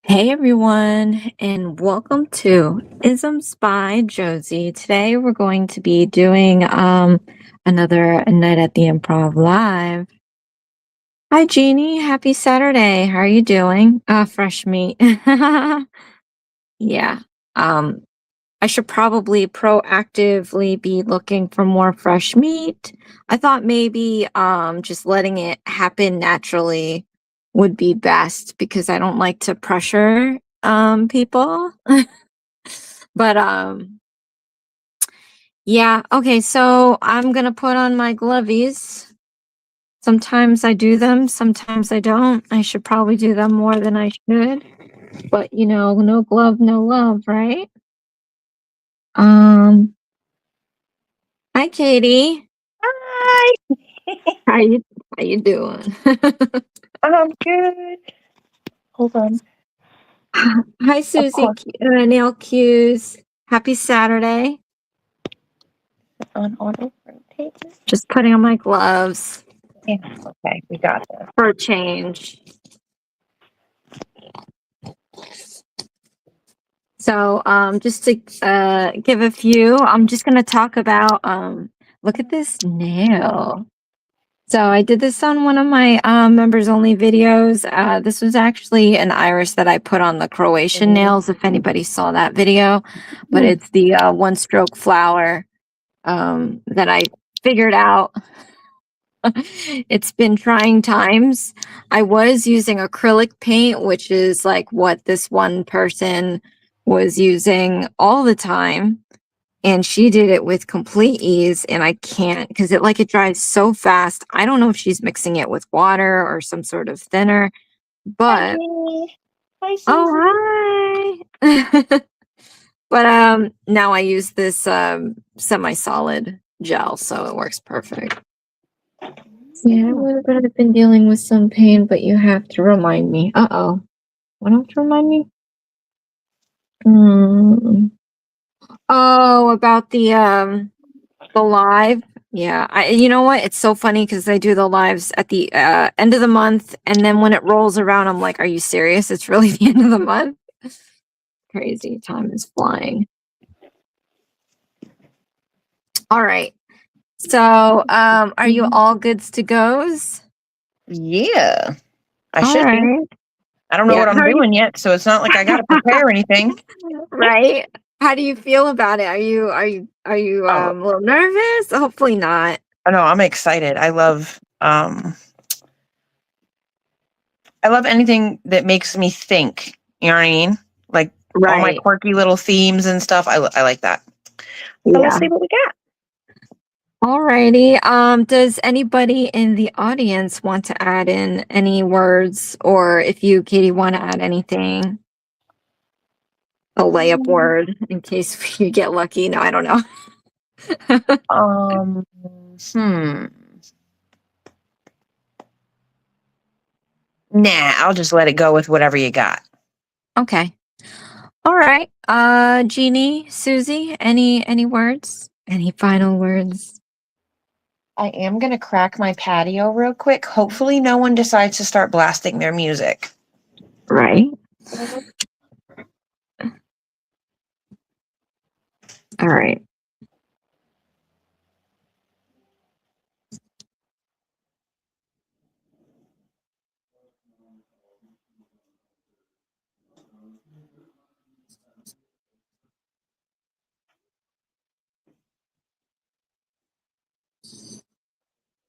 Hey everyone, and welcome to Isms by Josie. Today we're going to be doing another night at the Improv live. Hi Jeannie, happy Saturday. How are you doing? Fresh meat. Yeah. I should probably proactively be looking for more fresh meat. I thought maybe just letting it happen naturally would be best because I don't like to pressure people. But yeah, okay, so I'm gonna put on my glovies. Sometimes I do them, sometimes I don't. I should probably do them more than I should. But you know, no glove, no love, right? Um Hi Katie. Hi. How you doing? I'm good. Hold on. Hi Susie, Nail Cues. Happy Saturday. On auto rotate. Just putting on my gloves Yeah. Okay, we got this. for a change. So just to give a few, I'm just going to talk about, look at this nail. So I did this on one of my members only videos. This was actually an iris that I put on the Croatian nails, if anybody saw that video. But it's the one stroke flower that I figured out. It's been trying times. I was using acrylic paint, which is like what this one person was using all the time. And she did it with complete ease, and I can't because it dries so fast. I don't know if she's mixing it with water or some sort of thinner, but Hi, Susie. oh hi. But now I use this semi-solid gel, so it works perfect. Yeah, I would have been dealing with some pain, but you have to remind me. Uh-oh. What do you have to remind me? Oh, about the live. Yeah, you know what? It's so funny because I do the lives at the end of the month, and then when it rolls around, I'm like, "Are you serious? It's really the end of the month." Crazy, time is flying. All right. So, are you all goods to goes? Yeah. I All should be. right. I don't know Yeah, what I'm doing yet, so it's not like I gotta prepare anything. right? How do you feel about it? Are you Oh, a little nervous? Hopefully not. no, I'm excited. I love anything that makes me think. You know what I mean? Like all my Right. quirky little themes and stuff. I like that. So let's Yeah. see what we got. Alrighty. Does anybody in the audience want to add in any words, or if you, Katie, want to add anything? A layup word in case you get lucky. No, I don't know. Nah, I'll just let it go with whatever you got. Okay. All right. Jeannie, Susie, any words? Any final words? I am going to crack my patio real quick. Hopefully no one decides to start blasting their music. Right. All right.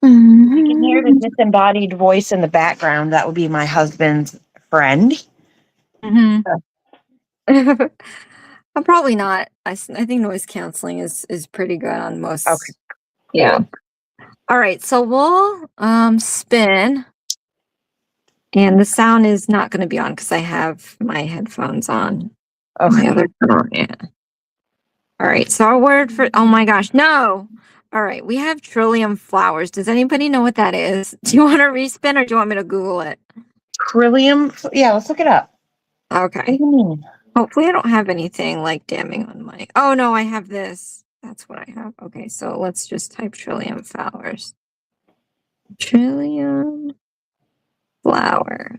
You can hear the disembodied voice in the background. That would be my husband's friend. Probably not. I think noise canceling is pretty good on most. Okay. Yeah. All right. So we'll spin, and the sound is not going to be on because I have my headphones on. Okay. The other yeah. All right. So our word for oh my gosh, no. All right, we have Trillium flowers. Does anybody know what that is? Do you want to respin or do you want me to Google it? Trillium. Yeah, let's look it up. Okay. What do you mean? Hopefully I don't have anything like damning on my. Oh no, I have this. That's what I have. Okay, so let's just type Trillium flowers. Trillium flower.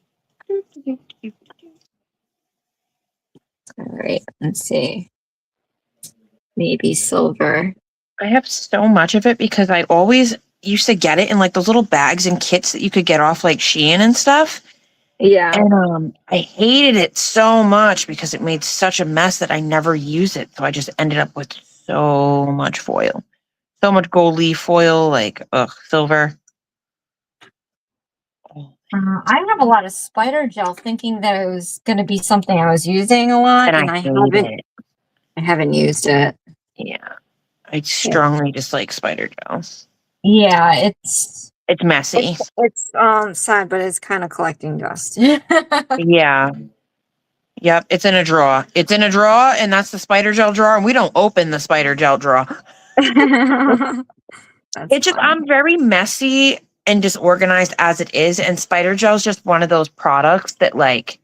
All right, let's see. Maybe silver. I have so much of it because I always used to get it in like those little bags and kits that you could get off like Shein and stuff. Yeah. And I hated it so much because it made such a mess that I never use it. So I just ended up with so much foil. So much gold leaf foil, like silver. I have a lot of spider gel, thinking that it was going to be something I was using a lot, And and I hate it. I haven't used it. Yeah. I strongly dislike spider gel. Yeah, it's messy. It's sad, but it's kind of collecting dust. Yeah. Yep, it's in a drawer. It's in a drawer, and that's the spider gel drawer, and we don't open the spider gel drawer. It's just, I'm very messy and disorganized as it is, and spider gel is just one of those products that like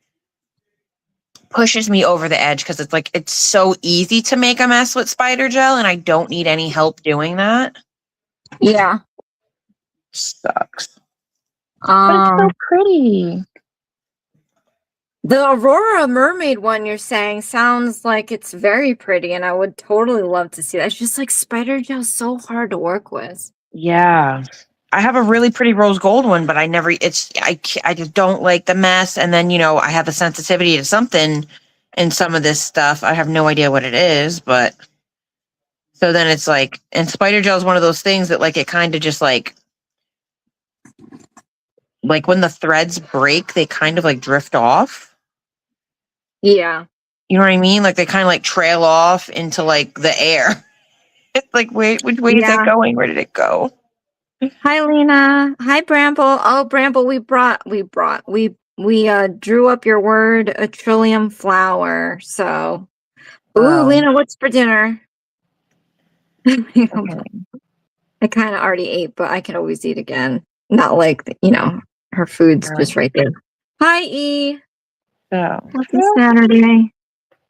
pushes me over the edge because it's like it's so easy to make a mess with spider gel, and I don't need any help doing that. Yeah. Sucks. But it's so pretty. The Aurora Mermaid one you're saying sounds like it's very pretty, and I would totally love to see that. It's just like spider gel is so hard to work with. Yeah. I have a really pretty rose gold one, but I just don't like the mess. And then, I have a sensitivity to something in some of this stuff. I have no idea what it is, but so then it's like, and spider gel is one of those things that like, it kind of just like when the threads break, they kind of like drift off. Yeah. You know what I mean? Like they kind of like trail off into like the air. It's like, wait, which way is that going? Where did it go? Hi, Lena. Hi, Bramble. Oh, Bramble, we drew up your word, a trillium flower. So, ooh, Lena, what's for dinner? Okay. I kind of already ate, but I could always eat again. Not like, her food's just right there. Hi, E. Happy Saturday.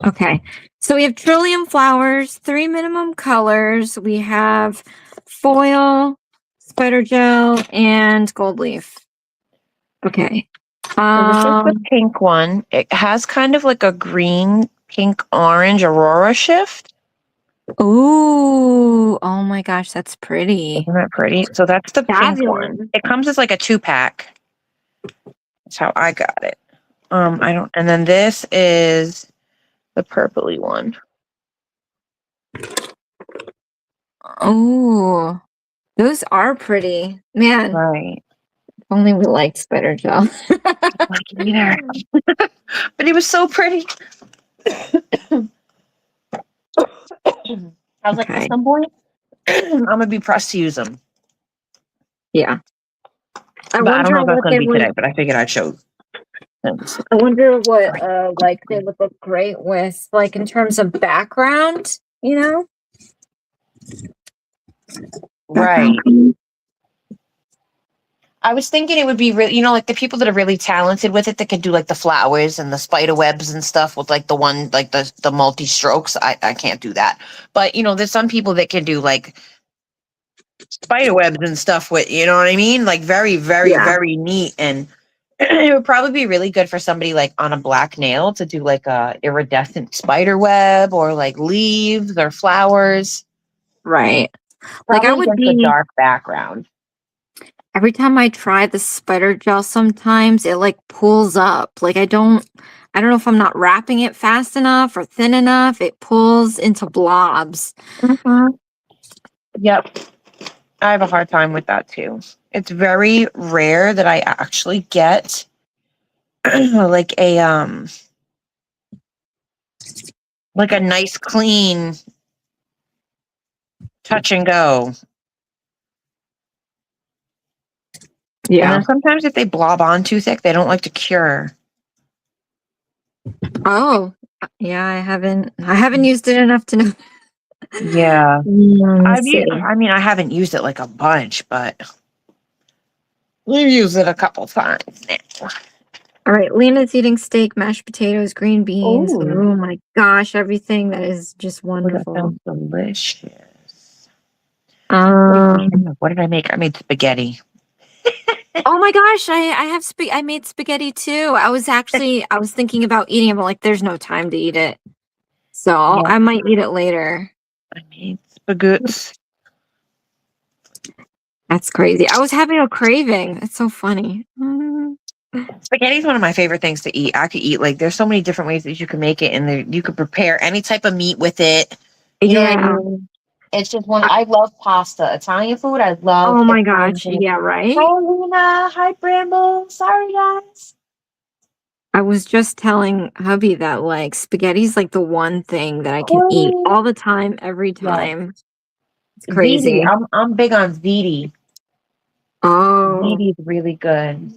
Okay. So we have trillium flowers, 3 minimum colors. We have foil, spider gel, and gold leaf. Okay. So this is the pink one. It has kind of like a green, pink, orange aurora shift. Ooh, oh my gosh, that's pretty. Isn't that pretty? So that's the pink one. It comes as like a 2-pack. That's how I got it. and then this is the purpley one. Oh, those are pretty. Man. Right. If only we liked spider gel. Like either. But it was so pretty. I was like, at some point, I'm going to be pressed to use them. Yeah. I don't know if that's going to be today, but I figured I'd show them. I wonder what like they would look great with, like in terms of background, Right. I was thinking it would be really, like the people that are really talented with it that can do like the flowers and the spider webs and stuff with like the one, like the multi strokes. I can't do that. But, there's some people that can do like spider webs and stuff with, you know what I mean? Like very, very, very neat. And it would probably be really good for somebody like on a black nail to do like a iridescent spider web or like leaves or flowers. Right. Like I would be a dark background. Every time I try the spider gel, sometimes it like pulls up. Like I don't know if I'm not wrapping it fast enough or thin enough. It pulls into blobs. Mm-hmm. Yep. I have a hard time with that too. It's very rare that I actually get like a nice clean touch and go. Yeah. And then sometimes if they blob on too thick, they don't like to cure. Oh, yeah, I haven't used it enough to know. Yeah. I haven't used it like a bunch, but we've used it a couple times now. All right, Lena's eating steak, mashed potatoes, green beans. Ooh. Oh my gosh, everything that is just wonderful. That sounds delicious. What did I make? I made spaghetti. Oh my gosh, I have I made spaghetti too. I was thinking about eating it, but like there's no time to eat it. So Yeah, I might eat it later. I made spaghetti. That's crazy. I was having a craving. It's so funny. Spaghetti is one of my favorite things to eat. I could eat like there's so many different ways that you can make it, and you could prepare any type of meat with it. You know what I Yeah. mean? It's just one. I- I love pasta, Italian food. I love oh my Italian gosh. food. Yeah, right? Hi, Luna. Hi, Bramble. Sorry, guys. I was just telling hubby that like spaghetti's like the one thing that I can eat Oh, all the time, every yeah. time. It's Ziti. crazy. I'm big on ziti. Oh. Ziti is really good.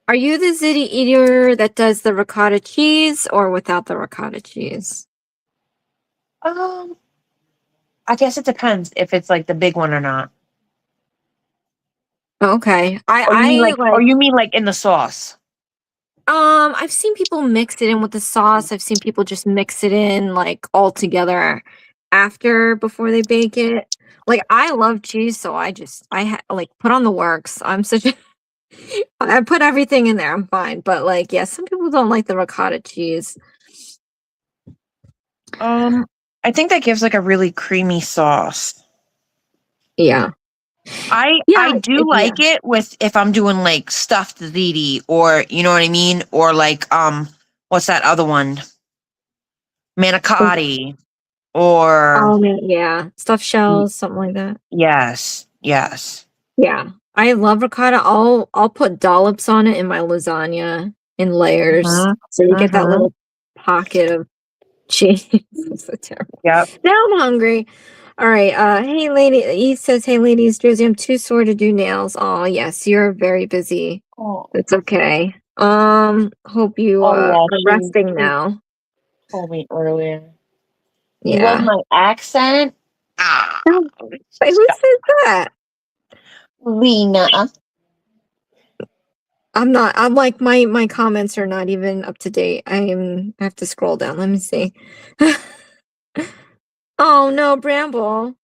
Are you the ziti eater that does the ricotta cheese or without the ricotta cheese? Um, I guess it depends if it's like the big one or not. Okay. Or you mean like in the sauce? I've seen people mix it in with the sauce. I've seen people just mix it in like all together before they bake it. Like I love cheese, so like put on the works. I'm such a I put everything in there. I'm fine. But like, yeah, some people don't like the ricotta cheese. Um, I think that gives like a really creamy sauce. Yeah. I Yeah. do Yeah. like it with if I'm doing like stuffed ziti or you know what I mean, or like what's that other one? Manicotti or Oh man, yeah. Stuffed shells, something like that. yes, yes. Yeah. I love ricotta. I'll put dollops on it in my lasagna in layers. Mm-hmm. So you get that Mm-hmm. little pocket of cheese. It's so terrible. Yep. Now I'm hungry. All right. Hey lady, he says, hey ladies, Josie, I'm too sore to do nails. Oh yes, you're very busy. Oh, It's okay. Hope you oh are yeah, resting she now. told me earlier. You love Yeah. my accent? Ah, Oh, wait, who said that? Lena. I'm not. I'm like my comments are not even up to date. I have to scroll down. Let me see. Oh no, Bramble.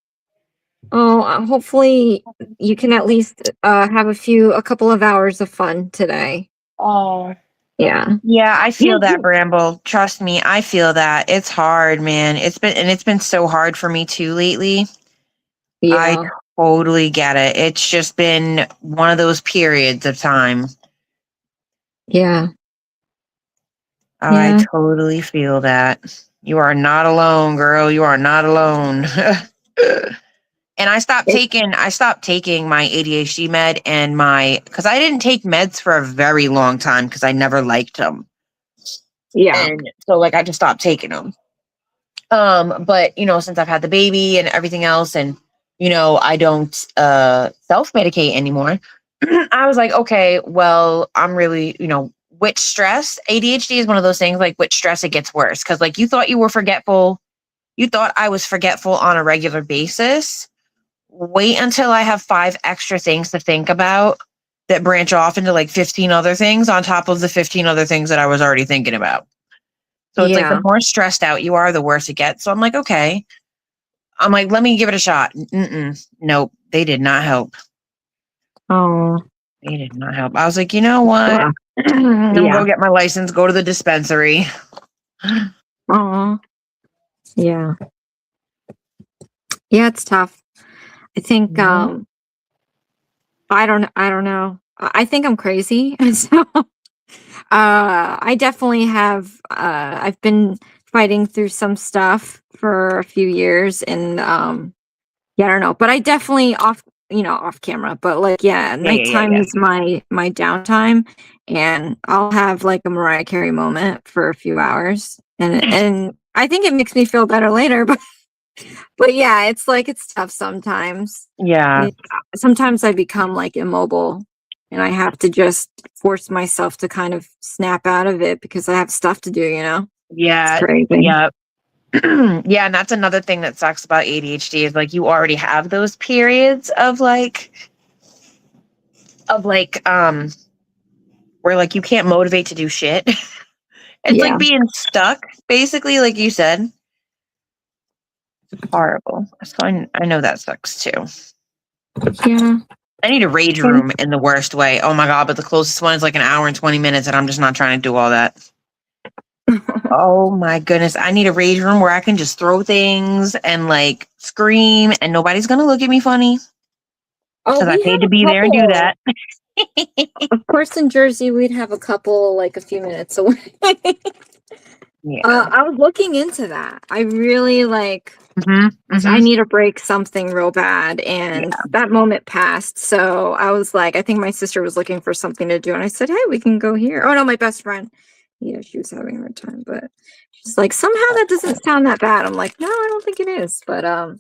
Oh, hopefully you can at least have a couple of hours of fun today. Oh. Yeah. Yeah, I Yeah. feel that, Bramble. Trust me, I feel that. It's hard, man. It's been so hard for me too lately. I Yeah. totally get it. It's just been one of those periods of time. Yeah. I Yeah. totally feel that. You are not alone, girl. You are not alone. And I stopped taking my ADHD med and cuz I didn't take meds for a very long time cuz I never liked them. Yeah. And so like I just stopped taking them. But you know, since I've had the baby and everything else, and you know, I don't self-medicate anymore, I was like, okay, well, I'm really, you know, with stress, ADHD is one of those things like with stress, it gets worse. Cause like you thought you were forgetful, you thought I was forgetful on a regular basis. Wait until I have 5 extra things to think about that branch off into like 15 other things on top of the 15 other things that I was already thinking about. So it's like the Yeah. more stressed out you are, the worse it gets. So I'm like, okay. I'm like, let me give it a shot. Nope. They did not help. Oh. They did not help. I was like, you know what? Yeah. I'm gonna Yeah. go get my license, go to the dispensary. Oh. Yeah. Yeah, it's tough. I think Mhm. I don't know. I think I'm crazy. So I definitely have I've been fighting through some stuff for a few years and yeah, I don't know. But I definitely off camera, but like yeah, nighttime Yeah. is my downtime and I'll have like a Mariah Carey moment for a few hours and I think it makes me feel better later, but yeah, it's like it's tough sometimes. Yeah. Yeah, sometimes I become like immobile and I have to just force myself to kind of snap out of it because I have stuff to do, you know? It's Yeah. crazy. Yeah. Yeah. And that's another thing that sucks about ADHD is like you already have those periods of like, where like you can't motivate to do shit. It's Yeah. like being stuck, basically, like you said. Horrible. So I know that sucks too. Yeah. I need a rage room in the worst way. Oh my God. But the closest one is like an hour and 20 minutes, and I'm just not trying to do all that. Oh my goodness. I need a rage room where I can just throw things and like scream and nobody's going to look at me funny Oh, because I we paid have to a be there and do couple. that. Of course, in Jersey, we'd have a couple like a few minutes away. Yeah. I was looking into that. I really like. Mm-hmm. I need a break, something real bad, and Yeah. that moment passed. So I was like, I think my sister was looking for something to do, and I said, "Hey, we can go here." Oh no, my best friend. Yeah, she was having a hard time, but she's like, somehow that doesn't sound that bad. I'm like, no, I don't think it is, but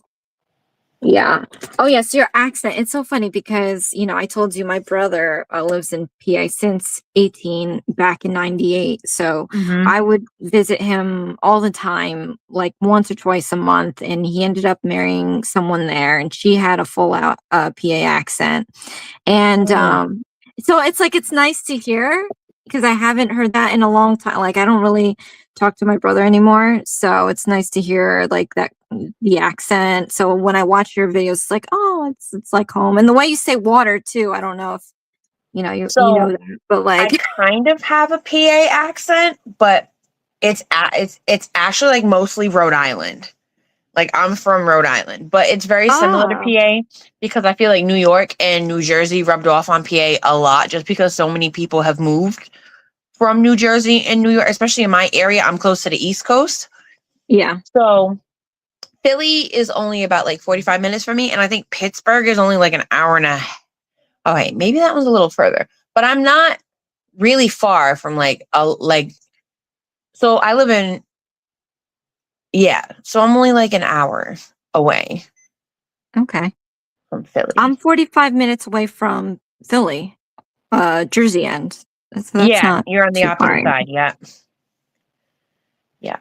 yeah. Oh, yes, your accent. It's so funny because, I told you my brother lives in PA since 18 back in 98. So Mm-hmm. I would visit him all the time, like once or twice a month. And he ended up marrying someone there, and she had a full out PA accent. And so it's like, it's nice to hear because I haven't heard that in a long time. Like, I don't really talk to my brother anymore. So it's nice to hear like that, the accent. So when I watch your videos, it's like, oh, it's like home. And the way you say water too, I don't know if, you know So that, but I like, kind of have a PA accent, but it's actually like mostly Rhode Island. Like I'm from Rhode Island, but it's very similar to oh, PA because I feel like New York and New Jersey rubbed off on PA a lot just because so many people have moved from New Jersey and New York, especially in my area. I'm close to the East Coast. yeah. So Philly is only about like 45 minutes for me. And I think Pittsburgh is only like an hour and a half. Oh, hey, maybe that one's a little further, but I'm not really far from so I live in, yeah. So I'm only like an hour away Okay. from Philly. I'm 45 minutes away from Philly, Jersey end. So that's Yeah, not you're on the too far. opposite side. Yeah. Yeah.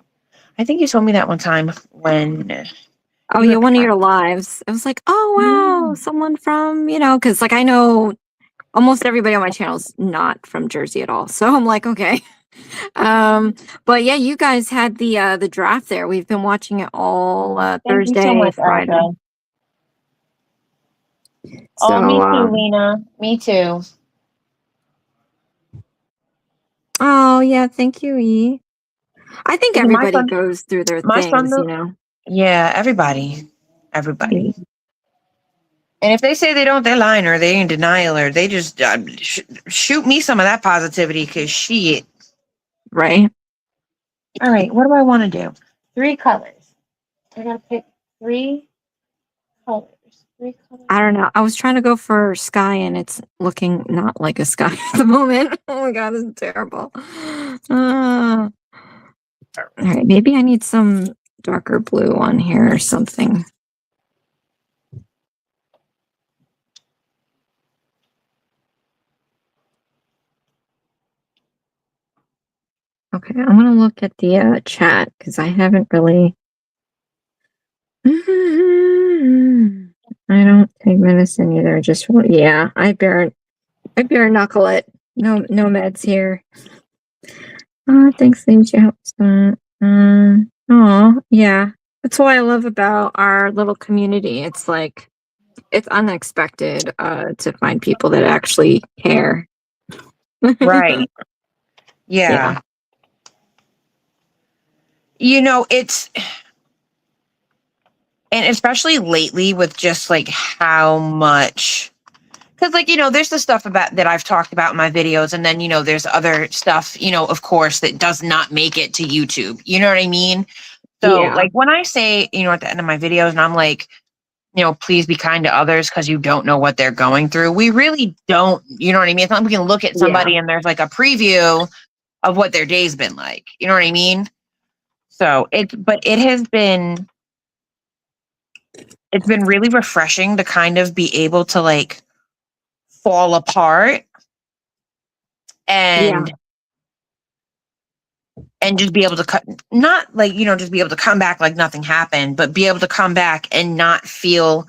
I think you told me that one time when Oh you yeah, were one of your lives. I was like, oh wow, Mm. someone from, because like I know almost everybody on my channel is not from Jersey at all. So I'm like, okay. But yeah, you guys had the draft there. We've been watching it all Thank you so Thursday, much, Friday. Erica. So Oh, me too, Lena. Me too. oh yeah, thank you, E. I think My everybody son, goes through their my things, son, yeah, everybody. And if they say they don't, they're lying or they in denial or they just shoot me some of that positivity because shit. right? All right, what do I want to do? 3 colors. I gotta pick 3 colors. 3 colors. I don't know. I was trying to go for sky and it's looking not like a sky at the moment. Oh my god, this is terrible. All right, maybe I need some darker blue on here or something. Okay, I'm gonna look at the chat because I haven't really. I don't take medicine either. Just yeah, I bare knuckle it. No meds here. Thanks, Lynn. You helped. Oh yeah, that's what I love about our little community. It's like it's unexpected to find people that actually care. Right. Yeah. Yeah. It's, and especially lately with just like how much, because like, there's the stuff about that I've talked about in my videos. And then, there's other stuff, of course, that does not make it to YouTube. You know what I mean? So Yeah. like when I say, at the end of my videos and I'm like, please be kind to others because you don't know what they're going through. We really don't, you know what I mean? It's not like we can look at somebody and there's like a preview of what their day's been like. You know what I mean? So but it's been really refreshing to kind of be able to like fall apart Yeah. and just be able to cut, not like, just be able to come back like nothing happened, but be able to come back and not feel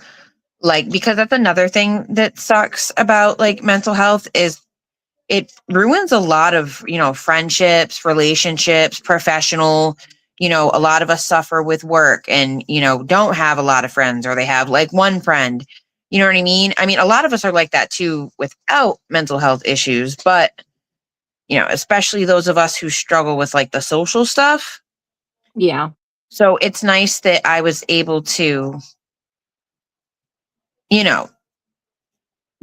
like, because that's another thing that sucks about like mental health is it ruins a lot of, friendships, relationships, professional, a lot of us suffer with work and, don't have a lot of friends or they have like one friend. You know what I mean? I mean, a lot of us are like that too without mental health issues, but you know, especially those of us who struggle with like the social stuff. Yeah. So it's nice that I was able to, you know,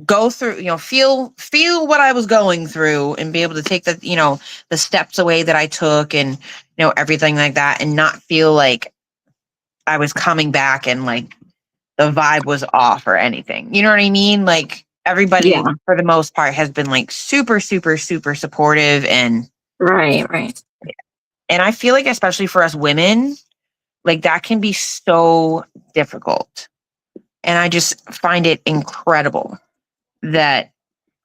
go through, you know, feel what I was going through and be able to take the, you know, the steps away that I took and, you know, everything like that, and not feel like I was coming back and like the vibe was off or anything. You know what I mean? Like everybody Yeah. for the most part has been like super, super, super supportive, and Right. I feel like especially for us women, like that can be so difficult. And I just find it incredible that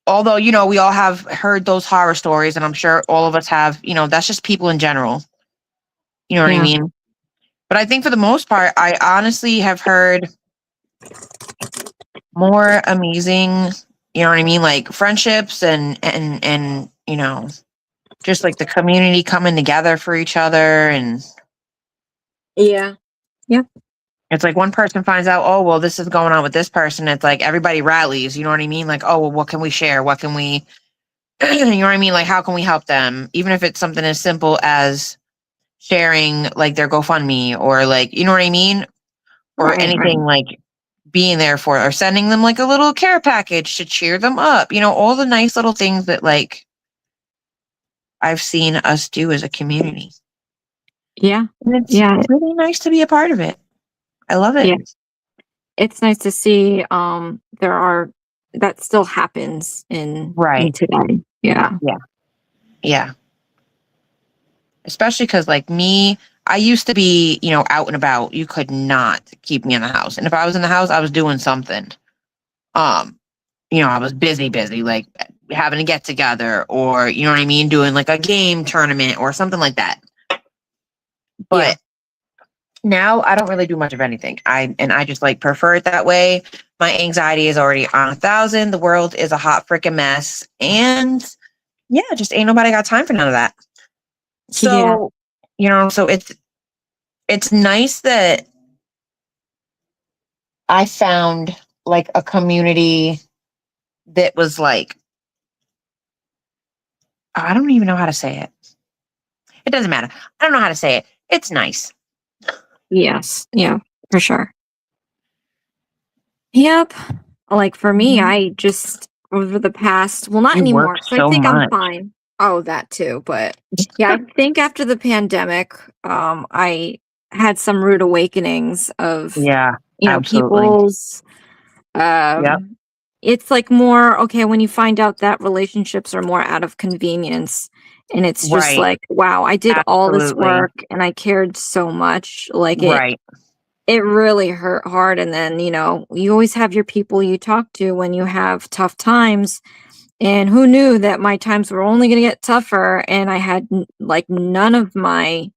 although, you know, we all have heard those horror stories, and I'm sure all of us have, you know, that's just people in general. You know what I Yeah. mean? But I think for the most part, I honestly have heard more amazing, you know what I mean, like friendships and you know, just like the community coming together for each other. And Yeah. Yep. it's like one person finds out, oh well, this is going on with this person. It's like everybody rallies, you know what I mean? Like, oh well, what can we share? What can we you know what I mean? Like how can we help them? Even if it's something as simple as sharing like their GoFundMe, or like, you know what I mean? Or Right. anything, like being there for, or sending them like a little care package to cheer them up. You know, all the nice little things that like I've seen us do as a community. Yeah. And it's Yeah. really nice to be a part of it. I love it. Yeah. It's nice to see there are that still happens in Right. today. Yeah. Yeah. Yeah. Especially because like me, I used to be, you know, out and about. You could not keep me in the house. And if I was in the house, I was doing something. Um, you know, I was busy, like having a get together, or, you know what I mean, doing like a game tournament or something like that. Yeah. But now I don't really do much of anything. I just like prefer it that way. My anxiety is already on 1,000. The world is a hot freaking mess. And yeah, just ain't nobody got time for none of that. Yeah. So, you know, so it's nice that I found like a community that was like, I don't even know how to say it. It doesn't matter. I don't know how to say it. It's nice. Yes. Yeah. For sure. Yep. Like for me, Mhm. I just over the past, well, not You work anymore. So I so think I'm much. fine. Oh, that too. But yeah, I think after the pandemic, I had some rude awakenings of, Yeah, absolutely. people's, Yep. um, it's like more, okay, when you find out that relationships are more out of convenience. And it's just Right. like, wow, I did all this Absolutely. work and I cared so much. Like Right. it really hurt hard, and then, you always have your people you talk to when you have tough times, and who knew that my times were only gonna get tougher, and I had n like, none of my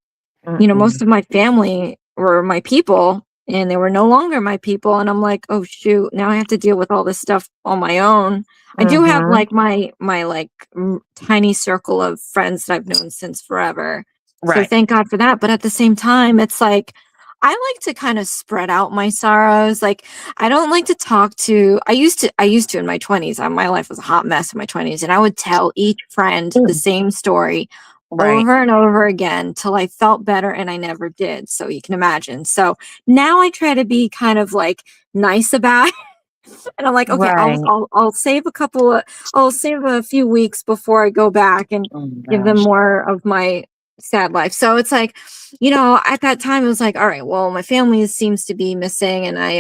most Mm-mm. of my family were my people, and they were no longer my people, and I'm like, "Oh, shoot, now I have to deal with all this stuff on my own." I do have, Mhm. like, my tiny circle of friends that I've known since forever, so Right. thank God for that, but at the same time, it's like, I like to kinda spread out my sorrows, like, I don't like to talk to I used to in my 20s, my life was a hot mess in my 20s, and I would tell each friend the Mm. same story Right. over and over again till I felt better, and I never did, so you can imagine. So, now I try to be kind of, like, nice about it, and I'm like, "Okay, I'll Right. I'll I'll save a couple of I'll save a few weeks before I go back and Oh my give them gosh. more of my sad life." So, it's like, at that time, it was like, "Alright, well, my family seems to be missing, and I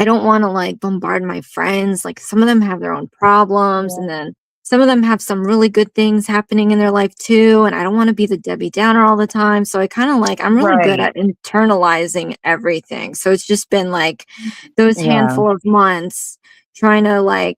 don't wanna, like, bombard my friends, like, some of them have their own problems, Yeah. and then some of them have some really good things happening in their life too, and I don't wanna be the Debbie Downer all the time, so I kinda, I'm really good Right. at internalizing everything, so it's just been, those Yeah. handful of months trying to,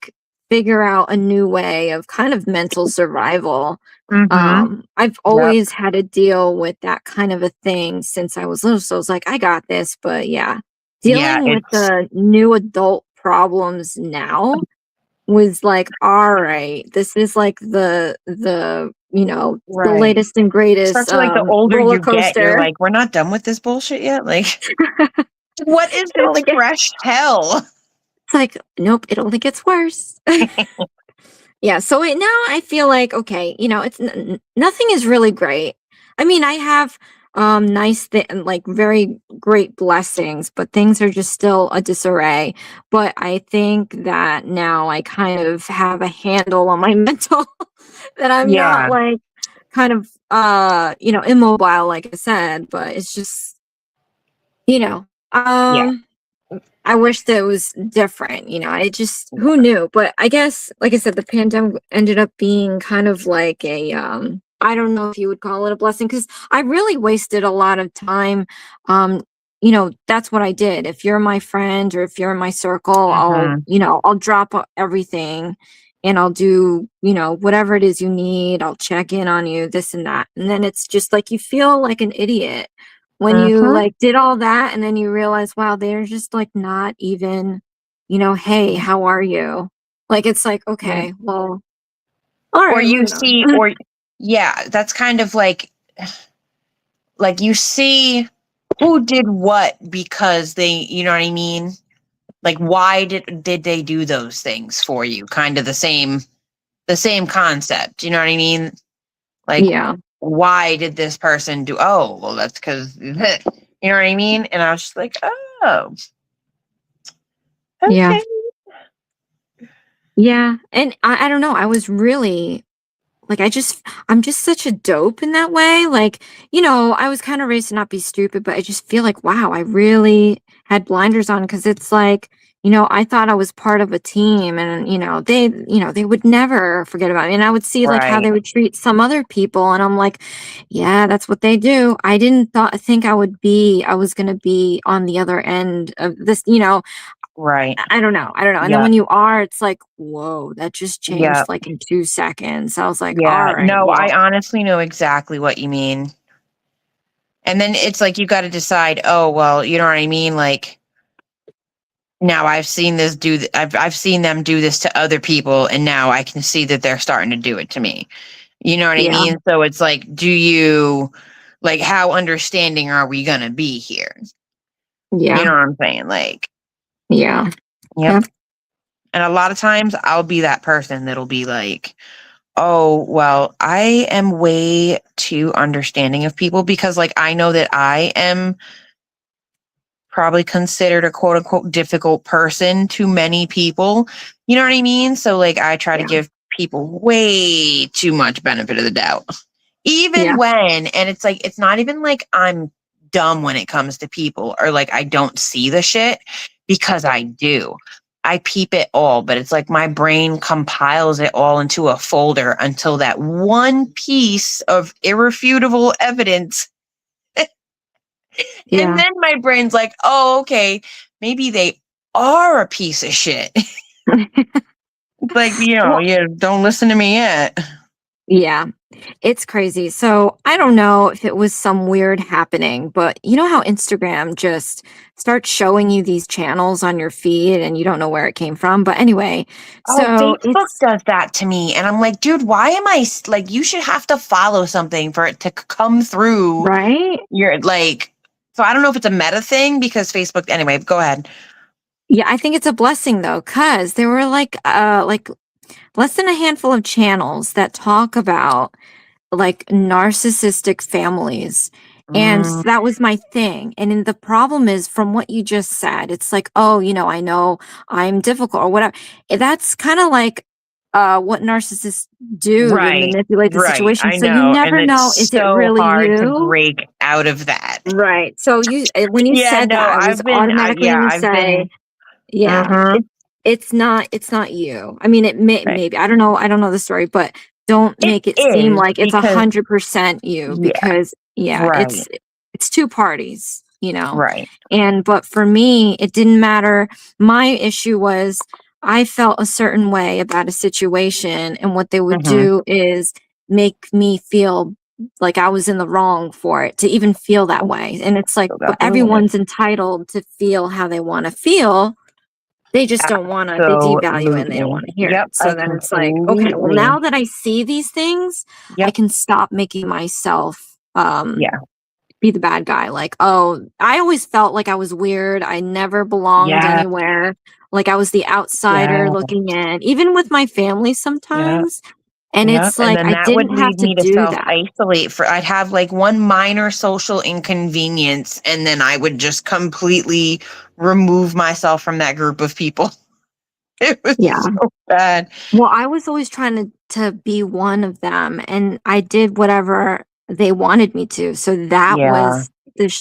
figure out a new way of kind of mental survival. Mhm. I've Yep. always had to deal with that kind of a thing since I was little, so I was like, "I got this," but yeah. Yeah, Dealing with it's the new adult problems now was like, "Alright, this is like the right. latest and greatest, Especially like the older roller you get, you're coaster." like, we're not done with this bullshit yet. Like, what is So, this fresh hell? like, nope, it only gets worse. Yeah, so now I feel like, okay, it's nothing is really great. I mean, I have nice like very great blessings, but things are just still a disarray. But I think that now I kind of have a handle on my mental, that I'm not Yeah. like kind of immobile, like I said, but it's just, you know, Yeah. I wish that it was different, I just, who knew? But I guess, like I said, the pandemic ended up being kind of like a, I don't know if you would call it a blessing, because I really wasted a lot of time. That's what I did. If you're my friend or if you're in my circle, Mhm. I'll drop everything and I'll do, whatever it is you need. I'll check in on you, this and that. And then it's just like you feel like an idiot when you Mhm. like did all that and then you realize, wow, they're just like not even, hey, how are you? Like, it's like, Yeah. okay, well, all Or right, you moving on. see, or yeah, that's kind of like you see who did what because they, you know what I mean? Like why did they do those things for you? Kind of the same concept. You know what I mean? Like Yeah, why did this person do? Oh, well, that's because you know what I mean. And I was just like, oh, yeah, okay, yeah. And I don't know. I was really like, I'm just such a dope in that way. Like, I was kind of raised to not be stupid, but I just feel like, wow, I really had blinders on, because it's like, I thought I was part of a team, and, they would never forget about me. And I would see like how right, they would treat some other people. And I'm like, yeah, that's what they do. I didn't think I was going to be on the other end of this, right, I don't know. I don't know. And then yeah, when you are, it's like, whoa, that just yeah, changed like in 2 seconds. I was like, all yeah. right, No, I well, honestly know exactly what you mean. And then it's like you got to decide. Oh, well, you know what I mean, like. Now I've seen this I've seen them do this to other people, and now I can see that they're starting to do it to me. You know what I yeah, mean? So it's like, do you like how understanding are we gonna be here? You yeah, know what I'm saying? Like, yeah, yep. yep, And a lot of times I'll be that person that'll be like, oh, well, I am way too understanding of people because like I know that I am probably considered a quote unquote difficult person to many people. You know what I mean? So like I try to yeah, give people way too much benefit of the doubt. yeah, Even when, and it's like it's not even like I'm dumb when it comes to people or like I don't see the shit, because I do. I peep it all, but it's like my brain compiles it all into a folder until that one piece of irrefutable evidence. And yeah. then my brain's like, oh, okay, maybe they are a piece of shit. It's like, Well, you don't listen to me yet. yeah, it's crazy. So I don't know if it was some weird happening, but you know how Instagram just starts showing you these channels on your feed and you don't know where it came from? But anyway, Oh, so Facebook it's does that to me. And I'm like, dude, why am I like, you should have to follow something for it to come through right. your like, so I don't know if it's a meta thing because Facebook, anyway, go ahead. Yeah, I think it's a blessing though, because there were like less than a handful of channels that talk about like narcissistic families. And Mm, that was my thing. And then the problem is, from what you just said, it's like, oh, I know I'm difficult or whatever. That's kind of like what narcissists do to right, manipulate the right. situation. I So you know. And never know, it's is it so really hard to you? break out of that. Right. So when you Yeah, said no, that, I was automatically yeah, going to I've say, been, yeah, mm-hmm. it's not you. I mean, it Right. maybe, I don't know the story, but don't It make it seem is like it's because, 100% you, yeah, because yeah, right, it's two parties, right. but for me, it didn't matter. My issue was, I felt a certain way about a situation, and what they would Mm-hmm. do is make me feel like I was in the wrong for it to even feel that way. And it's like, So but that's what it is. everyone's entitled to feel how they want to feel. They just don't wanna, they devalue it and they don't Absolutely. wanna hear Yep, it. I So then it's like, okay, well, completely. now that I see these things, I Yep. can stop making myself, Yeah. be the bad guy. Like, oh, I always felt like I was weird. I never belonged Yeah. anywhere. Like I was the outsider Yeah. looking in, even with my family sometimes. And Yep. it's And like then I that would didn't have lead to me to do self that. isolate for, I'd have like one minor social inconvenience and then I would just completely remove myself from that group of people. It was so bad. Well, I was always trying to be one of them, and I did whatever they wanted me to. So that Yeah. was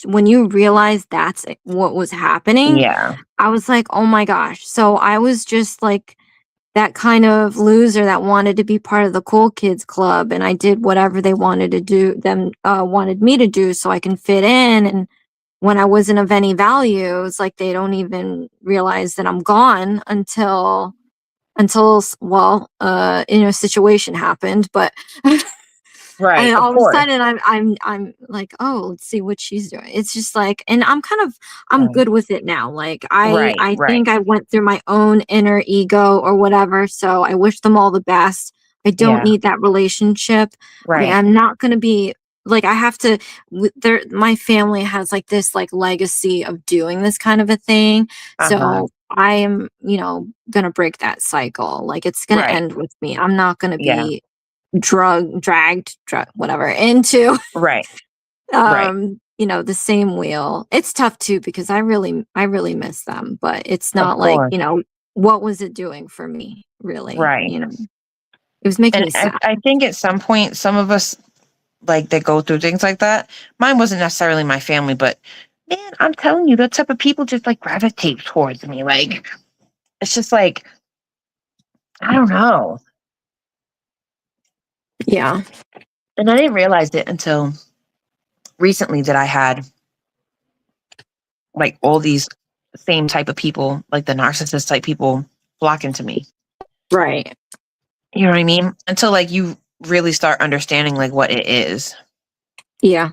when you realize that's what was happening, Yeah. I was like, "Oh my gosh." So I was just like that kind of loser that wanted to be part of the cool kids club, and I did whatever they wanted to do them wanted me to do so I can fit in. And when I wasn't of any value, it's like they don't even realize that I'm gone well, situation happened, but Right. and Of all of a course. sudden I'm like, oh, let's see what she's doing. It's just like, and I'm Right. good with it now. Like I Right. I Right. think I went through my own inner ego or whatever. So I wish them all the best. I don't Yeah. need that relationship. Right. I'm not gonna be like I have to my family has like this like legacy of doing this kind of a thing. Uh-huh. So I am, gonna break that cycle. Like it's gonna Right. end with me. I'm not gonna Yeah. be whatever into Right. Right. the same wheel. It's tough too because I really miss them, but it's Of not like, course. what was it doing for me, really? Right. It was making And me sad. I think at some point, some of us like that go through things like that. Mine wasn't necessarily my family, but man, I'm telling you, that type of people just like gravitate towards me. Like, it's just like, I don't know. Yeah. And I didn't realize it until recently that I had like all these same type of people, like the narcissist type people flocking to me. Right. You know what I mean? Until like you really start understanding like what it is. Yeah.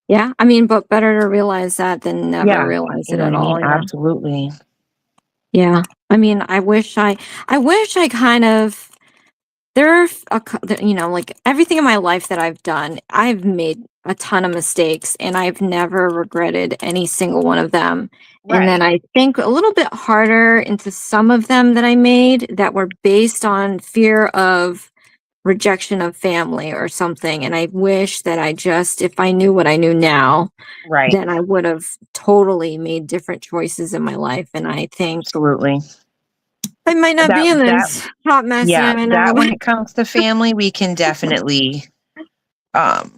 Yeah. I mean, but better to realize that than never Yeah. realize You it know what at I mean? all. Yeah. Absolutely. Yeah. I mean, I wish I kind of there are like everything in my life that I've done, I've made a ton of mistakes and I've never regretted any single one of them. And then Right. I think a little bit harder into some of them that I made that were based on fear of rejection of family or something. And I wish that if I knew what I knew now, Right. then I would have totally made different choices in my life. And I think Absolutely. I might not That be in that this hot mess that yeah, I'm in now, that but when it comes to family, we can definitely um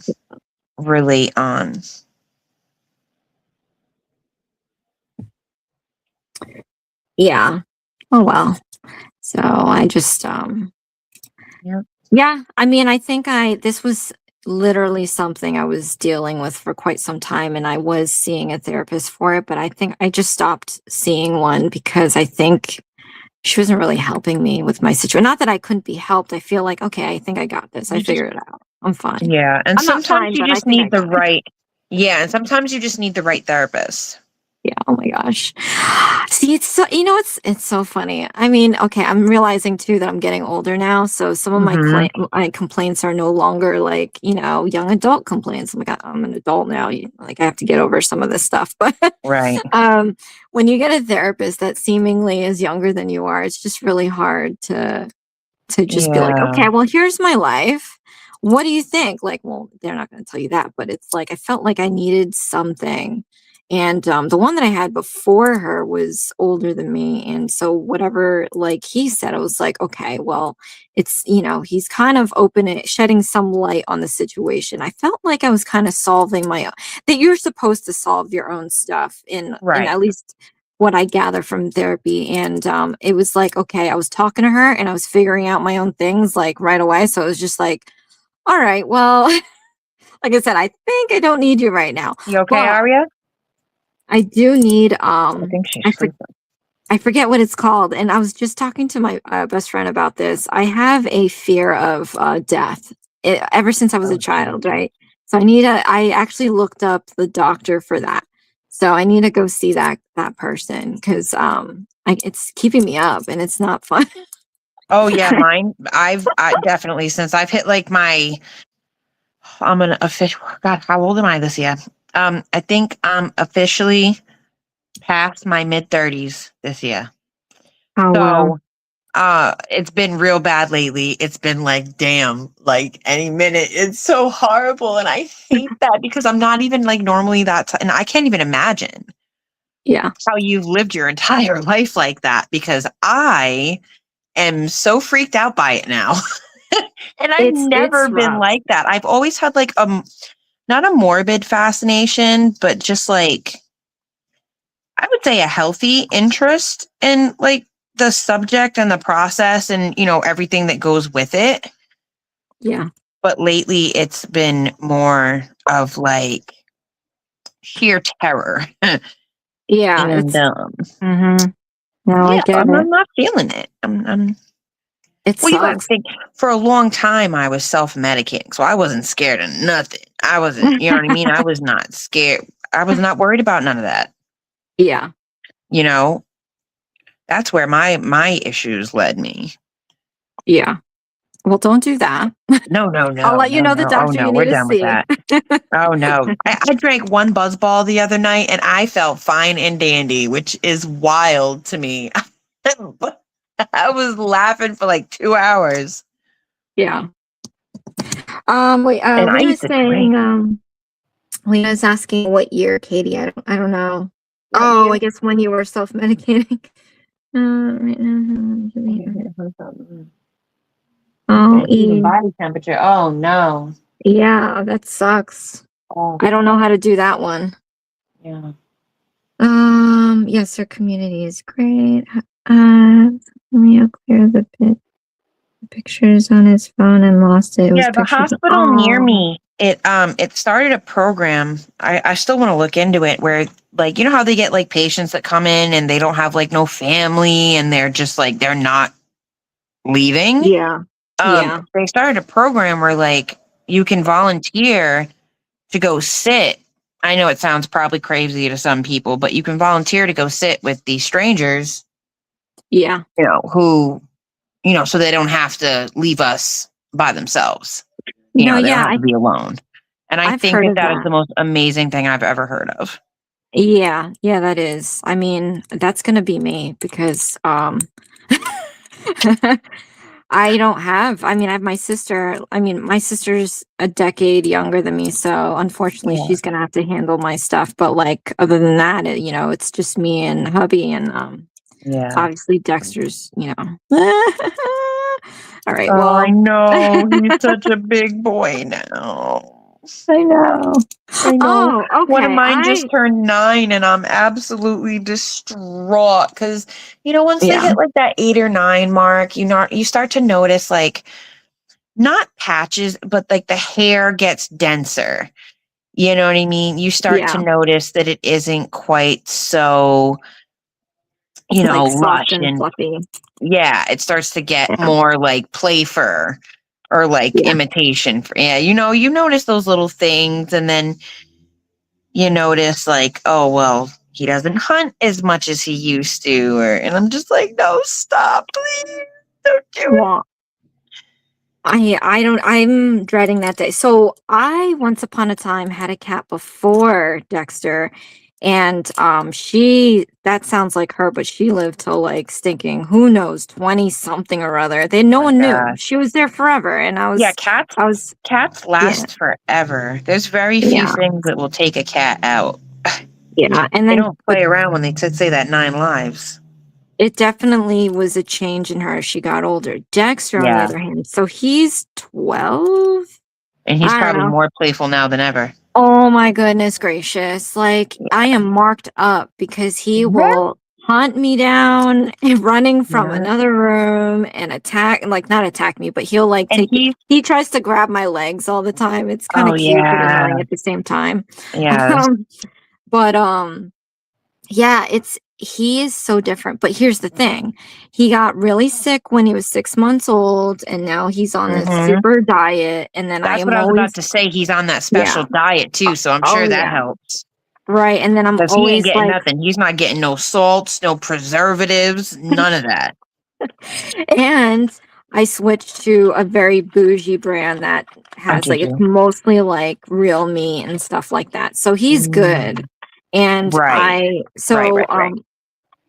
relate on. yeah. Oh well. So I just Yeah. yeah, I mean I think I this was literally something I was dealing with for quite some time and I was seeing a therapist for it, but I think I just stopped seeing one because I think she wasn't really helping me with my situation. Not that I couldn't be helped. I feel like, okay, I think I got this. I You just figured it out. I'm fine. yeah, and I'm not sometimes fine, you but I just think I need the got it. right yeah, and sometimes you just need the right therapist. Yeah. Oh my gosh. See, it's so, it's so funny. I mean, okay, I'm realizing too that I'm getting older now. So some of Mhm. my complaints are no longer like, young adult complaints. I'm like, I'm an adult now. Like I have to get over some of this stuff. But Right. when you get a therapist that seemingly is younger than you are, it's just really hard to just be like, Yeah. okay, well, here's my life. What do you think? Like, well, they're not going to tell you that, but it's like I felt like I needed something. And the one that I had before her was older than me. And so, whatever, like he said, I was like, okay, well, it's, he's kind of shedding some light on the situation. I felt like I was kind of solving that you're supposed to solve your own stuff in Right. at least what I gather from therapy. And it was like, okay, I was talking to her and I was figuring out my own things like right away. So it was just like, all right, well, like I said, I think I don't need you right now. You okay, But Aria? I do need I think she's I sleeping. I forget what it's called. And I was just talking to my best friend about this. I have a fear of death ever since I was a Oh, child, right? So I actually looked up the doctor for that. So I need to go see that person because it's keeping me up and it's not fun. oh yeah, mine. I definitely since I've hit like my I'm gonna official. God, how old am I this year? I think I'm officially past my mid-30s this year. Oh, wow. So, it's been real bad lately. It's been like, damn, like any minute. It's so horrible, and I hate that because I'm not even like normally and I can't even imagine Yeah. how you've lived your entire life like that because I am so freaked out by it now. And I've It's never been rough. like that. I've always had like not a morbid fascination, but just like I would say a healthy interest in like the subject and the process and everything that goes with it. Yeah. But lately it's been more of like sheer terror. Yeah. And Mm-hmm. No, I yeah, get I'm it. not feeling it. I'm It Well, you got to sucks. think for a long time I was self-medicating, so I wasn't scared of nothing. I wasn't, you know what I mean? I was not scared. I was not worried about none of that. Yeah. You know, that's where my issues led me. Yeah. Well, don't do that. No, no, I'll no, let you no, know the no. Oh doctor no, you we're need to done with see. that. Oh no. I drank one Buzzball the other night and I felt fine and dandy, which is wild to me. I was laughing for like 2 hours. Yeah. Wait, And I Lena's used to drink. saying, Lena's asking what year, Katie. I don't know. What Oh, year? I guess when you were self-medicating. Right now. Oh, Even body temperature. Oh no. yeah, that sucks. Oh I don't know how to do that one. yeah. Yes, our community is great. Leo clear the pictures on his phone and lost it. It was Yeah, the pictures. hospital near Oh, me, it started a program. I still want to look into it where like how they get like patients that come in and they don't have like no family and they're just like they're not leaving. yeah, yeah, They started a program where like you can volunteer to go sit. I know it sounds probably crazy to some people, but you can volunteer to go sit with these strangers, yeah. who, so they don't have to leave us by themselves. No, They don't yeah, have to be alone. And I I've think heard that of that is that. the most amazing thing I've ever heard of. Yeah, yeah, that is. I mean, that's gonna be me because I don't have, I mean, I have my sister. I mean, my sister's a decade younger than me, so unfortunately Yeah. she's gonna have to handle my stuff. But like other than that, it's just me and hubby and Yeah. obviously Dexter's, All right, Oh, I well, know. He's such a big boy now. I know. I know. Oh, One of okay. mine just turned 9 and I'm absolutely distraught because, once they Yeah, hit like that 8 or 9 mark, you start to notice like not patches, but like the hair gets denser. You know what I mean? You start to yeah, notice that it isn't quite so, like soft lush and and fluffy. yeah, it starts to get Yeah, more like play fur or like yeah. imitation fur. Yeah, you notice those little things and then you notice like, oh well, he doesn't hunt as much as he used to, and I'm just like, no, stop, please, don't do it. Well, I don't, I'm dreading that day. So I once upon a time had a cat before Dexter, and that sounds like her, but she lived till like stinking, who knows, 20 something or other. No Oh my one knew. gosh. She was there forever, and Yeah, I was cats yeah, last forever. There's very few yeah, things that will take a cat out. yeah. And They then don't but play around when they say that 9 lives. it definitely was a change in her as she got older. Dexter, on the Yeah, other hand, so he's 12. and he's I don't probably know. more playful now than ever. Oh my goodness gracious. Like I am marked up because he Yeah. will hunt me down and running from Yeah. another room and like not attack me, but he'll like And he's he tries to grab my legs all the time. It's kind oh of cute but yeah. annoying at the same time. Yes. But yeah, he is so different. But here's the thing. He got really sick when he was 6 months old, and now he's on this Hmm. super diet. And then I That's what am I was about always, to say. He's on that yeah. special diet too, so I'm Oh sure that yeah. helps. Right. And then I'm Because he ain't always getting like, nothing. He's not getting no salts, no preservatives, none of that. and I switched to a very bougie brand that has like, it's mostly like real meat and stuff like that. So he's good. And Right.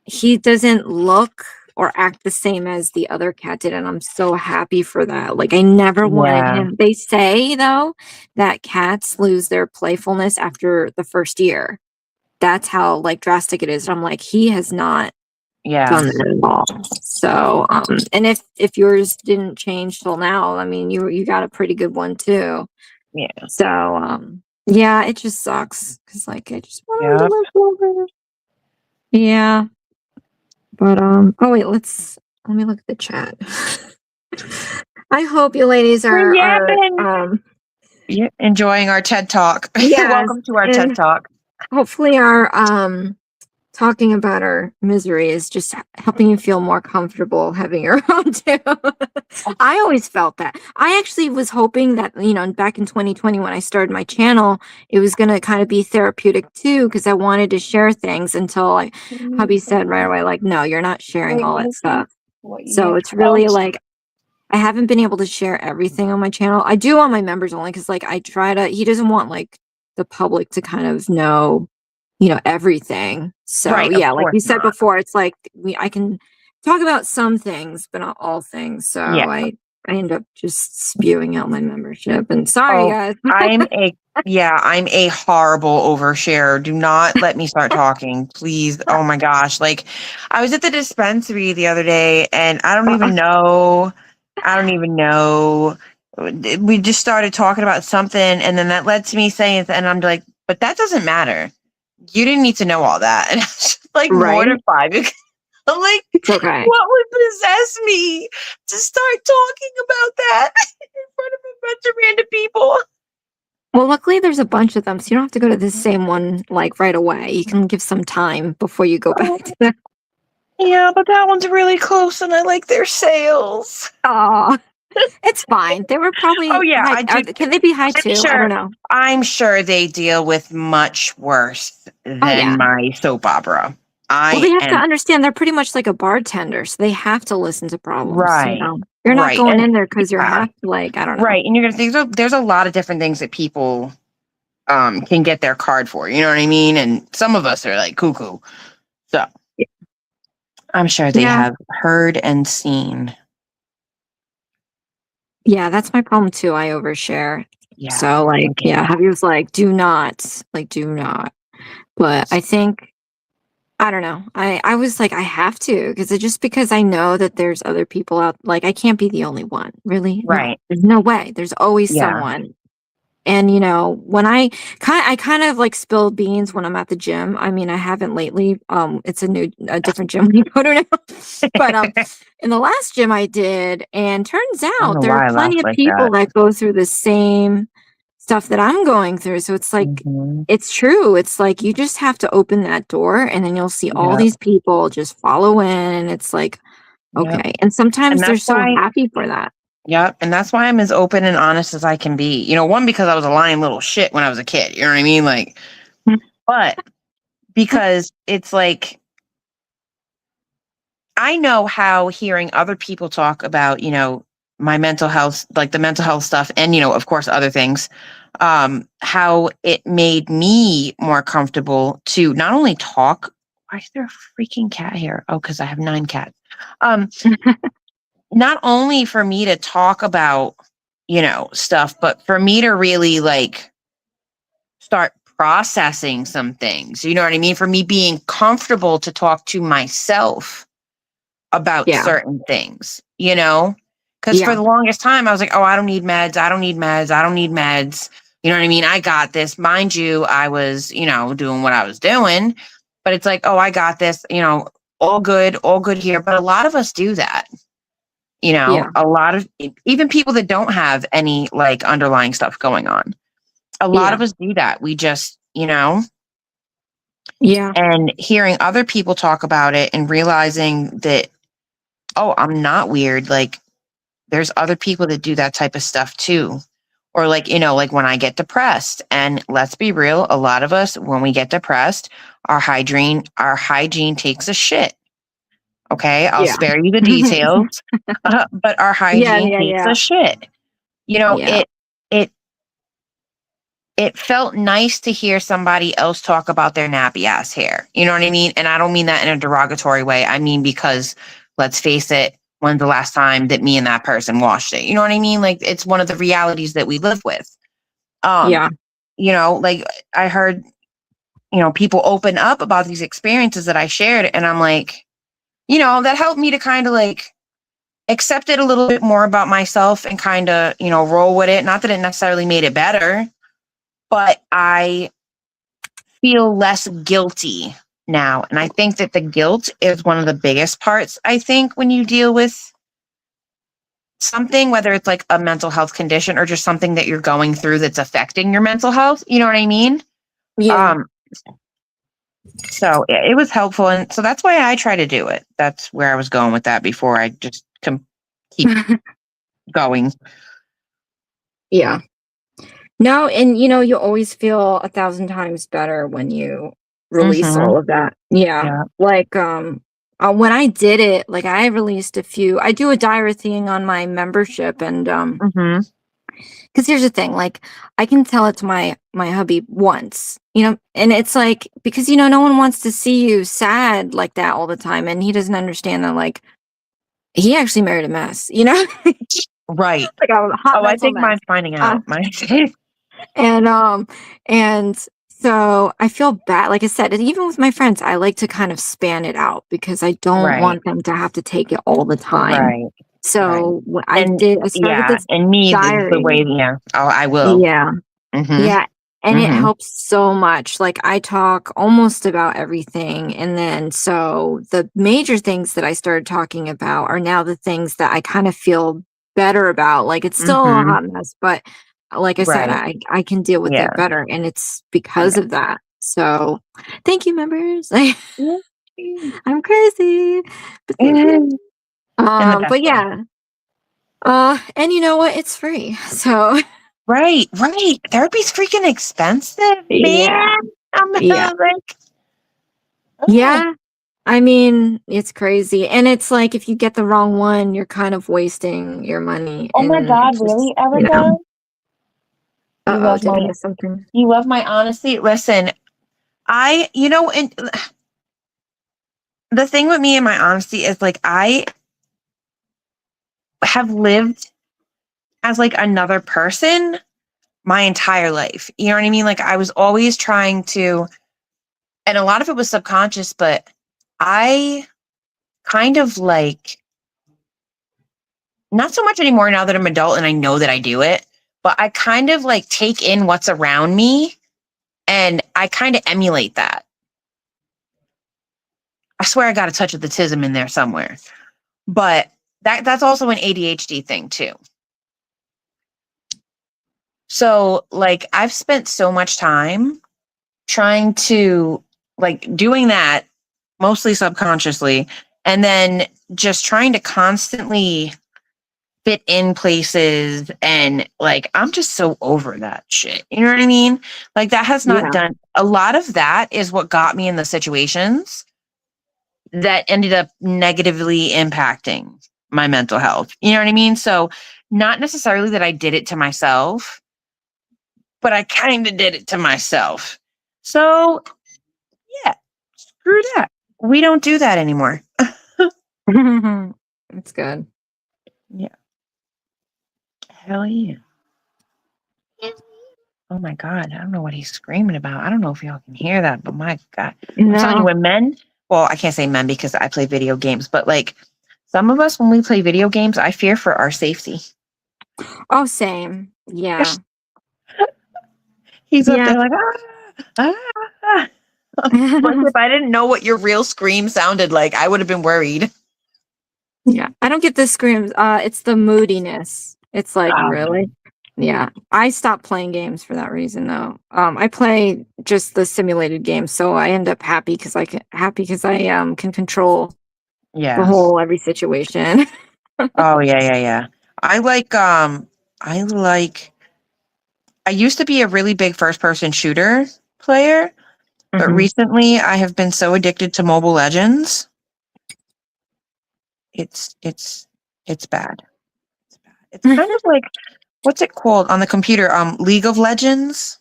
he doesn't look or act the same as the other cat did, and I'm so happy for that. Like, I never wanted him. They say though that cats lose their playfulness after the first year. That's how like drastic it is. I'm like, he has not done that at all. So and if yours didn't change till now, I mean, you got a pretty good one too. Yeah. So yeah, it just sucks because like I just want him to live longer. Yeah. But oh wait, let me look at the chat. I hope you ladies are You're enjoying our TED Talk. Yes, Welcome to our TED Talk. Hopefully our talking about our misery is just helping you feel more comfortable having your own too. I always felt that. I actually was hoping that, you know, back in 2020 when I started my channel, it was going to kind of be therapeutic too, because I wanted to share things until like hubby said right away, like, no, you're not sharing all that stuff. So it's really like, I haven't been able to share everything on my channel. I do on my members only because like I try to, he doesn't want like the public to kind of know, you know, everything. So yeah, like you said before, it's like I can talk about some things, but not all things. So I end up just spewing out my membership. And sorry guys. I'm a horrible overshare. Do not let me start talking, please. Oh my gosh. Like I was at the dispensary the other day and I don't even know. We just started talking about something and then that led to me saying, and I'm like, but that doesn't matter. You didn't need to know all that. And I was just like mortified. I'm like, okay. What would possess me to start talking about that in front of a bunch of random people? Well, luckily there's a bunch of them, so you don't have to go to the same one like right away. You can give some time before you go back to that. Yeah, but that one's really close and I like their sales. Oh, it's fine. They were probably high. Can they be high too? Sure. I don't know. I'm sure they deal with much worse than my soap opera. Well, they have to understand they're pretty much like a bartender, so they have to listen to problems. Right. You know? You're not going in there because you're half like, I don't know. Right. And you're going to think there's a lot of different things that people can get their card for. You know what I mean? And some of us are like cuckoo. So I'm sure they have heard and seen. Yeah, that's my problem too. I overshare. Yeah. So like, Javi was like, do not. But I think, I don't know. I was like, I have to, because I know that there's other people out. Like, I can't be the only one, really. Right. No, there's no way. There's always someone. And you know, when I kind of like spill beans when I'm at the gym. I mean, I haven't lately. It's a different gym we go to now. But in the last gym I did, and turns out there are plenty of people that go through the same stuff that I'm going through. So it's like, it's true. It's like, you just have to open that door and then you'll see all these people just follow in. And it's like, okay. And sometimes they're so happy for that. Yep. And that's why I'm as open and honest as I can be. You know, one, because I was a lying little shit when I was a kid. You know what I mean? Like, but because it's like, I know how hearing other people talk about, you know, my mental health, like the mental health stuff, and, you know, of course, other things, how it made me more comfortable to not only talk. Why is there a freaking cat here? Oh, because I have 9 cats. Not only for me to talk about, you know, stuff, but for me to really like start processing some things. You know what I mean? For me being comfortable to talk to myself about certain things, you know? Because for the longest time, I was like, oh, I don't need meds. You know what I mean? I got this. Mind you, I was, you know, doing what I was doing. But it's like, oh, I got this, you know, all good here. But a lot of us do that. You know, a lot of, even people that don't have any like underlying stuff going on. A lot of us do that. We just, you know. Yeah. And hearing other people talk about it and realizing that, oh, I'm not weird. Like, there's other people that do that type of stuff too. Or like, you know, like when I get depressed, and let's be real, a lot of us, when we get depressed, our hygiene takes a shit. Okay, I'll Yeah. spare you the details, but our Yeah, hygiene yeah, takes yeah. a shit. You know, Yeah. it it felt nice to hear somebody else talk about their nappy ass hair. You know what I mean? And I don't mean that in a derogatory way. I mean, because let's face it, when's the last time that me and that person washed it? You know what I mean? Like, it's one of the realities that we live with. Yeah. You know, like I heard, you know, people open up about these experiences that I shared. And I'm like, you know, that helped me to kind of like accept it a little bit more about myself and kind of, you know, roll with it. Not that it necessarily made it better, but I feel less guilty now. And I think that the guilt is one of the biggest parts, I think, when you deal with something, whether it's like a mental health condition or just something that you're going through that's affecting your mental health. You know what I mean? Yeah. So it was helpful. And so that's why I try to do it. That's where I was going with that before I just keep going. Yeah. No, and you always feel 1,000 times better when you release Mm-hmm. all of that. Yeah. Yeah. Like when I did it, like I released a few. I do a diary thing on my membership, and Mm-hmm. because here's the thing, like I can tell it to my hubby once, and it's like, because no one wants to see you sad like that all the time, and he doesn't understand that, like, he actually married a mess, Right. like a hot Oh, I mental think mess. mine's finding Uh, out. Mine. and so I feel bad. Like I said, and even with my friends, I like to kind of span it out because I don't Right. want them to have to take it all the time. Right. Right. So what And I started yeah, this and me, the diary. way, yeah, I will. Yeah. Mm-hmm. Yeah. And it Mm-hmm. helps so much. Like I talk almost about everything. And then so the major things that I started talking about are now the things that I kind of feel better about. Like it's still a Mm-hmm. hot mess, but like I said, Right. I can deal with Yeah. it better. And it's because Yeah. of that. So thank you, members. Yeah. I'm crazy. But thank In you. the best But way. yeah. And you know what? It's free. So Right. Right. Therapy's freaking expensive, yeah. man. I'm Yeah. like, oh, Yeah. I mean, it's crazy. And it's like if you get the wrong one, you're kind of wasting your money. oh my And God, it's just, really, Erica? You uh-oh, love did I my miss something? you love my honesty. Listen, and the thing with me and my honesty is like I have lived as like another person my entire life. You know what I mean? Like I was always trying to, and a lot of it was subconscious, but I kind of like, not so much anymore now that I'm adult and I know that I do it, but I kind of like take in what's around me and I kind of emulate that. I swear I got a touch of the tism in there somewhere, but that's also an ADHD thing too. So like I've spent so much time trying to like doing that mostly subconsciously and then just trying to constantly fit in places and like I'm just so over that shit. You know what I mean? Like that has not Yeah. done a lot of that is what got me in the situations that ended up negatively impacting my mental health. You know what I mean? So not necessarily that I did it to myself, but I kind of did it to myself. So yeah, screw that. We don't do that anymore. It's good. Yeah. Hell yeah. Oh my God. I don't know what he's screaming about. I don't know if y'all can hear that, but my God. I'm telling you, No. when men, well, I can't say men because I play video games, but like some of us, when we play video games, I fear for our safety. Oh, same. Yeah. He's up Yeah. there like, ah. Like if I didn't know what your real scream sounded like, I would have been worried. Yeah. I don't get the screams. It's the moodiness. It's like, Um, really? Yeah. I stopped playing games for that reason though. I play just the simulated games, so I end up happy because I can control the yeah. whole every situation. Oh yeah, yeah, yeah. I like I like I used to be a really big first person shooter player, but Mhm. recently I have been so addicted to Mobile Legends It's bad. It's bad. It's kind of like, what's it called on the computer? League of Legends.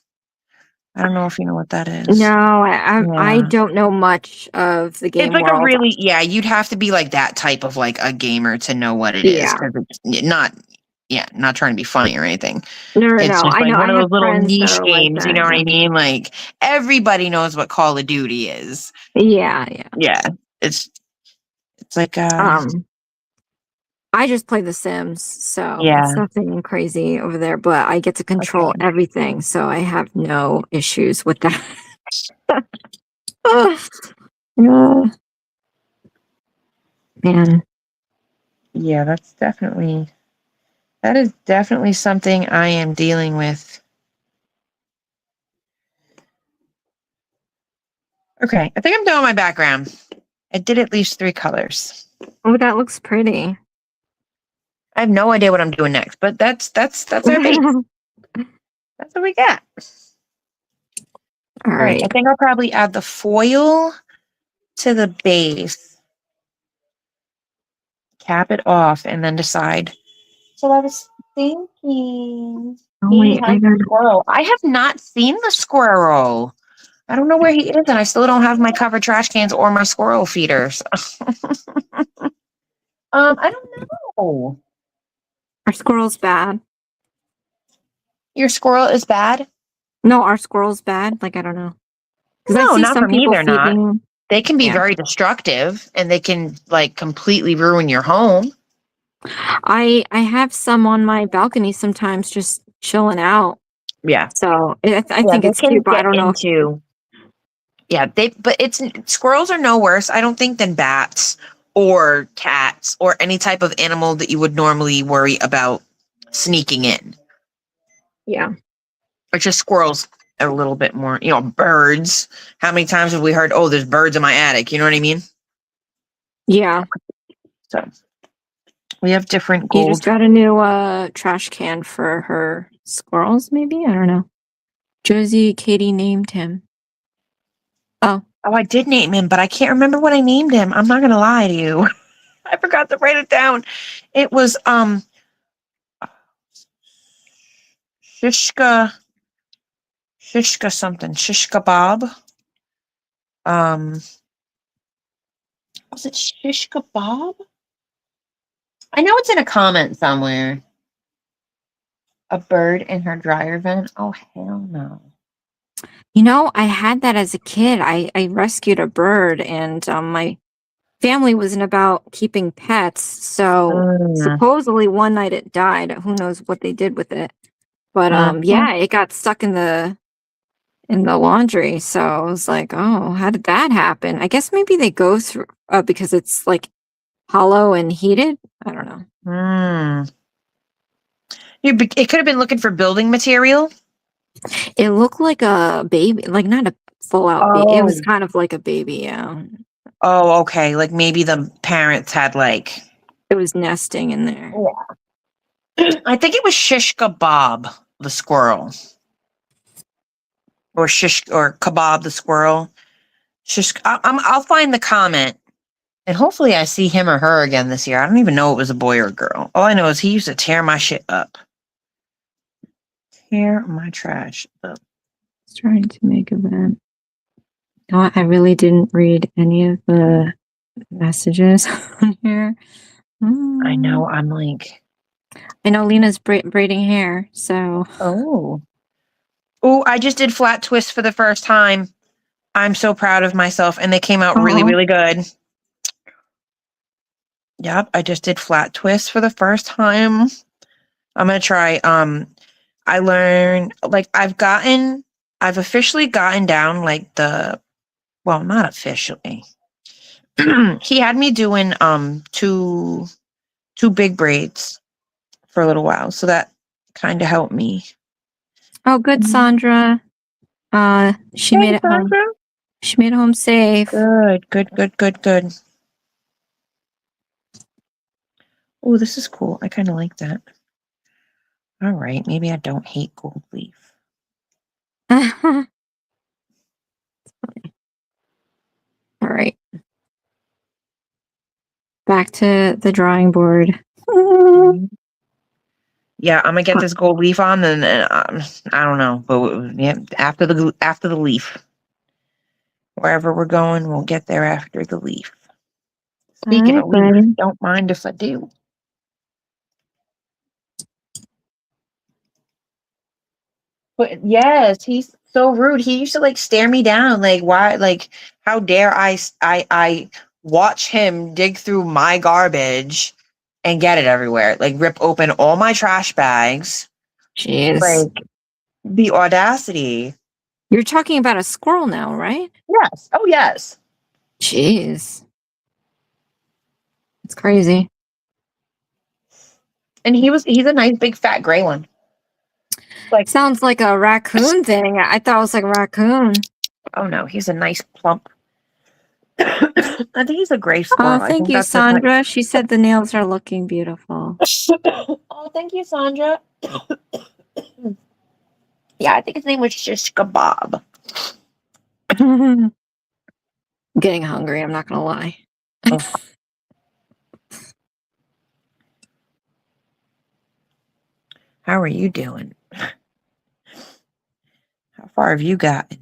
I don't know if you know what that is. No, I Yeah. don't know much of the It's game like a world. really, yeah, you'd have to be like that type of like a gamer to know what it is. Yeah. 'Cause it's not, yeah, not trying to be funny or anything. No, no, It's no. just I like know. one I of have those little friends that niche are like games, you know what that. I mean? Like everybody knows what Call of Duty is. Yeah, yeah. Yeah. It's like I just play The Sims, so yeah. it's nothing crazy over there, but I get to control Okay. everything, so I have no issues with that. Ugh. Yeah, man. Yeah, that is definitely something I am dealing with. Okay, I think I'm done with my background. I did at least 3 colors. Oh, that looks pretty. I have no idea what I'm doing next, but that's our base. All That's what we got. All right, right. I think I'll probably add the foil to the base, cap it off, and then decide. So I was thinking Oh he wait, has a squirrel. I have not seen the squirrel. I don't know where he is, and I still don't have my covered trash cans or my squirrel feeders. I don't know. our squirrel's bad. Your squirrel is bad? No, our squirrel's bad. Like I don't know, because I No, see not some for me, people they're not. feeding. They can be Yeah, very destructive and they can like completely ruin your home. I have some on my balcony sometimes, just chilling out. Yeah. So I Yeah, think they it's cute, can but I get don't know if into but it's squirrels are no worse, I don't think, than bats or cats or any type of animal that you would normally worry about sneaking in. yeah. Or just squirrels are a little bit more, birds. How many times have we heard, oh, there's birds in my attic? You know what I mean? Yeah. So we have different You just gold. got a new trash can for her squirrels, maybe? I don't know. Katie named him. Oh. Oh, I did name him, but I can't remember what I named him. I'm not gonna lie to you. I forgot to write it down. It was Shishka something. Shishka Bob. Um was it Shishka Bob? I know it's in a comment somewhere. A bird in her dryer vent. Oh hell no. You know, I had that as a kid. I rescued a bird, and my family wasn't about keeping pets. So Mm. supposedly one night it died. Who knows what they did with it? But Mhm. yeah, it got stuck in the laundry. So I was like, oh, how did that happen? I guess maybe they go through because it's like hollow and heated. I don't know. Mm. It could have been looking for building material. It looked like a baby, like not a full out baby. It was Oh. kind of like a baby, yeah. Oh, okay. Like maybe the parents had like It was nesting in there. I think it was Shishka Bob the squirrel. Or Kebab the squirrel. I'll find the comment and hopefully I see him or her again this year. I don't even know it was a boy or a girl. All I know is he used to tear my shit up. Tear my trash up. Trying to make a bed. No, I really didn't read any of the messages on here. I Mm. know. I'm like, I know Lena's braiding hair, so oh. Oh, I just did flat twists for the first time. I'm so proud of myself and they came out really, oh, really good. Yep, I just did flat twists for the first time. I'm gonna try. I learned like I've officially gotten down like well, not officially. He had me doing two big braids for a little while, so that kind of helped me. oh, good, Sandra. She made Hey, it home. Sandra. She made it home safe. Good, good, good, good, good. Oh, this is cool. I kind of like that. All right, maybe I don't hate gold leaf. All right. Back to the drawing board. Yeah, I'm gonna get this gold leaf on, and I don't know, but yeah, after the leaf, wherever we're going, we'll get there after the leaf. Speaking of leaf, buddy. don't mind if I do. But yes, he's so rude. He used to like stare me down, like why, like how dare I watch him dig through my garbage and get it everywhere, like rip open all my trash bags, Jeez. like the audacity. You're talking about a squirrel now, right? Yes. Oh yes. Jeez. It's crazy. And he's a nice big fat gray one. Like, sounds like a raccoon thing. I thought it was like a raccoon. Oh no, he's a nice plump. I think he's a gray squirrel. I Thank think you, that's just Sandra. She said the nails are looking beautiful. Oh, thank you, Sandra. Yeah, I think his name was Shish Kebab. I'm getting hungry, I'm not gonna lie. How are you doing? How far have you gotten?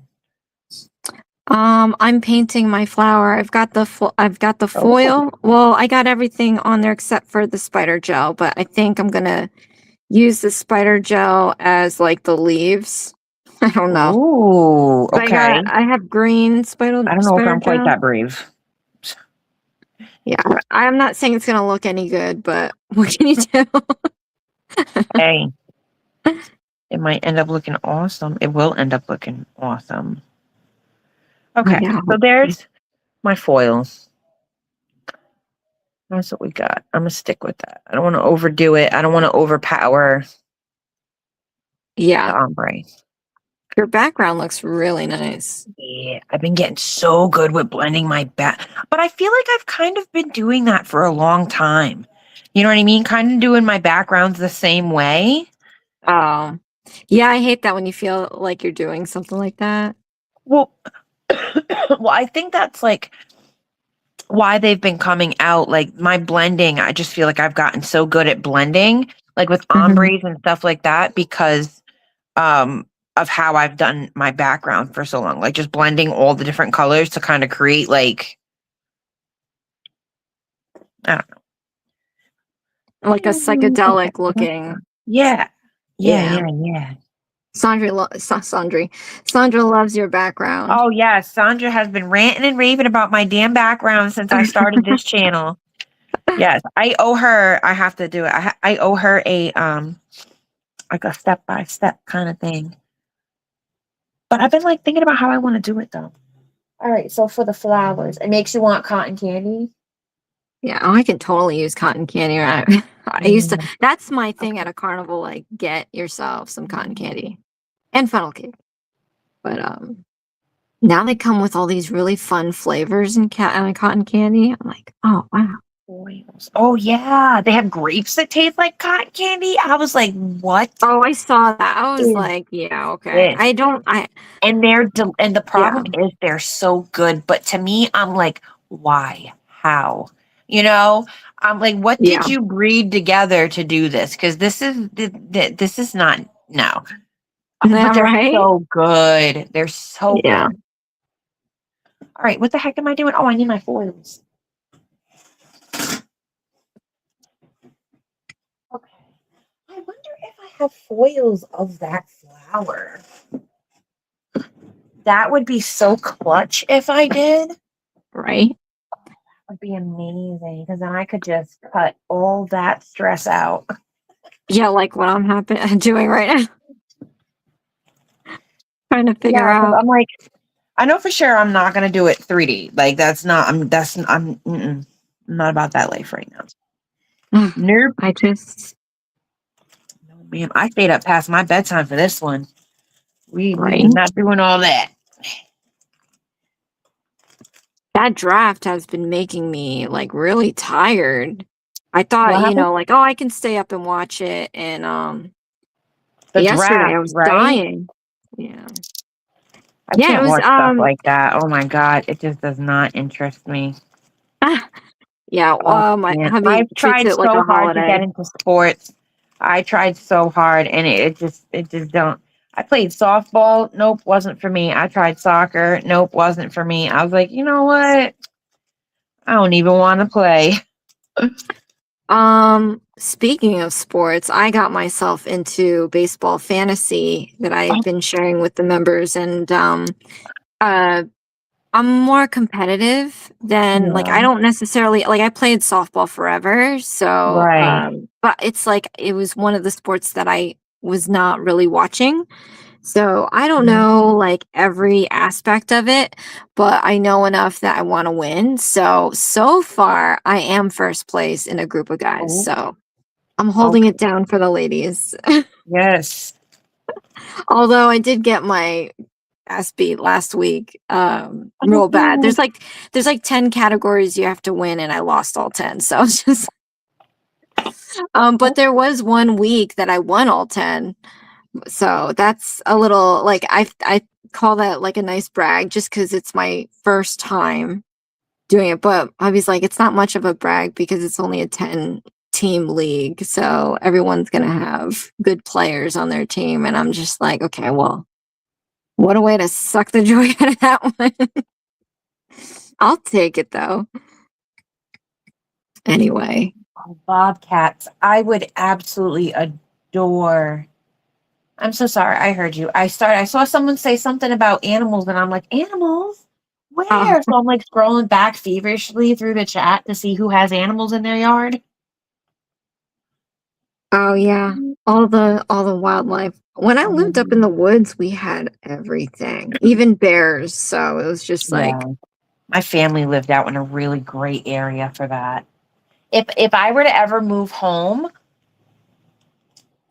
I'm painting my flower. I've got the foil. Well, I got everything on there except for the spider gel, but I think I'm gonna use the spider gel as like the leaves. I don't know. Ooh, okay. I have green spider. I don't know if I'm gel. quite that brave. Yeah, I'm not saying it's gonna look any good, but what can you do? Hey, it might end up looking awesome. It will end up looking awesome. Okay, Yeah. so there's my foils. That's what we got. I'm gonna stick with that. I don't want to overdo it. I don't want to overpower the ombre. Your background looks really nice. Yeah, I've been getting so good with blending my back, but I feel like I've kind of been doing that for a long time. You know what I mean? Kind of doing my backgrounds the same way. Oh, yeah, I hate that when you feel like you're doing something like that. Well, well, I think that's like why they've been coming out. Like my blending, I just feel like I've gotten so good at blending, like with ombres and stuff like that, because of how I've done my background for so long, like just blending all the different colors to kind of create like, I don't know. Like a psychedelic looking. Yeah. Sandra loves your background. Oh yeah, Sandra has been ranting and raving about my damn background since I started this channel. Yes, I owe her. I have to do it. I owe her a like a step-by-step kind of thing. But I've been like thinking about how I want to do it though. All right, so for the flowers, it makes you want cotton candy. Yeah, I can totally use cotton candy. Right? I used to. That's my thing at a carnival. Like, get yourself some cotton candy and funnel cake. But now they come with all these really fun flavors and cotton candy. I'm like, oh wow. Oh yeah, they have grapes that taste like cotton candy. I was like, what? Oh, I saw that. I was like, yeah, okay. And the problem is they're so good, but to me, I'm like, why? How? You know, I'm like, what did you breed together to do this? Because this is not no. But they're so good. They're so good. All right, what the heck am I doing? Oh, I need my foils. Okay. I wonder if I have foils of that flower. That would be so clutch if I did. Right? That would be amazing because then I could just cut all that stress out. Yeah, like what I'm doing right now. Trying to figure out. I'm like, I know for sure I'm not gonna do it 3D. Like I'm not about that life right now. Nope. No, ma'am. I stayed up past my bedtime for this one. We're not doing all that. That draft has been making me like really tired. I thought, like, oh, I can stay up and watch it. And yesterday I was dying. Yeah. I can't watch stuff like that. Oh my God. It just does not interest me. Yeah, my Man, hubby I've treats tried it like so a hard to get holiday. into sports. I tried so hard, and it just don't. I played softball. Nope, wasn't for me. I tried soccer. Nope, wasn't for me. I was like, you know what? I don't even want to play. Speaking of sports, I got myself into baseball fantasy that I've been sharing with the members, and uh I'm more competitive than like Yeah, I don't necessarily like I played softball forever, so right. but it's like it was one of the sports that I was not really watching. So I don't Mhm. know like every aspect of it, but I know enough that I want to win. So far I am first place in a group of guys. Oh, So I'm holding okay. it down for the ladies. Yes. Although I did get my ass beat last week, real bad. Oh, There's like 10 categories you have to win, and I lost all 10. So it's just but there was one week that I won all 10. So that's a little like I call that like a nice brag just because it's my first time doing it. But Hubby's like, it's not much of a brag because it's only a 10 team league. So everyone's gonna have good players on their team. And I'm just like, okay, well, what a way to suck the joy out of that one. I'll take it though. Anyway. bobcats. I would absolutely adore. I'm so sorry. I heard you. I saw someone say something about animals, and I'm like, animals? Oh, Where? So I'm like scrolling back feverishly through the chat to see who has animals in their yard. oh yeah. All the wildlife. When I lived up in the woods, we had everything. Even bears. So it was just like, Yeah. My family lived out in a really great area for that. If I were to ever move home,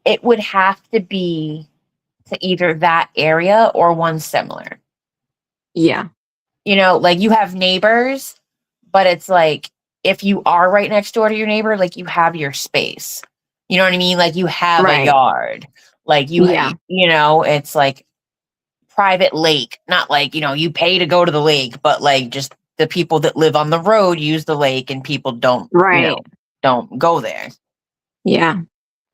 it would have to be to either that area or one similar. yeah. You know, like you have neighbors, but it's like if you are right next door to your neighbor, like you have your space. You know what I mean? Like you have a Right. yard. Like Yeah. you know, it's like private lake, not like, you know, you pay to go to the lake, but like just the people that live on the road use the lake and people don't, you Right. know, don't go there. Yeah.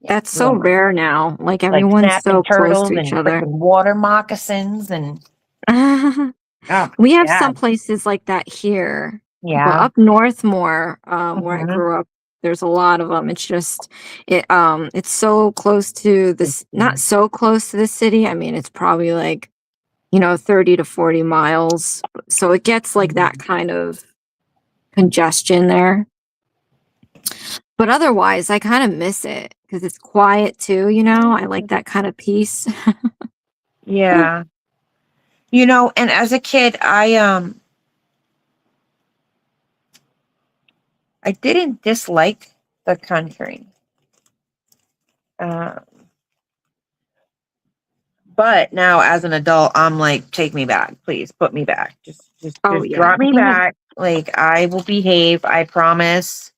Yeah. That's We so have rare now. Like like everyone's snapping so close to turtles each and other. freaking water moccasins and oh We have yeah. some places like that here, but Yeah. up north more, where I Mhm. grew up, there's a lot of them. It's just it's so close to this, not so close to the city. I mean, it's probably like, 30 to 40 miles. So it gets like that kind of congestion there. But otherwise, I kind of miss it because it's quiet too, I like that kind of peace. Yeah. You know, and as a kid, I didn't dislike the country. Uh, but now as an adult, I'm like, take me back, please, put me back. Oh Just yeah. drop me back. Like I will behave, I promise.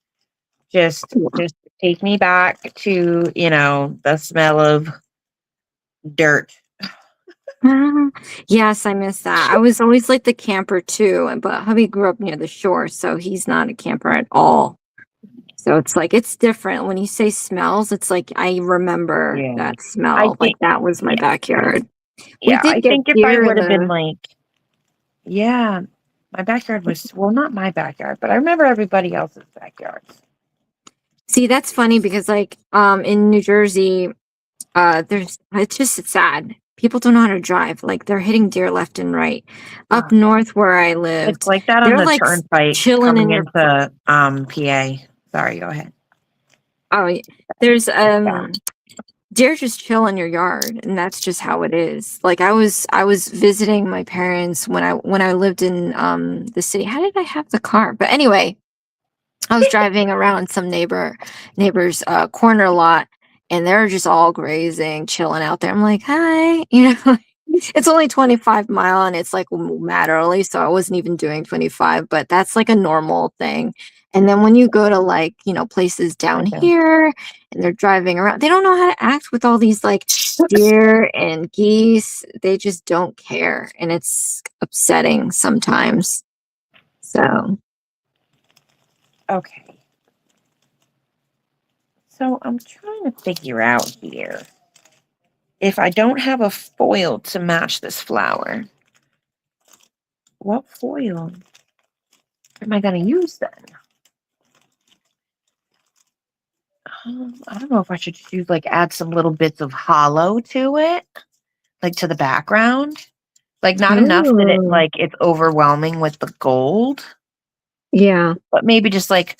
Just take me back to, you know, the smell of dirt. Yes, I miss that. I was always like the camper too, but hubby grew up near the shore, so he's not a camper at all. So it's like it's different. When you say smells, it's like I remember Yeah. that I smell. Like think that was my yeah, backyard. We yeah, did I get think if I deer in would have been the like, yeah, my backyard was well, not my backyard, but I remember everybody else's backyards. See, that's funny because like in New Jersey, there's it's sad. People don't know how to drive. Like they're hitting deer left and right. Up Ah, north where I it's lived, like that on they're the like turnpike chilling in coming your into PA. Sorry, go ahead. oh there's It's that. deer just chill in your yard, and that's just how it is. Like I was visiting my parents when I lived in the city. How did I have the car? But anyway, I was driving around some neighbor's corner lot, and they're just all grazing, chilling out there. I'm like, hi, it's only 25 mile, and it's like mad early, so I wasn't even doing 25, but that's like a normal thing. And then when you go to like, places down Okay. here and they're driving around, they don't know how to act with all these like deer and geese. They just don't care. And it's upsetting sometimes. So Okay. So I'm trying to figure out here if I don't have a foil to match this flower, what foil am I going to use then? I don't know if I should just use like add some little bits of hollow to it, like to the background, like not enough that it Ooh. like it's overwhelming with the gold, Yeah. but maybe just like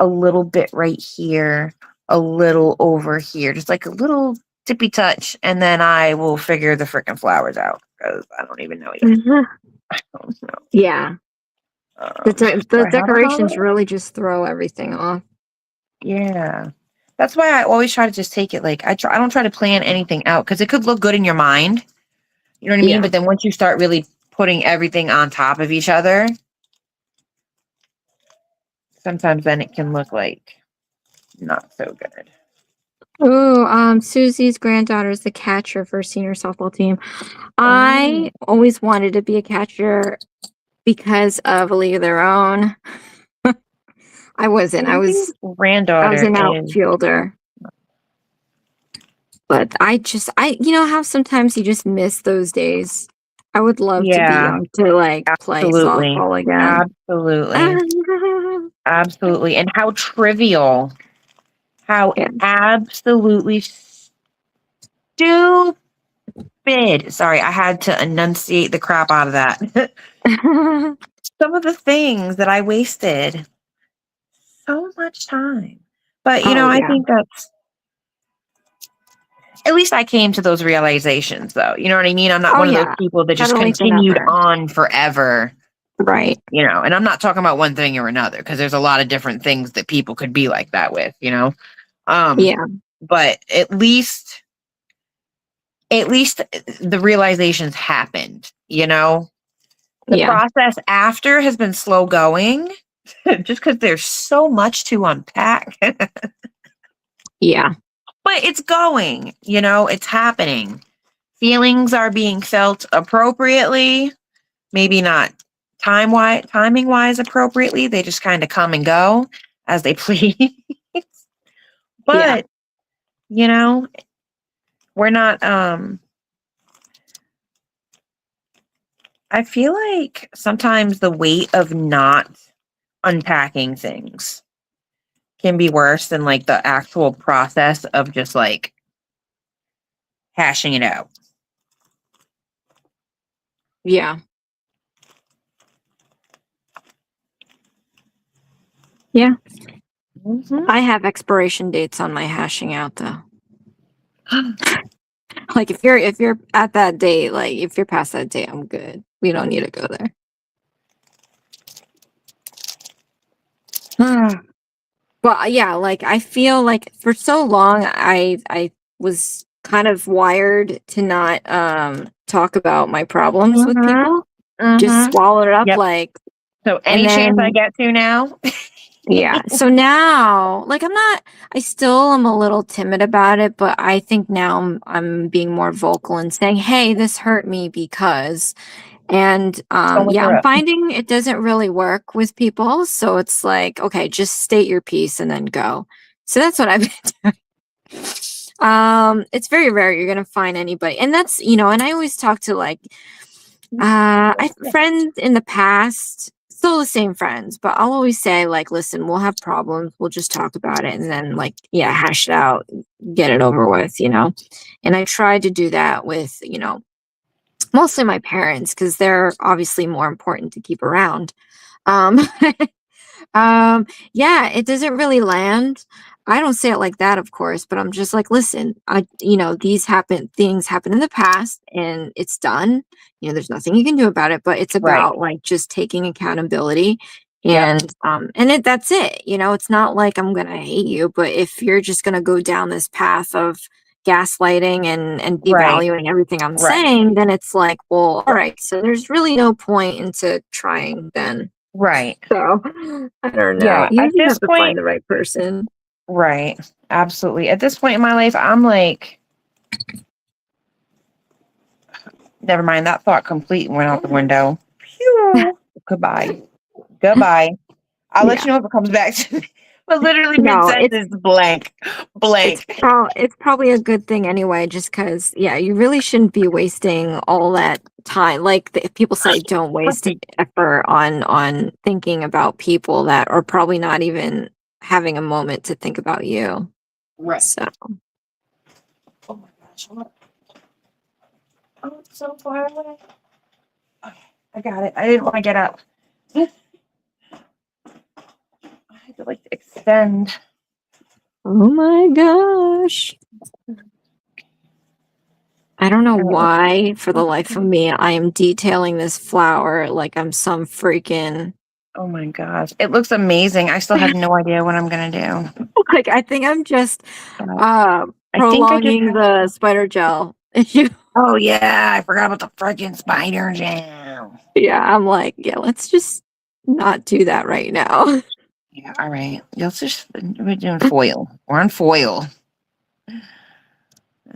a little bit right here, a little over here, just like a little tippy touch, and then I will figure the freaking flowers out because I don't even know yet. I don't know. Yeah. Do The I have a decorations hollow? really just throw everything off. Yeah. That's why I always try to just take it like I don't try to plan anything out because it could look good in your mind. You know what I mean? Yeah. But then once you start really putting everything on top of each other, sometimes then it can look like not so good. Oh, Susie's granddaughter is the catcher for senior softball team. Oh, I always wanted to be a catcher because of A League of Their Own. I wasn't. Susie's I was granddaughter an is outfielder. But you know how sometimes you just miss those days. I would love to be yeah, young to like play absolutely. softball again. Absolutely. Absolutely. And how trivial, how Yeah. absolutely stupid. Sorry, I had to enunciate the crap out of that. Some of the things that I wasted so much time. But, Oh I yeah. think that's at least I came to those realizations, though. You know what I mean? I'm not Oh one of those yeah. people that just Better late than continued never. on forever, Right. and I'm not talking about one thing or another because there's a lot of different things that people could be like that with. Um, Yeah. but at least the realizations happened. The Yeah. process after has been slow going just because there's so much to unpack. Yeah. But it's going, it's happening. Feelings are being felt appropriately, maybe not timing wise appropriately. They just kind of come and go as they please. Yeah. But, you know, we're not I feel like sometimes the weight of not unpacking things can be worse than like the actual process of just like hashing it out. Yeah. Yeah. Mhm. I have expiration dates on my hashing out though. Like if you're at that date, like if you're past that date, I'm good. We don't need to go there. Well, yeah, like I feel like for so long I was kind of wired to not talk about my problems with Mhm. people. Just Mhm. swallow it up Yep. like So and any chance I then get to now? yeah. So now, like I still am a little timid about it, but I think now I'm being more vocal and saying, "Hey, this hurt me because." And Don't look yeah, her I'm up. finding it doesn't really work with people. So it's like, okay, just state your piece and then go. So that's what I've been doing. It's very rare you're gonna find anybody, and that's and I always talk to like I friends in the past, still the same friends, but I'll always say like, listen, we'll have problems, we'll just talk about it, and then like, yeah, hash it out, get it over with. And I tried to do that with mostly my parents because they're obviously more important to keep around. Um, yeah, it doesn't really land. I don't say it like that, of course, but I'm just like, listen, things happen in the past and it's done. There's nothing you can do about it, but it's Right. about like just taking accountability Yep. and that's it. It's not like I'm gonna hate you, but if you're just gonna go down this path of gaslighting and Right. devaluing everything I'm Right. saying, then it's like, well, all right, so there's really no point into trying then. Right. So, I don't know. Yeah. You At usually this have to point, find the right person. right. Absolutely. At this point in my life, I'm like, never mind. That thought completely went out the window. Phew. Goodbye. Goodbye. I'll let Yeah. you know if it comes back to me. But literally No, mid-sentence, blank. it's probably a good thing anyway, just because, yeah, you really shouldn't be wasting all that time. Like if people say don't waste effort on thinking about people that are probably not even having a moment to think about you. Right. So Oh my gosh. Oh, it's so far away. Okay, I got it. I didn't want to get up. I had to like extend. oh my gosh. I don't know why, for the life of me, I am detailing this flower like I'm some freaking Oh my gosh. It looks amazing. I still have no idea what I'm gonna do. like I think I'm just I think I just prolonging the spider gel. Oh yeah, I forgot about the freaking spider jam. Yeah, I'm like, yeah, let's just not do that right now. Yeah, all right. Let's just we're doing foil. We're on foil. And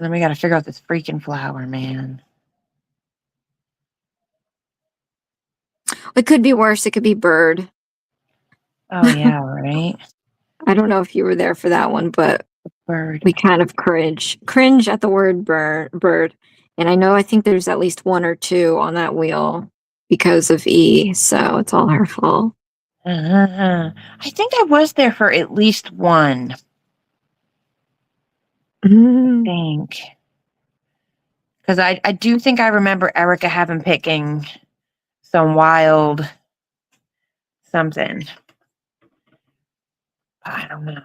then we gotta figure out this freaking flower, man. It could be worse. It could be bird. Oh yeah, right. I don't know if you were there for that one, but Bird. we kind of cringe at the word bird. And I think there's at least one or two on that wheel because of E, so it's all her fault. I think I was there for at least one. I think. Because I do think I remember Erica having picking some wild something. I don't know.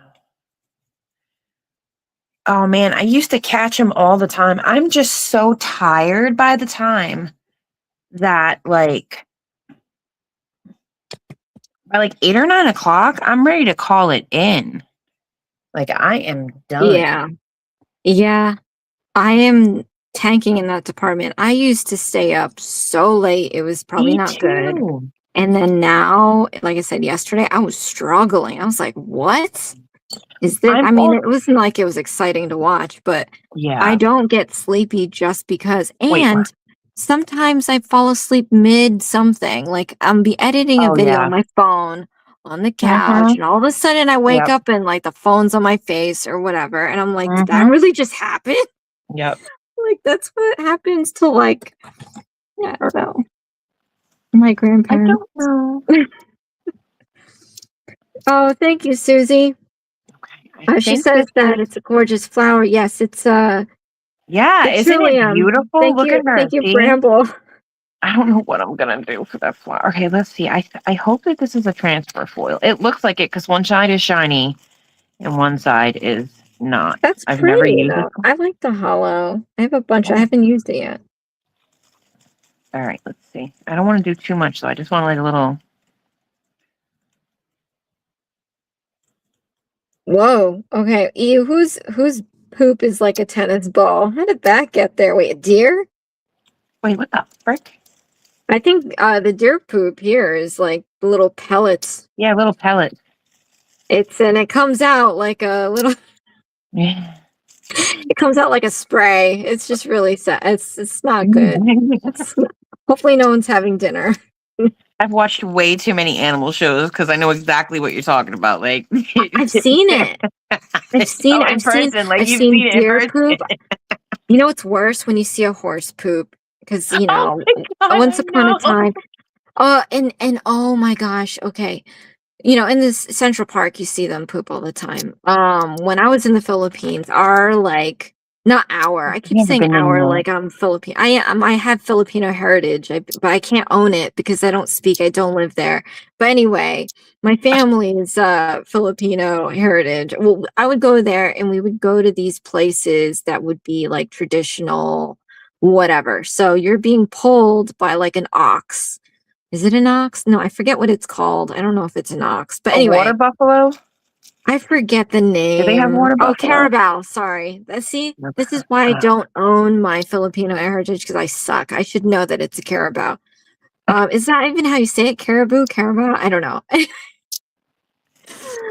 Oh man, I used to catch him all the time. I'm just so tired by the time that like by like 8 or 9 o'clock, I'm ready to call it in. Like I am done. Yeah. I am tanking in that department. I used to stay up so late. It was probably Me not good. too. And then now, like I said yesterday, I was struggling. I was like, what is this? I mean, it wasn't like it was exciting to watch, but Yeah. I don't get sleepy just because. Wait, And sometimes I fall asleep mid something. Like I'm be editing a Oh, video yeah. on my phone on the couch, and all of a sudden I wake up and like the phone's on my face or whatever. And I'm like, did that really just happen? Yep. Like that's what happens to like, I don't know, my grandparents. I don't know. Oh, thank you, Susie. Okay. She says that it's a gorgeous flower. Yes, it's Yeah, the isn't it Trillium. beautiful? Thank Look you, at her. thank you, See? Bramble. I don't know what I'm gonna do for that flower. Okay, let's see. I hope that this is a transfer foil. It looks like it because one side is shiny and one side is not. That's I've never pretty used though. it. I like the hollow. I have a bunch. I haven't used it yet. All right, let's see. I don't want to do too much, so I just want to like a little. Whoa. Okay. Ew, whose poop is like a tennis ball? How did that get there? Wait, a deer? Wait, what the frick? I think the deer poop here is like little pellets. Yeah, little pellet. It comes out like a little. Yeah. It comes out like a spray. It's just really sad. It's not good. Hopefully, no one's having dinner. I've watched way too many animal shows because I know exactly what you're talking about. Like I've seen it. I've seen deer poop. You know what's worse when you see a horse poop because you know once upon a time. And oh my gosh. Okay. You know, in this Central Park, you see them poop all the time. When I was in the Philippines, I keep saying our, like I'm Filipino. I have Filipino heritage, but I can't own it because I don't speak. I don't live there. But anyway, my family is Filipino heritage. Well, I would go there, and we would go to these places that would be like traditional, whatever. So you're being pulled by like an ox. Is it an ox? No, I forget what it's called. I don't know if it's an ox. But anyway. A water buffalo? I forget the name. Do they have water buffalo? Oh, carabao. Sorry. See, this is why I don't own my Filipino heritage because I suck. I should know that it's a carabao. Is that even how you say it? Caribou? Carabao? I don't know.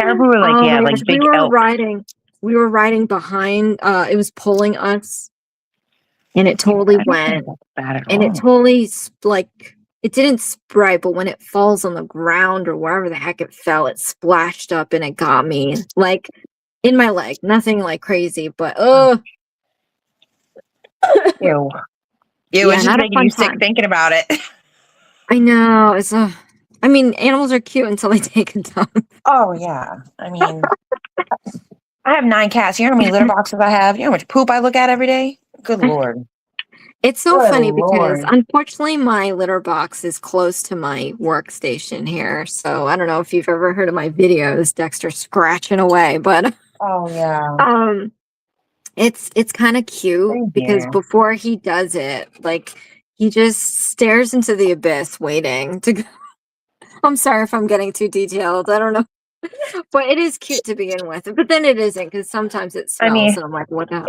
Caribou are like, yeah, like big elk. We were riding behind, it was pulling us. And it totally went. Bad at And all. it totally like it didn't spray, but when it falls on the ground or wherever the heck it fell, it splashed up and it got me like in my leg. Nothing like crazy, but Ew. It yeah, was just not a making fun you sick time. thinking about it. I know. It's I mean, animals are cute until they take a dump. Oh yeah. I mean, I have 9 cats. You know how many litter boxes I have? You know how much poop I look at every day? Good Lord. It's so Good funny because Lord. unfortunately my litter box is close to my workstation here. So I don't know if you've ever heard of my videos, Dexter scratching away, but Oh yeah. um it's kind of cute Thank because you. before he does it, like he just stares into the abyss waiting to go. I'm sorry if I'm getting too detailed. I don't know. But it is cute to begin with. But then it isn't because sometimes it I smells mean, and I'm like, what the hell?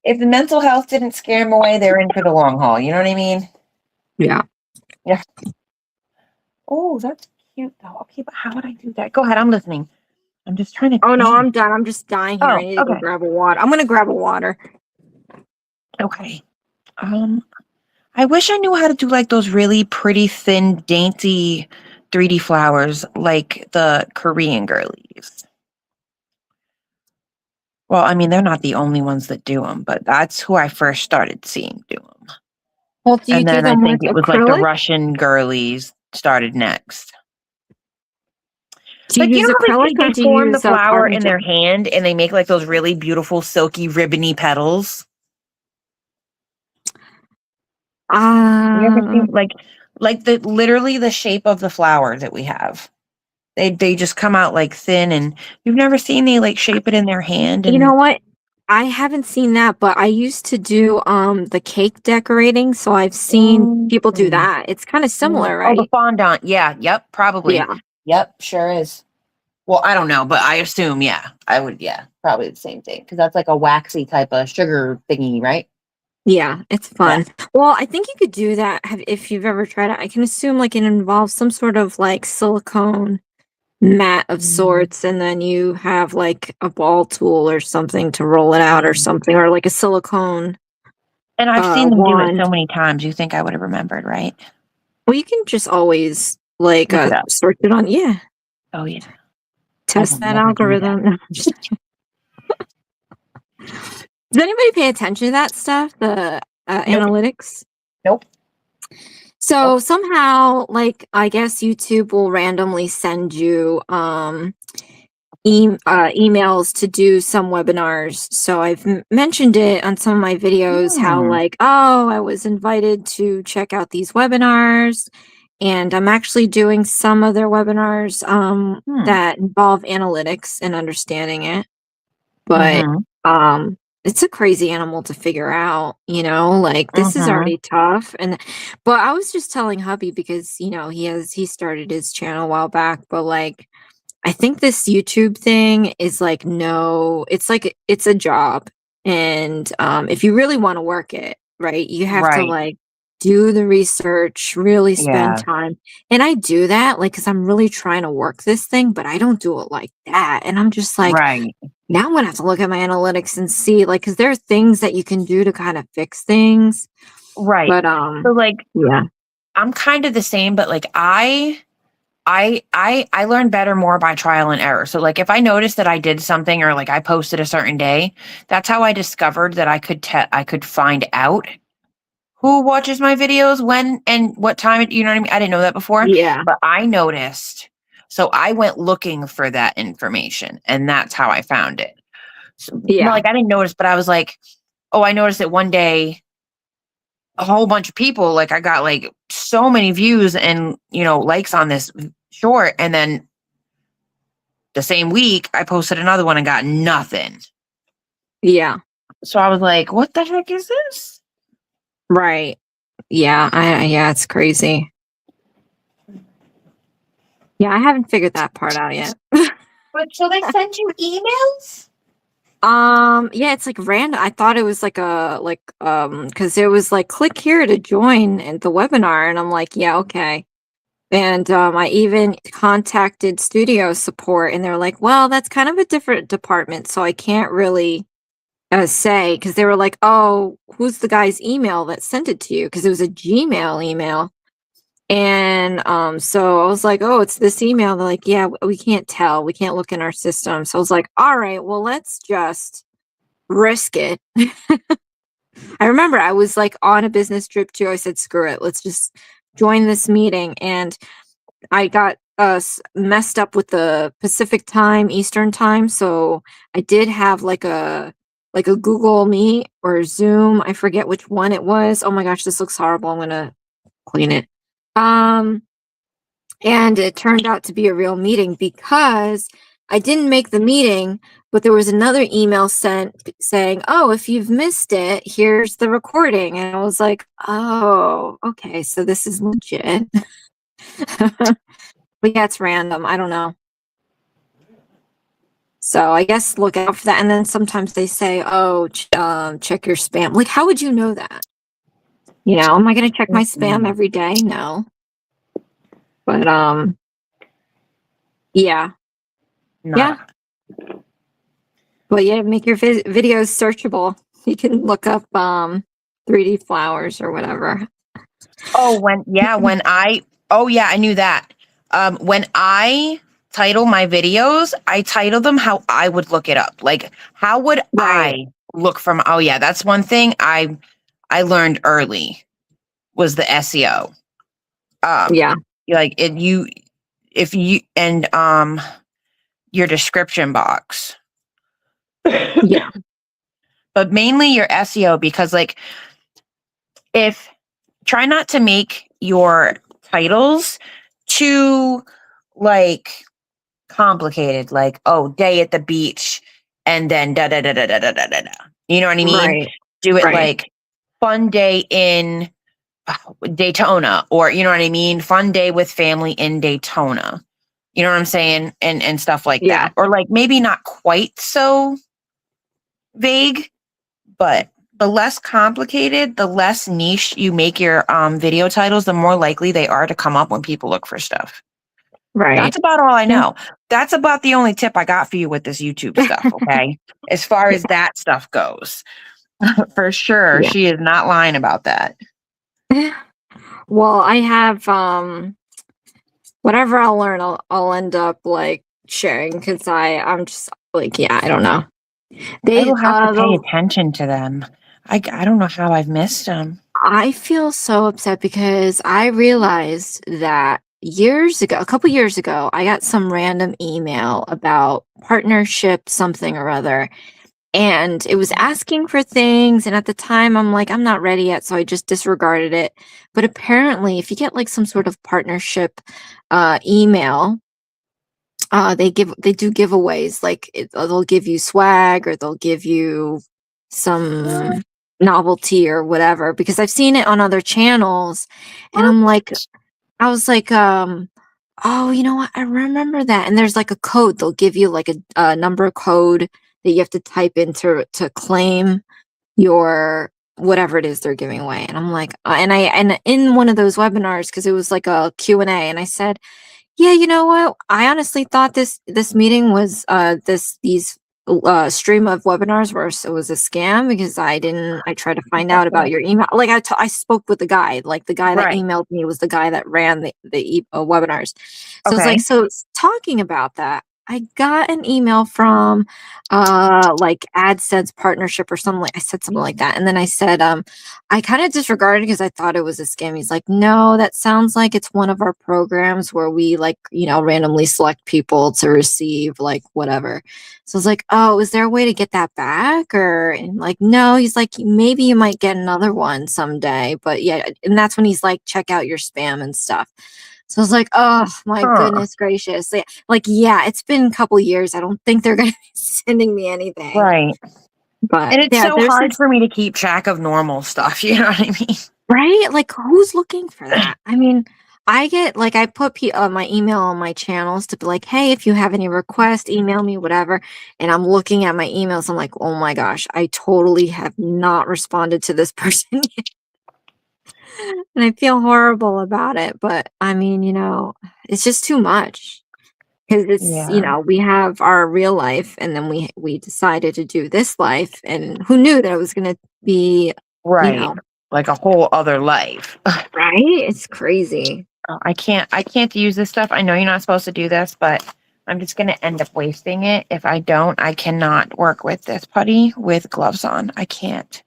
if the mental health didn't scare them away, they're in for the long haul. You know what I mean? Yeah. Yeah. Oh, that's cute though. Okay, but how would I do that? Go ahead, I'm listening. I'm just trying to Oh no, think. I'm done. I'm just dying here. I Oh, need to go okay. grab a water. I'm gonna grab a water. Okay. I wish I knew how to do like those really pretty thin, dainty 3D flowers like the Korean girlies. Well, I mean, they're not the only ones that do them, but that's who I first started seeing do them. Well, do you And do then I them with think it was like the acrylic? Russian girlies started next. Do you Like, you use know how acrylic or they do you form the use flower carbon in their gel? hand and they make like those really beautiful, silky, ribbony petals? You ever Uh, seen like the literally the shape of the flower that we have? They just come out like thin, and you've never seen they like shape it in their hand you know and what? I haven't seen that, but I used to do the cake decorating, so I've seen people do mm, that. It's kind of mm. similar, Oh, the right? fondant. Yeah, yep, probably. Yeah. Yep, sure is. Well, I don't know, but I assume, yeah, I would, yeah, probably the same thing because that's like a waxy type of sugar thingy, right? Yeah, it's Yeah. fun. Well, I think you could do that if you've ever tried it. I can assume like it involves some sort of like silicone mat of Mhm. sorts, and then you have like a ball tool or something to roll it out or Mhm. something, or like a silicone And I've seen them do it so wand. many times. You think I would have remembered, right? Well, you can just always like Look it up. search it on, yeah, Oh yeah, I will test that never do that. algorithm. No, does anybody pay attention to that stuff, the Nope. analytics? Nope. Nope. So somehow, like, I guess YouTube will randomly send you emails to do some webinars. So I've mentioned it on some of my videos how Hmm. like, oh, I was invited to check out these webinars, and I'm actually doing some of their webinars Hmm. that involve analytics and understanding it. But Mm-hmm. it's a crazy animal to figure out, like this is Mm-hmm. already tough. And but I was just telling hubby because he started his channel a while back, but like I think this YouTube thing is like no, it's like it's a job. And if you really want to work it, right, you have to Right. like do the research, really spend Yeah. time. And I do that like cuz I'm really trying to work this thing, but I don't do it like that. And I'm just like Right. now I'm gonna have to look at my analytics and see like cuz there are things that you can do to kind of fix things. Right. But So like yeah. I'm kind of the same, but like I learn better more by trial and error. So like if I noticed that I did something or like I posted a certain day, that's how I discovered that I could find out who watches my videos when and what time, you know what I mean? I didn't know that before, Yeah. but I noticed. So I went looking for that information and that's how I found it. So, no, Yeah. like I didn't notice, but I was like, oh, I noticed that one day a whole bunch of people, like I got like so many views and, likes on this short. And then the same week I posted another one and got nothing. Yeah. So I was like, what the heck is this? Right. Yeah, yeah, it's crazy. Yeah, I haven't figured that part out yet. But so they send you emails? Yeah, it's like random. I thought it was like because it was like click here to join and the webinar, and I'm like, yeah, okay. And I even contacted studio support, and they're like, well, that's kind of a different department, so I can't really say because they were like, oh, who's the guy's email that sent it to you? Because it was a Gmail email. And so I was like, oh, it's this email. They're like, yeah, we can't tell. We can't look in our system. So I was like, all right, well, let's just risk it. I remember I was like on a business trip too. I said, screw it. Let's just join this meeting. And I got messed up with the Pacific time, Eastern time. So I did have like a Google Meet or Zoom. I forget which one it was. Oh my gosh, this looks horrible. I'm gonna clean it. And it turned out to be a real meeting because I didn't make the meeting, but there was another email sent saying, oh, if you've missed it, here's the recording. And I was like, oh, okay, so this is legit. But yeah, it's random. I don't know. So I guess look out for that. And then sometimes they say, oh, check your spam. Like, how would you know that? You know, am I going to check my spam every day? No. But, yeah. Yeah. But yeah, make your videos searchable. You can look up 3D flowers or whatever. Oh, I knew that. When I title my videos, I title them how I would look it up. Like, how would I look from, oh yeah, that's one thing I learned early was the SEO. Yeah. Like if you and your description box. Yeah. But mainly your SEO, because like try not to make your titles too like complicated, like, oh, day at the beach and then da da da da da da da da. You know what I mean? Right. Do it like fun day in Daytona, or you know what I mean? Fun day with family in Daytona. You know what I'm saying? And stuff like that. Or like maybe not quite so vague, but the less complicated, the less niche you make your video titles, the more likely they are to come up when people look for stuff. Right. That's about all I know. That's about the only tip I got for you with this YouTube stuff, okay? As far as that stuff goes. For sure. Yeah. She is not lying about that. Well, I have whatever I'll learn, I'll end up like sharing because I'm just like, yeah, I don't know. I will have to pay attention to them. I don't know how I've missed them. I feel so upset because I realized that a couple years ago, I got some random email about partnership something or other. And it was asking for things. And at the time, I'm like, I'm not ready yet. So I just disregarded it. But apparently, if you get like some sort of partnership email, they do giveaways. Like they'll give you swag or they'll give you some novelty or whatever, because I've seen it on other channels. And I was like, oh, you know what? I remember that. And there's like a code. They'll give you like a number code that you have to type in to claim your whatever it is they're giving away. And I'm like, and in one of those webinars, because it was like a Q&A, and I said, yeah, you know what? I honestly thought this meeting was these stream of webinars it was a scam, because I tried to find out about your email. Like I spoke with the guy, like the guy that emailed me was the guy that ran the webinars. So it's like, so talking about that, I got an email from like AdSense partnership or something. I said something like that. And then I said, I kind of disregarded because I thought it was a scam. He's like, no, that sounds like it's one of our programs where we like, you know, randomly select people to receive like whatever. So I was like, oh, is there a way to get that back? And like, no, he's like, maybe you might get another one someday. But yeah, and that's when he's like, check out your spam and stuff. So I was like, oh my goodness gracious. Like, yeah, it's been a couple years. I don't think they're going to be sending me anything. Right. But and it's so hard for me to keep track of normal stuff. You know what I mean? Right? Like, who's looking for that? I mean, I get like, I put my email on my channels to be like, hey, if you have any requests, email me, whatever. And I'm looking at my emails. I'm like, oh my gosh, I totally have not responded to this person yet. And I feel horrible about it. But I mean, you know, it's just too much. Because it's, you know, we have our real life, and then we decided to do this life. And who knew that it was going to be, you know, like a whole other life. Right? It's crazy. I can't use this stuff. I know you're not supposed to do this, but I'm just going to end up wasting it. If I don't, I cannot work with this putty with gloves on. I can't.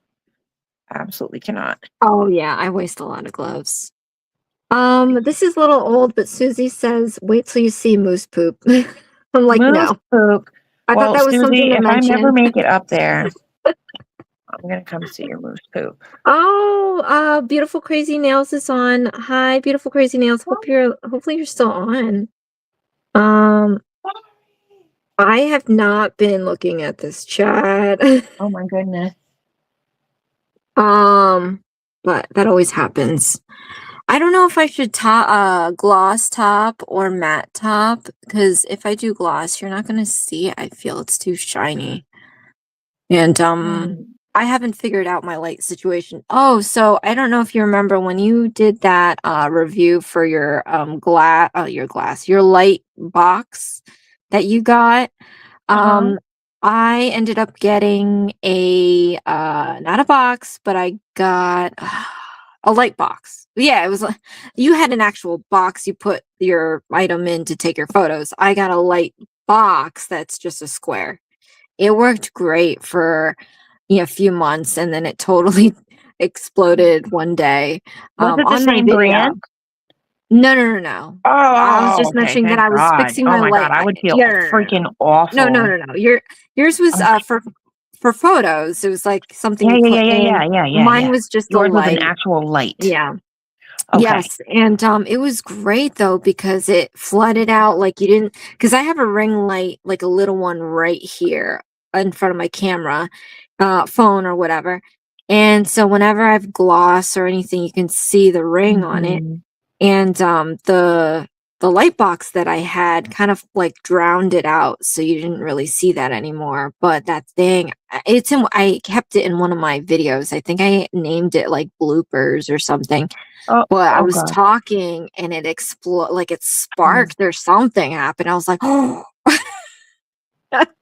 Absolutely cannot. Oh yeah, I waste a lot of gloves. This is a little old, but Susie says, wait till you see moose poop. I'm like, Moose no. poop. I thought Well, that was something Susie, to if I never mention. make it up there, I'm going to come see your moose poop. Oh, Beautiful Crazy Nails is on. Hi, Beautiful Crazy Nails. Hopefully you're still on. Um, I have not been looking at this chat. Oh my goodness. But that always happens. I don't know if I should gloss top or matte top, because if I do gloss, you're not gonna see it. I feel it's too shiny. And I haven't figured out my light situation. Oh, so I don't know if you remember when you did that review for your your light box that you got. I ended up getting a not a box, but I got a light box. Yeah, it was you had an actual box you put your item in to take your photos. I got a light box that's just a square. It worked great for a few months, and then it totally exploded one day. Was it the On my same video. brand? No. Oh, I was just okay, mentioning that thank I was God. fixing Oh my my light. God, I would feel Yeah, freaking awful. no. Yours was Okay. for photos. It was like something Yeah, you yeah, put yeah, in. yeah, yeah, yeah, Mine yeah. was just a Yours was an light. actual light. Yeah. Okay. Yes, and it was great though because it flooded out like you didn't, because I have a ring light, like a little one right here in front of my camera, phone or whatever. And so whenever I've gloss or anything, you can see the ring on it. Mhm. And the light box that I had kind of like drowned it out, so you didn't really see that anymore. But that thing, I kept it in one of my videos. I think I named it like bloopers or something. Oh, But I oh was God. talking and it exploded, like it Oh sparked or something happened. I was like, oh.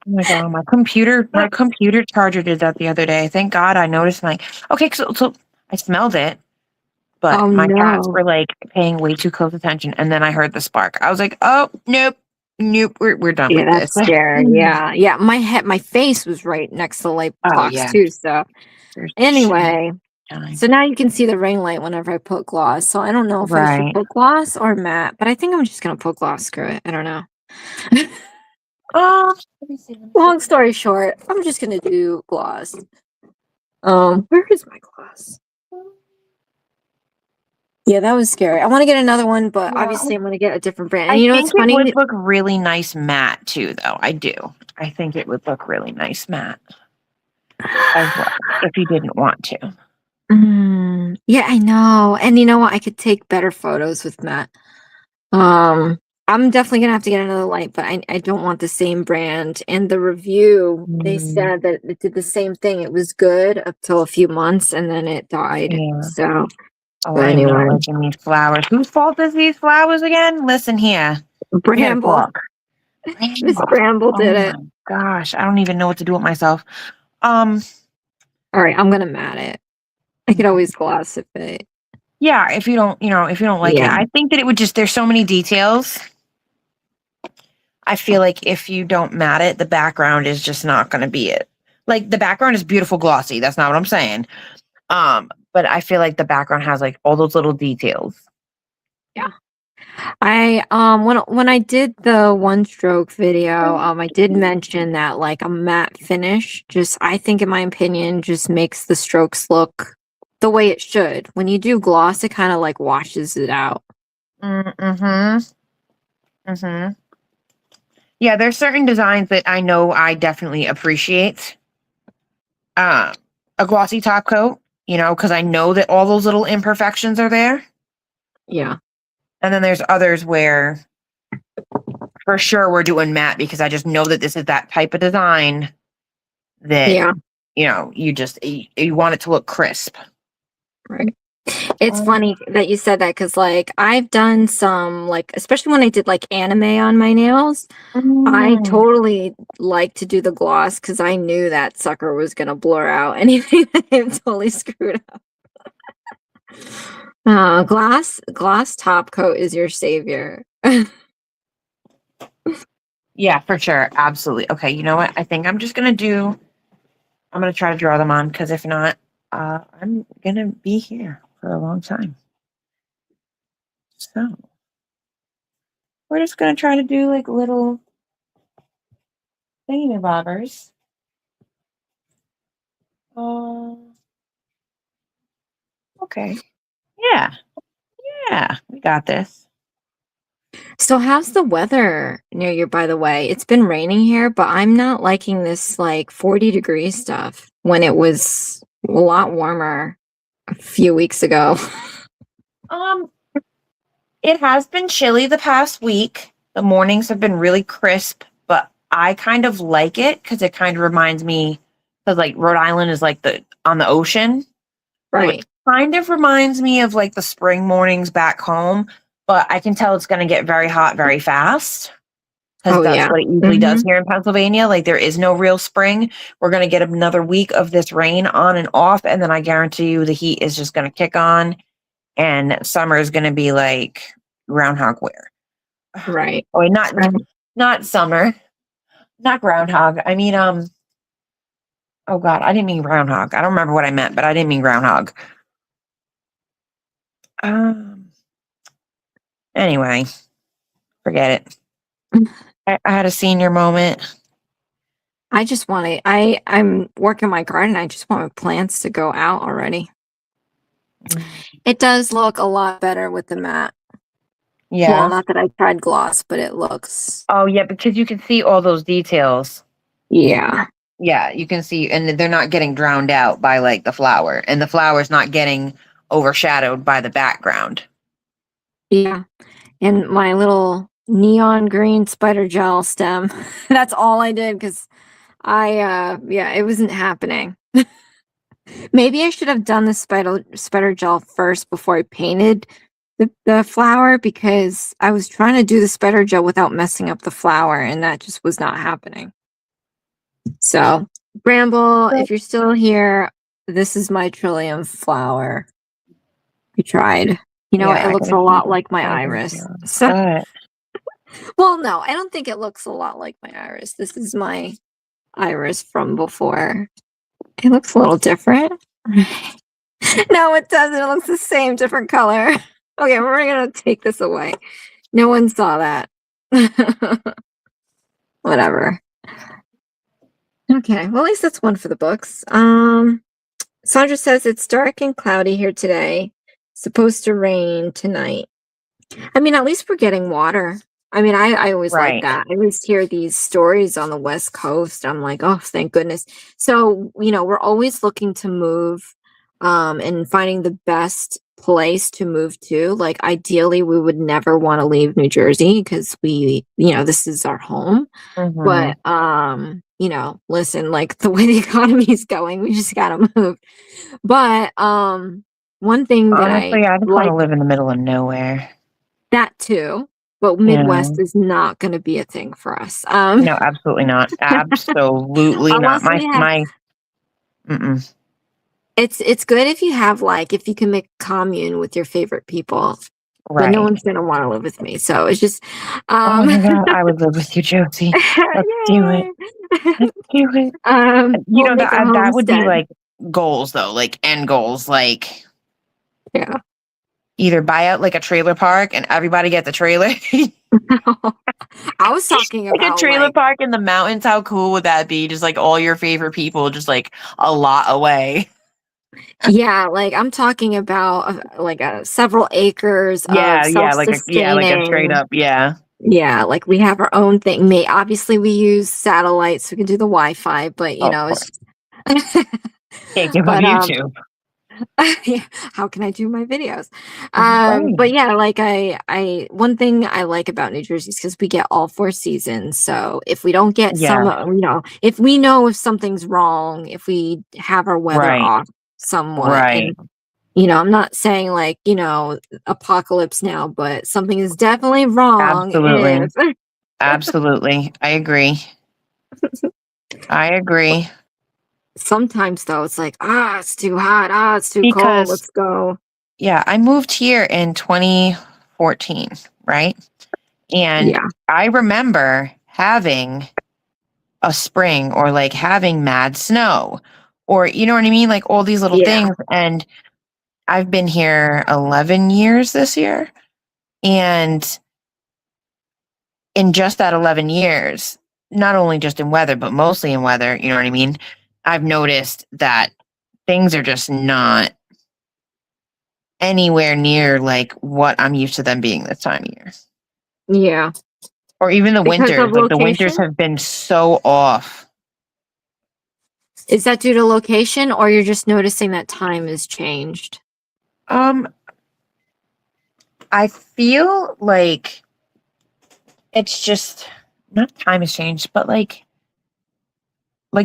my God, my computer charger did that the other day. Thank God I noticed. Like, okay, so I smelled it, but Oh my cats no. were like paying way too close attention, and then I heard the spark. I was like, oh nope, we're done Yeah, with this. that's scary. Yeah. My face was right next to the light Oh box yeah. too. So There's anyway, time. so now you can see the ring light whenever I put gloss. So I don't know if I should Right. put gloss or matte, but I think I'm just gonna put gloss. Screw it. I don't know. Let me see. Let me Long see. story short, I'm just gonna do gloss. Where is my gloss? Yeah, that was scary. I want to get another one, but Yeah, obviously I'm gonna get a different brand. And I you know think what's it funny? would look really nice matte too, though. I do. I think it would look really nice matte as well, if you didn't want to. Yeah, I know. And you know what? I could take better photos with matte. I'm definitely gonna have to get another light, but I don't want the same brand. And the review, they said that it did the same thing. It was good up till a few months and then it died. Yeah. So, Oh, but I am not anyway, liking these flowers. Whose fault is these flowers again? Listen here. We gotta Bramble. talk. Miss Bramble. Bramble Oh did it. my gosh. I don't even know what to do with myself. All right, I'm gonna matte it. I could always gloss it. Yeah, if you don't, if you don't like it. Yeah. I think that it would just, there's so many details. I feel like if you don't matte it, the background is just not going to be it. Like the background is beautiful glossy. That's not what I'm saying. But I feel like the background has like all those little details. Yeah. I when I did the one stroke video, I did mention that like a matte finish just, I think in my opinion, just makes the strokes look the way it should. When you do gloss, it kind of like washes it out. Yeah, there's certain designs that I know I definitely appreciate. A glossy top coat, because I know that all those little imperfections are there. Yeah. And then there's others where for sure we're doing matte because I just know that this is that type of design that, Yeah. you want it to look crisp. Right. It's funny that you said that because like I've done some, like, especially when I did like anime on my nails, I totally like to do the gloss because I knew that sucker was gonna blur out anything that I totally screwed up. Glass top coat is your savior. Yeah, for sure. Absolutely. Okay, you know what? I think I'm gonna try to draw them on, because if not, I'm gonna be here for a long time. So we're just gonna try to do like little thingy-bobbers. Okay. Yeah. Yeah. We got this. So how's the weather near you, by the way? It's been raining here, but I'm not liking this like 40-degree stuff when it was a lot warmer a few weeks ago. Um, it has been chilly the past week. The mornings have been really crisp, but I kind of like it because it kind of reminds me, because like Rhode Island is like on the ocean. So Right. it kind of reminds me of like the spring mornings back home, but I can tell it's going to get very hot very fast, because Oh that's yeah. what it usually does here in Pennsylvania. Like there is no real spring. We're going to get another week of this rain on and off, and then I guarantee you the heat is just going to kick on, and summer is going to be like groundhog wear. Right. Oh, wait, not summer, not groundhog. I mean, oh God, I didn't mean groundhog. I don't remember what I meant, but I didn't mean groundhog. Anyway, forget it. I had a senior moment. I just want to, I'm working my garden. I just want my plants to go out already. It does look a lot better with the matte. Yeah. Well, not that I tried gloss, but it looks. Oh yeah, because you can see all those details. Yeah. Yeah, you can see, and they're not getting drowned out by like the flower, and the flower's not getting overshadowed by the background. Yeah. And my little neon green spider gel stem. That's all I did because yeah, it wasn't happening. Maybe I should have done the spider gel first before I painted the flower, because I was trying to do the spider gel without messing up the flower, and that just was not happening. So, Bramble, if you're still here, this is my Trillium flower. I tried. You know, Yeah, it looks a lot like my iris. So, But well, no, I don't think it looks a lot like my iris. This is my iris from before. It looks a little different. No, it doesn't. It looks the same, different color. Okay, we're gonna take this away. No one saw that. Whatever. Okay, well, at least that's one for the books. Sandra says it's dark and cloudy here today. Supposed to rain tonight. I mean, at least we're getting water. I mean, I always like right. that. I always hear these stories on the West Coast. I'm like, oh, thank goodness. So, you know, we're always looking to move, and finding the best place to move to. Like, ideally, we would never want to leave New Jersey because this is our home. Mhm. But, you know, listen, like the way the economy is going, we just gotta move. But, one thing that Honestly, I just want like to live in the middle of nowhere. that too, but Midwest is not going to be a thing for us. No, absolutely not. Absolutely not. Unless we have, Mm-mm. it's good if you have if you can make a commune with your favorite people, but no Right. one's going to want to live with me. So it's just, Oh my God, I would live with you, Josie. Let's do it. Let's do it. You know, make a that would be homestead. like goals though, like end goals, like Yeah. either buy out like a trailer park and everybody gets a trailer. I was talking Like a about trailer park in the mountains. How cool would that be? Just like all your favorite people, just like a lot away. yeah, like I'm talking about several acres of Like a self-sustaining. straight up, yeah. Yeah, like we have our own thing. Obviously we use satellites, so we can do the Wi-Fi, but Of course. Can't give up but YouTube. yeah, how can I do my videos? Right. But yeah, like I one thing I like about New Jersey is because we get all 4 seasons. So if we don't get if we know if something's wrong, if we have our weather off somewhat, Right. and I'm not saying apocalypse now, but something is definitely wrong. Absolutely. If Absolutely. I agree. I agree. sometimes though, it's like, it's too hot, it's too cold, Because let's go. yeah, I moved here in 2014, right? And Yeah. I remember having a spring or like having mad snow or you know what I mean? Like all these little Yeah. things. And I've been here 11 years this year. And in just that 11 years, not only just in weather, but mostly in weather, you know what I mean? I've noticed that things are just not anywhere near like what I'm used to them being this time of year. Yeah. Or even the Because winters. of Like the winters location? have been so off. Is that due to location, or you're just noticing that time has changed? Um, I feel like it's just not time has changed, but like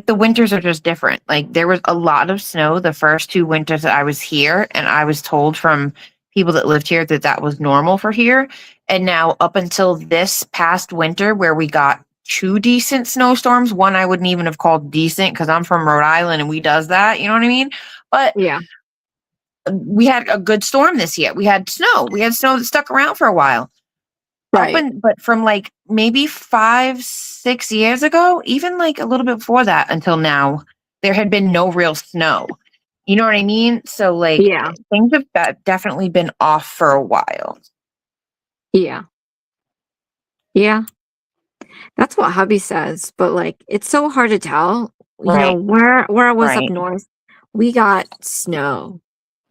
the winters are just different. Like there was a lot of snow the first 2 winters that I was here, and I was told from people that lived here that that was normal for here. And now up until this past winter, where we got two decent snowstorms, one I wouldn't even have called decent because I'm from Rhode Island and we does that. You know what I mean? But Yeah. we had a good storm this year. We had snow. We had snow that stuck around for a while. Right. But from like maybe 5, 6 years ago, even like a little bit before that until now, there had been no real snow. You know what I mean? So like Yeah. things have definitely been off for a while. Yeah. Yeah. That's what hubby says, but like it's so hard to tell. You know, Right. where I was up Right. north, we got snow.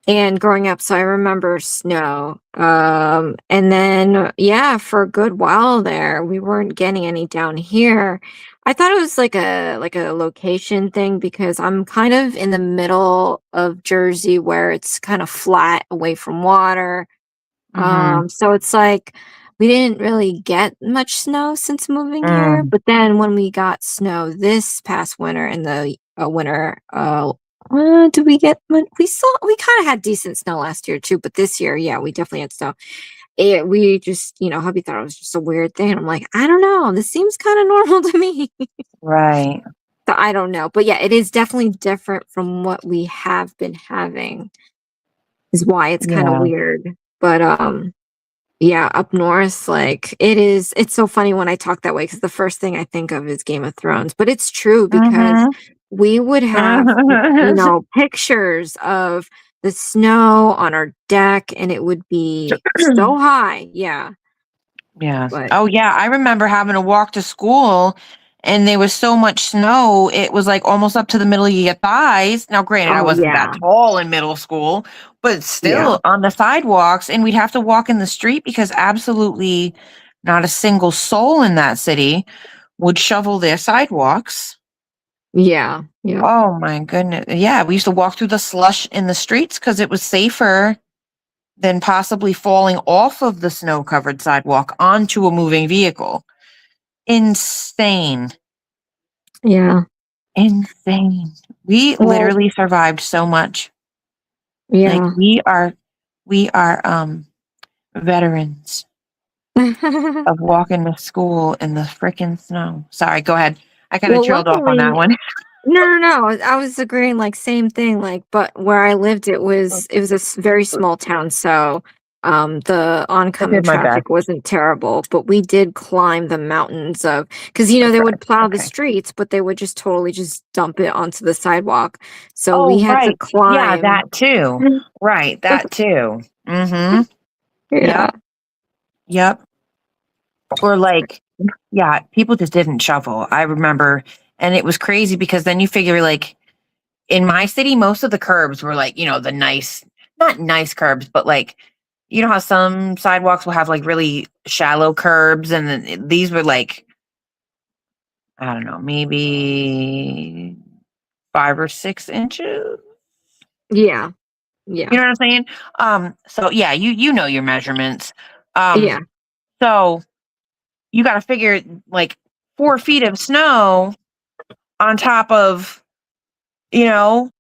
And growing up, so I remember snow. And then yeah, for a good while there, we weren't getting any down here. I thought it was like a location thing because I'm kind of in the middle of Jersey where it's kind of flat away from water. Mm-hmm. So it's like we didn't really get much snow since moving here, Mm, but then when we got snow this past winter in the winter, did we get we kind of had decent snow last year too, but this year, yeah, we definitely had snow. We just, hubby thought it was just a weird thing. I'm like, I don't know, this seems kind of normal to me. right. So I don't know, but yeah, it is definitely different from what we have been having. Is why it's kind of Yeah. weird, but yeah, up north, like it's so funny when I talk that way because the first thing I think of is Game of Thrones. But it's true because Mm-hmm. we would have, pictures of the snow on our deck and it would be so high. Yeah. Yeah. But Oh, yeah. I remember having to walk to school and there was so much snow. It was like almost up to the middle of your thighs. Now, granted, I oh wasn't that yeah. tall in middle school, but Yeah. still on the sidewalks. And we'd have to walk in the street because absolutely not a single soul in that city would shovel their sidewalks. Yeah. Yeah. Oh, my goodness. Yeah. We used to walk through the slush in the streets because it was safer than possibly falling off of the snow covered sidewalk onto a moving vehicle. Insane. Yeah. Insane. We Well, literally survived so much. Like yeah. we are veterans of walking to school in the freaking snow. Sorry, go ahead. I kind of Well, trailed off on that luckily, one. no. I was agreeing, like same thing. Like, but where I lived, it was a very small town, so the I oncoming did my best. traffic wasn't terrible. But we did climb the mountains of because they would plow the Okay. streets, but they would just totally just dump it onto the sidewalk. So we Oh, had to right. Yeah, climb. that too. Right, that too. Mm-hmm. Yeah, Yep. Yep. Or like, yeah, people just didn't shovel. I remember, and it was crazy because then you figure like in my city, most of the curbs were like, the nice, not nice curbs, but like, you know how some sidewalks will have like really shallow curbs, and then these were like, I don't know, maybe 5 or 6 inches. yeah, yeah, You know what I'm saying? So yeah, you know your measurements. Um, yeah. so you got to figure like 4 feet of snow on top of, you know,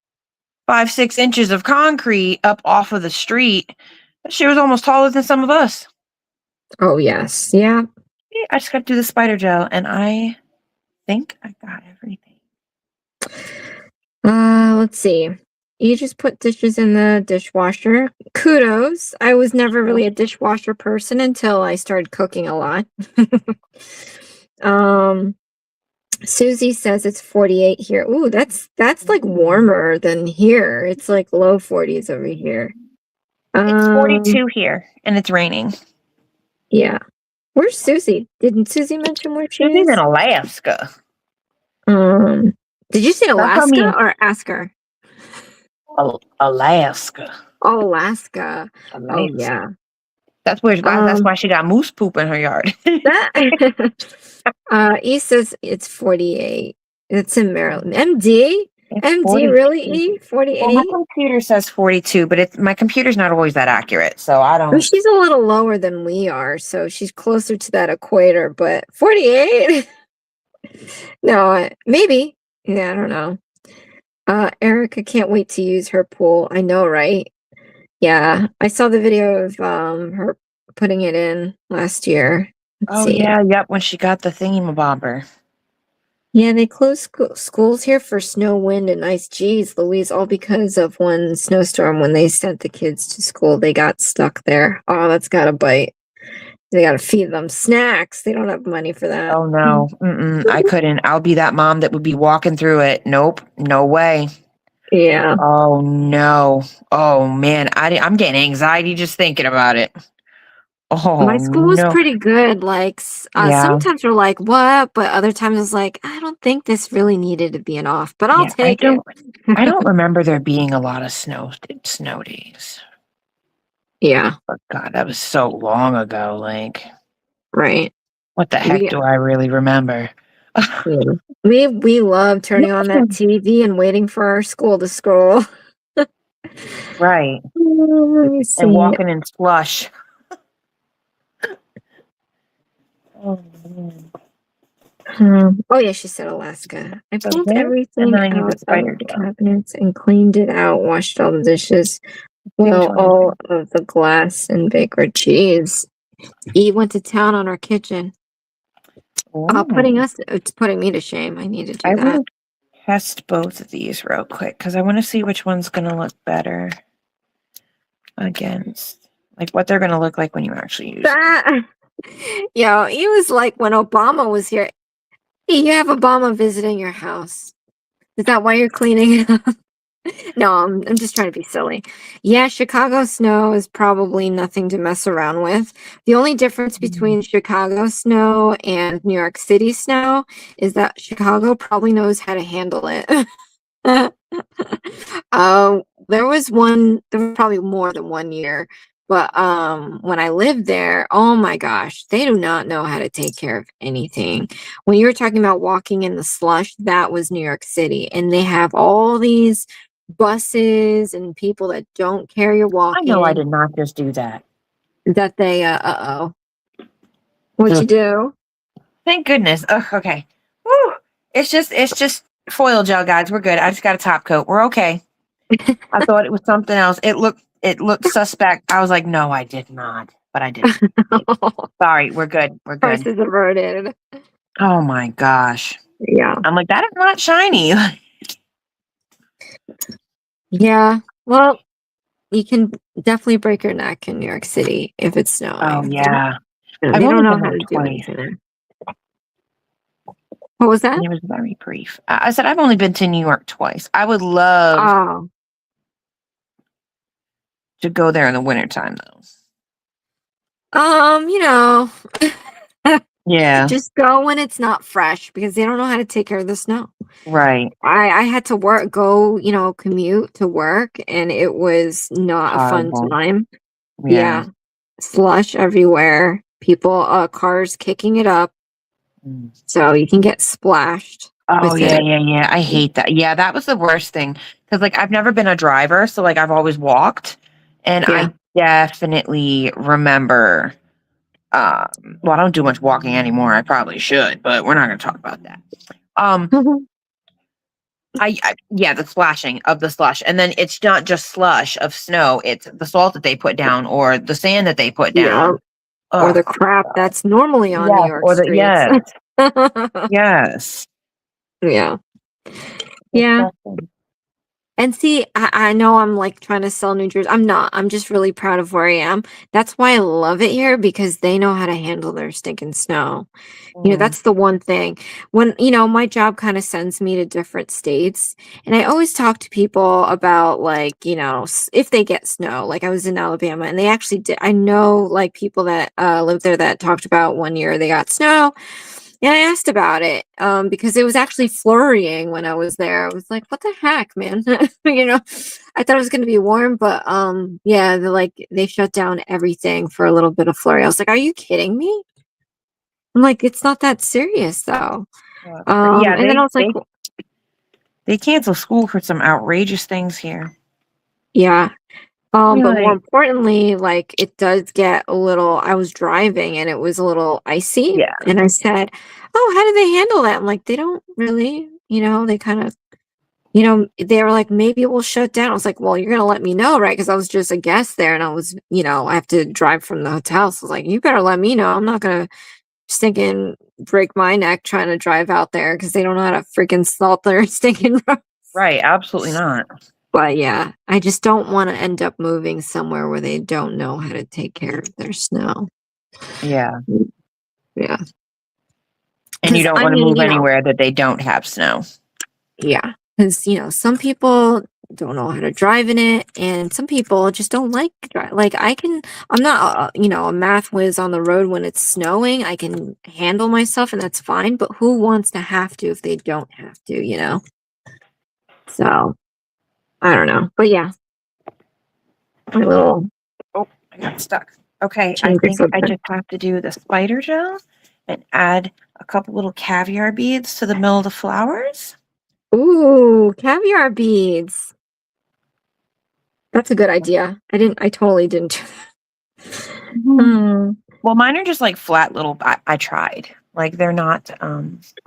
5, 6 inches of concrete up off of the street. That shit was almost taller than some of us. Oh yes, yeah. Yeah, I just got to do the spider gel, and I think I got everything. Let's see. You just put dishes in the dishwasher. Kudos. I was never really a dishwasher person until I started cooking a lot. Susie says it's 48 here. Ooh, that's like warmer than here. It's like low 40s over here. It's 42 here, and it's raining. Yeah. Where's Susie? Didn't Susie mention where she Susie's is? in Alaska. Did you say Alaska or Asker? Alaska. Oh, Alaska. Oh, yeah. That's why she got moose poop in her yard. E says it's 48. It's in Maryland. MD? MD, really, E? 48? Well, my computer says 42, but my computer's not always that accurate, so I don't... Well, she's a little lower than we are, so she's closer to that equator, but 48? No, maybe. Yeah, I don't know. Erica can't wait to use her pool. I know, right? Yeah, I saw the video of her putting it in last year. Let's see. Yeah, yep, when she got the thingy-mabobber. Yeah, they closed schools here for snow, wind, and ice. Geez, Louise, all because of one snowstorm when they sent the kids to school. They got stuck there. Oh, that's gotta bite. They gotta feed them snacks. They don't have money for that. Oh, no. I couldn't. I'll be that mom that would be walking through it. Nope. No way. Yeah. Oh, no. Oh, man. I'm getting anxiety just thinking about it. Oh, my school was pretty good. Like, sometimes we're like, what? But other times it's like, I don't think this really needed to be an off, but I'll take it. I don't remember there being a lot of snow days. Yeah. But God, that was so long ago. Like, right. What the heck do I really remember? Yeah. We love turning on that TV and waiting for our school to scroll. Right. Let me see. And walking in slush. Oh, yeah, she said Alaska. I pulled everything out of the cabinets and cleaned it out, washed all the dishes, all of the glass and baker cheese. E went to town on our kitchen. It's putting me to shame. I need to do that. I want to test both of these real quick because I want to see which one's going to look better against, like what they're going to look like when you actually use them. Yo, it was like when Obama was here. Hey, you have Obama visiting your house. Is that why you're cleaning it up? No, I'm just trying to be silly. Yeah, Chicago snow is probably nothing to mess around with. The only difference between Chicago snow and New York City snow is that Chicago probably knows how to handle it. There was probably more than 1 year, but when I lived there, oh my gosh, they do not know how to take care of anything. When you were talking about walking in the slush, that was New York City, and they have all these buses and people that don't care you're walking. I know I did not just do that. That they what'd you do? Thank goodness. Okay. Woo. It's just foil gel, guys. We're good. I just got a top coat. We're okay. I thought it was something else. It looked suspect. I was like, no, I did not. But I did. Sorry, we're good. We're good. Prices averted. Oh my gosh. Yeah. I'm like, that is not shiny. Yeah. Well, you can definitely break your neck in New York City if it's snowing. Oh yeah. They don't know how to do anything. What was that? It was very brief. I said I've only been to New York twice. I would love to go there in the wintertime though. Yeah. Just go when it's not fresh because they don't know how to take care of the snow. Right. I had to commute to work, and it was not a fun time. Yeah. Slush everywhere. People, cars kicking it up. So you can get splashed. Oh yeah. I hate that. Yeah, that was the worst thing. Because like I've never been a driver, so like I've always walked. And I definitely remember well, I don't do much walking anymore. I probably should, but we're not gonna talk about that. The splashing of the slush. And then it's not just slush of snow, it's the salt that they put down or the sand that they put down. Or the crap that's normally on New York streets. Yes. Yeah. Yeah. And see, I know I'm like trying to sell New Jersey. I'm not. I'm just really proud of where I am. That's why I love it here because they know how to handle their stinking snow. You know, Mm. that's the one thing. When, my job kind of sends me to different states, and I always talk to people about like, if they get snow. Like I was in Alabama and they actually did. I know like people that live there that talked about one year they got snow. And I asked about it because it was actually flurrying when I was there. I was like, what the heck, man? I thought it was going to be warm, but yeah, they shut down everything for a little bit of flurry. I was like, are you kidding me? I'm like, it's not that serious though. Yeah, And then I was like, they cancel school for some outrageous things here. yeah. You know, But more importantly, like it does get a little, I was driving and it was a little icy. yeah, And I said, oh, how do they handle that? I'm like, they don't really, they kind of, they were like, maybe we'll shut down. I was like, well, you're going to let me know, right? Because I was just a guest there and I was, I have to drive from the hotel. So I was like, you better let me know. I'm not going to stinking break my neck trying to drive out there because they don't know how to freaking salt their stinking road. right. Absolutely not. But yeah, I just don't want to end up moving somewhere where they don't know how to take care of their snow. Yeah. Yeah. And you 'Cause don't I want to mean, move anywhere that they don't have snow. yeah. Because, some people don't know how to drive in it, and some people just don't like like I'm not a math whiz on the road when it's snowing. I can handle myself and that's fine, but who wants to have to if they don't have to? So I don't know, but yeah, my little Oh, I got stuck. Okay, I change of think I subject. just have to do the spider gel and add a couple little caviar beads to the middle of the flowers. Ooh, caviar beads. That's a good idea. I totally didn't do that. Hmm. Well, mine are just like flat little. I tried. Like they're not.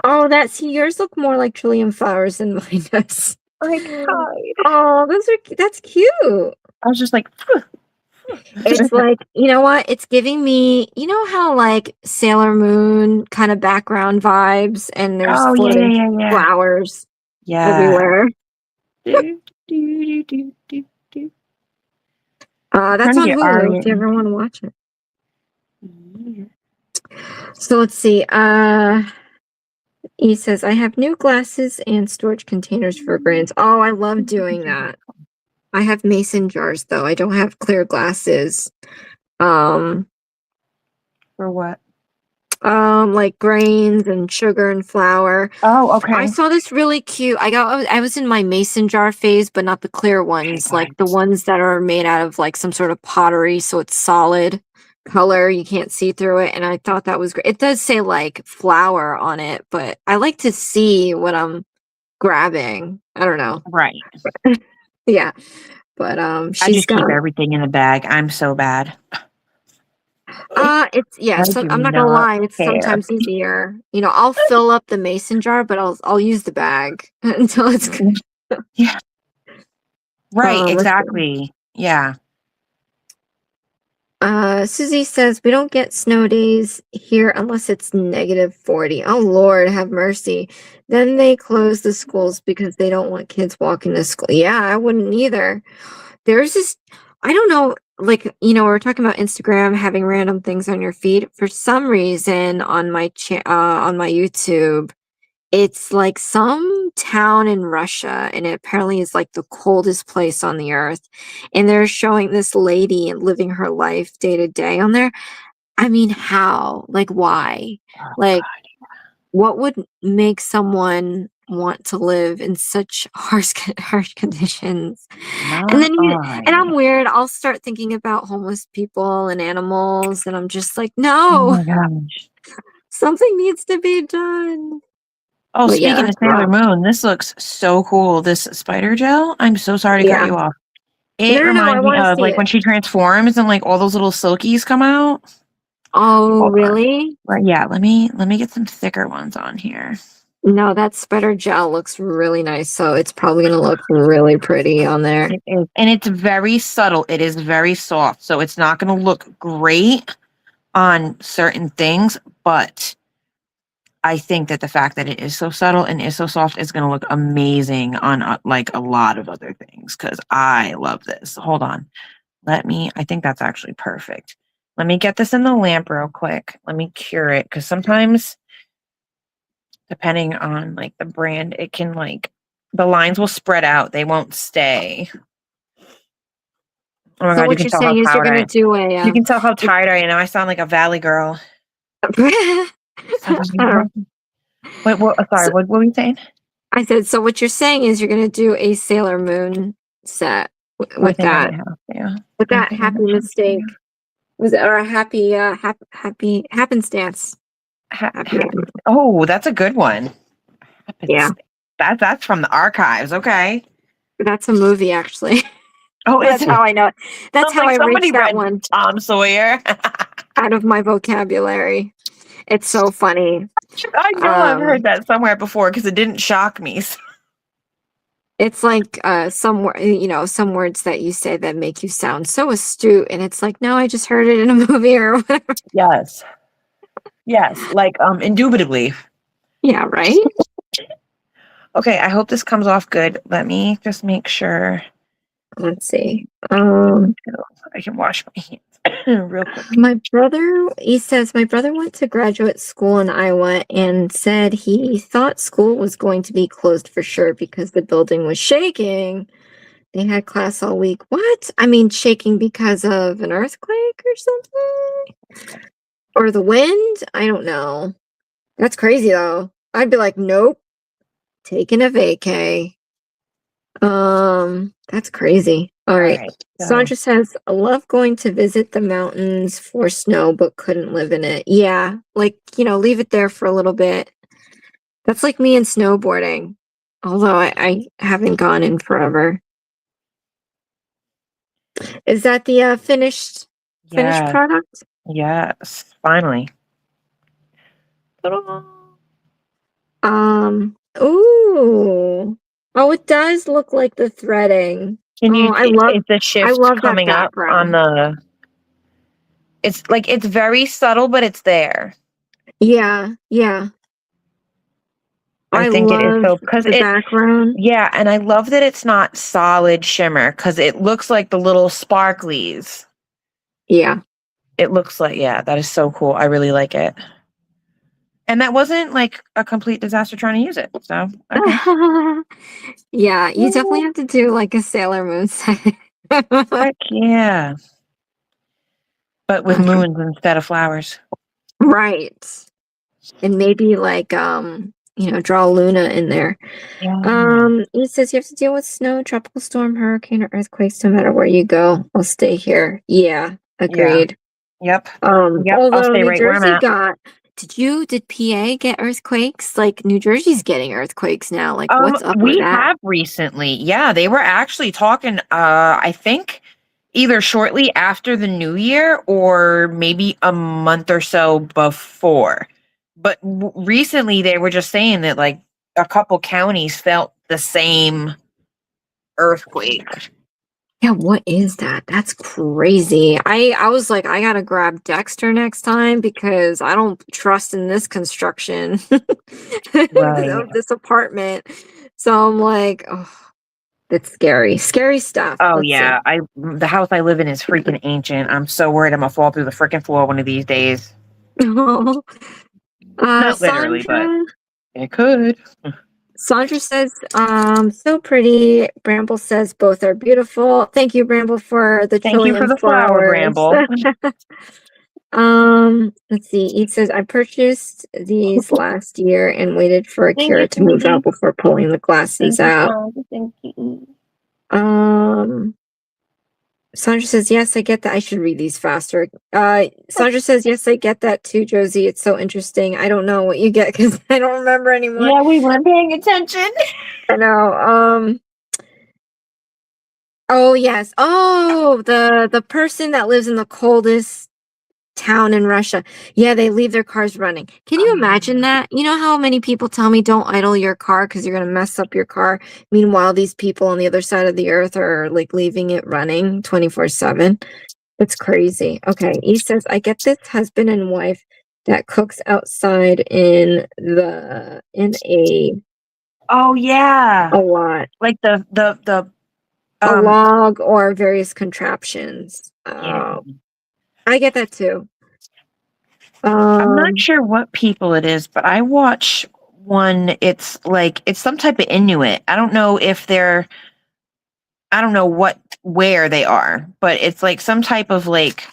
Oh, see, yours look more like Trillium flowers than mine does. I tried. Oh, that's cute. I was just like. It's like, you know what? It's giving me, how like Sailor Moon kind of background vibes and there's Oh yeah, yeah, floating yeah, yeah. flowers Yeah. everywhere. Do, do, do, do, do. Trying That's to on get Hulu Aria. if you ever want to watch it. Yeah. So let's see. He says, I have new glasses and storage containers for grants. Oh, I love doing that. I have mason jars though. I don't have clear glasses. Um, For what? like grains and sugar and flour. Oh, I okay. saw this really cute. I was in my mason jar phase, but not the clear ones, like the ones that are made out of like some sort of pottery, so it's solid color. You can't see through it. And I thought that was great. It does say like flour on it, but I like to see what I'm grabbing. I don't know. Right. Yeah. But I she's just keep got everything in the bag. I'm so bad. it's yeah, I so do I'm not gonna not lie, it's care. sometimes easier. I'll fill up the mason jar, but I'll use the bag until it's Yeah. Right. let's see. Exactly. Yeah. Susie says we don't get snow days here unless it's -40. Oh Lord, have mercy. Then they close the schools because they don't want kids walking to school. Yeah, I wouldn't either. There's this, I don't know, like, we're talking about Instagram having random things on your feed. For some reason on on my YouTube, it's like some town in Russia, and it apparently is like the coldest place on the earth. And they're showing this lady living her life day to day on there. I mean, how? Like, why? Oh, Like, what would make someone want to live in such harsh conditions? And not then I. and I'm weird. I'll start thinking about homeless people and animals, and I'm just like, Oh no, my gosh. something needs to be done. Oh, But yeah, speaking of that's Sailor rough. Moon, this looks so cool. This spider gel. I'm so sorry to cut Yeah. you off. No, It no, no. I reminds me want to of see like when it. she transforms and like all those little silkies come out. Oh, Hold on. really? Right, yeah, let me get some thicker ones on here. No, that spider gel looks really nice. So it's probably gonna look really pretty on there. It is, and it's very subtle. It is very soft, so it's not going to look great on certain things, but I think that the fact that it is so subtle and is so soft is going to look amazing on like a lot of other things because I love this. Hold on. I think that's actually perfect. Let me get this in the lamp real quick. Let me cure it because sometimes, depending on like the brand, it can like the lines will spread out. They won't stay. Oh my So God, you what can you're tell how saying is you're tired gonna do you can tell how tired I am. I sound like a valley girl. Wait, what? Sorry, So, what were you saying? I said, so what you're saying is you're gonna do a Sailor Moon set I with think I that, might have to. with I that think I happy might have mistake. to. Was it or a happy happenstance? Happy, Oh, that's a good one. yeah, That's from the archives. Okay. that's a movie actually. Oh, is That's it? how I know it. I That's was how like, I somebody reached that read one Tom Sawyer. out of my vocabulary. It's so funny. I know I've heard that somewhere before because it didn't shock me. It's like some words that you say that make you sound so astute, and it's like, no, I just heard it in a movie or whatever. Yes. Yes. Like, indubitably. Yeah, right? Okay, I hope this comes off good. Let me just make sure Let's see. I can wash my hands real quick. He says, my brother went to graduate school in Iowa and said he thought school was going to be closed for sure because the building was shaking. They had class all week. What? I mean, shaking because of an earthquake or something? Or the wind? I don't know. That's crazy though. I'd be like, nope, taking a vacay. That's crazy. All right. So Sandra says, I love going to visit the mountains for snow, but couldn't live in it. Yeah, like, leave it there for a little bit. That's like me and snowboarding. Although I haven't gone in forever. Is that the finished yeah, product? yes, finally. Ooh. Oh, it does look like the threading. Can Oh, you is the I shift love that coming up on background. the it's like it's very subtle, but it's there. Yeah, yeah. I I think it is love so because the background. yeah, and I love that it's not solid shimmer because it looks like the little sparklies. Yeah. It looks like, yeah, that is so cool. I really like it. And that wasn't like a complete disaster trying to use it. So, okay. Yeah, you definitely have to do like a Sailor Moon set. Heck yeah. But with Okay. moons instead of flowers. Right. And maybe like draw Luna in there. Yeah. He says you have to deal with snow, tropical storm, hurricane, or earthquakes no matter where you go. I'll stay here. Yeah, Yeah. agreed. Yep. Yep. I'll Although stay New right where I'm Jersey at. did PA get earthquakes? Like New Jersey's getting earthquakes now. Like what's up with We that? have recently. Yeah, they were actually talking, I think either shortly after the new year or maybe a month or so before. But recently they were just saying that like a couple counties felt the same earthquake. Yeah, what is that? That's crazy. I was like, I gotta grab Dexter next time because I don't trust in this construction Right. of this apartment. So I'm like, oh, that's scary. Scary stuff. Oh Let's see. yeah, the house I live in is freaking ancient. I'm so worried I'm gonna fall through the freaking floor one of these days. Not literally, but Sandra. it could. Sandra says, so pretty. Bramble says both are beautiful. Thank you, Bramble, for the Thank you for Trillium the flower, flowers. Bramble. Let's see. It says I purchased these last year and waited for Thank you, Akira to move out before pulling the glasses out. Thank you. Sandra says, yes, I get that. I should read these faster. Sandra says, yes, I get that too, Josie. It's so interesting. I don't know what you get because I don't remember anymore. Yeah, we weren't paying attention. I know. Oh yes. Oh, the person that lives in the coldest town in Russia. Yeah, they leave their cars running. Can you imagine that? You know how many people tell me don't idle your car because you're gonna mess up your car. Meanwhile, these people on the other side of the earth are like leaving it running 24/7. It's crazy. Okay, he says, I get this husband and wife that cooks outside in a Oh yeah, lot. like the A log or various contraptions. yeah. I get that too. I'm not sure what people it is, but I watch one. It's like it's some type of Inuit. I don't know if they're. I don't know where they are, but it's like some type of like.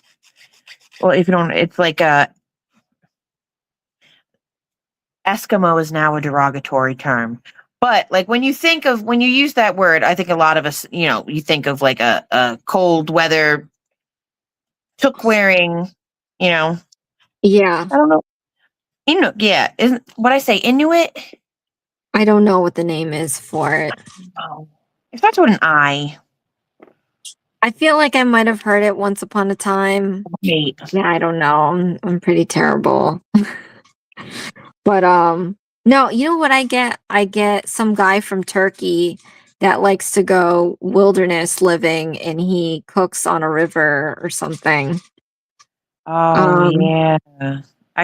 Well, if you don't, it's like a Eskimo is now a derogatory term. But like when you use that word, I think a lot of us, you think of like a cold weather took wearing, Yeah. I don't know. Yeah. Isn't what I say, Inuit? I don't know what the name is for it. Oh. It starts with an I. I feel like I might have heard it once upon a time. Wait. Yeah, I don't know. I'm pretty terrible. But no, you know what I get? I get some guy from Turkey that likes to go wilderness living and he cooks on a river or something. Oh yeah.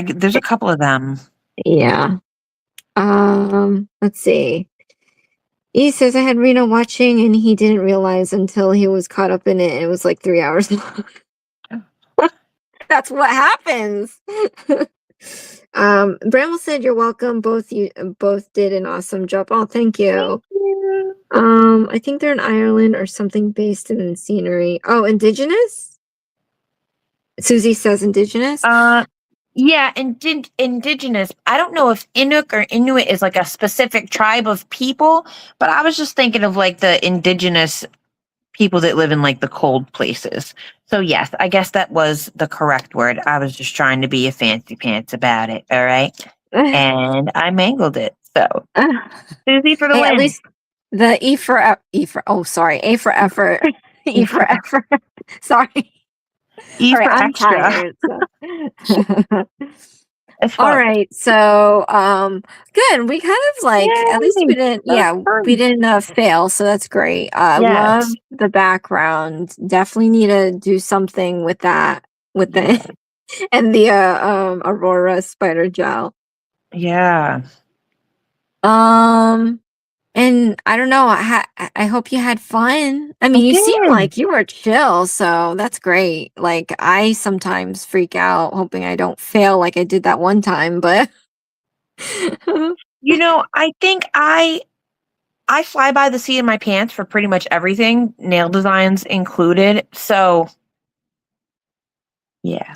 There's a couple of them. Yeah. Let's see. He says I had Reno watching and he didn't realize until he was caught up in it. It was like 3 hours long. That's what happens. Bramble said you're welcome. Both did an awesome job. Oh, thank you. I think they're in Ireland or something based in scenery. Oh, indigenous? Susie says indigenous. Yeah, indigenous. I don't know if Inuk or Inuit is like a specific tribe of people, but I was just thinking of like the indigenous people that live in like the cold places. So yes, I guess that was the correct word. I was just trying to be a fancy pants about it. All right. And I mangled it. So Susie for the Hey, win. at least the A for effort. E for effort. Sorry. E All right, for I'm extra. tired. So. It's All fun. right, so good. We kind of like at least we Yay! didn't. That was Yeah, we fun. didn't fail, so that's great. Love Yes. the background. Definitely need to do something with that with Yeah. the and the Aurora spider gel. Yeah. And I don't know. I hope you had fun. I mean, I you seem did. like you were chill, so that's great. Like I sometimes freak out, hoping I don't fail like I did that one time, but. I think I fly by the seat of my pants for pretty much everything, nail designs included. So yeah.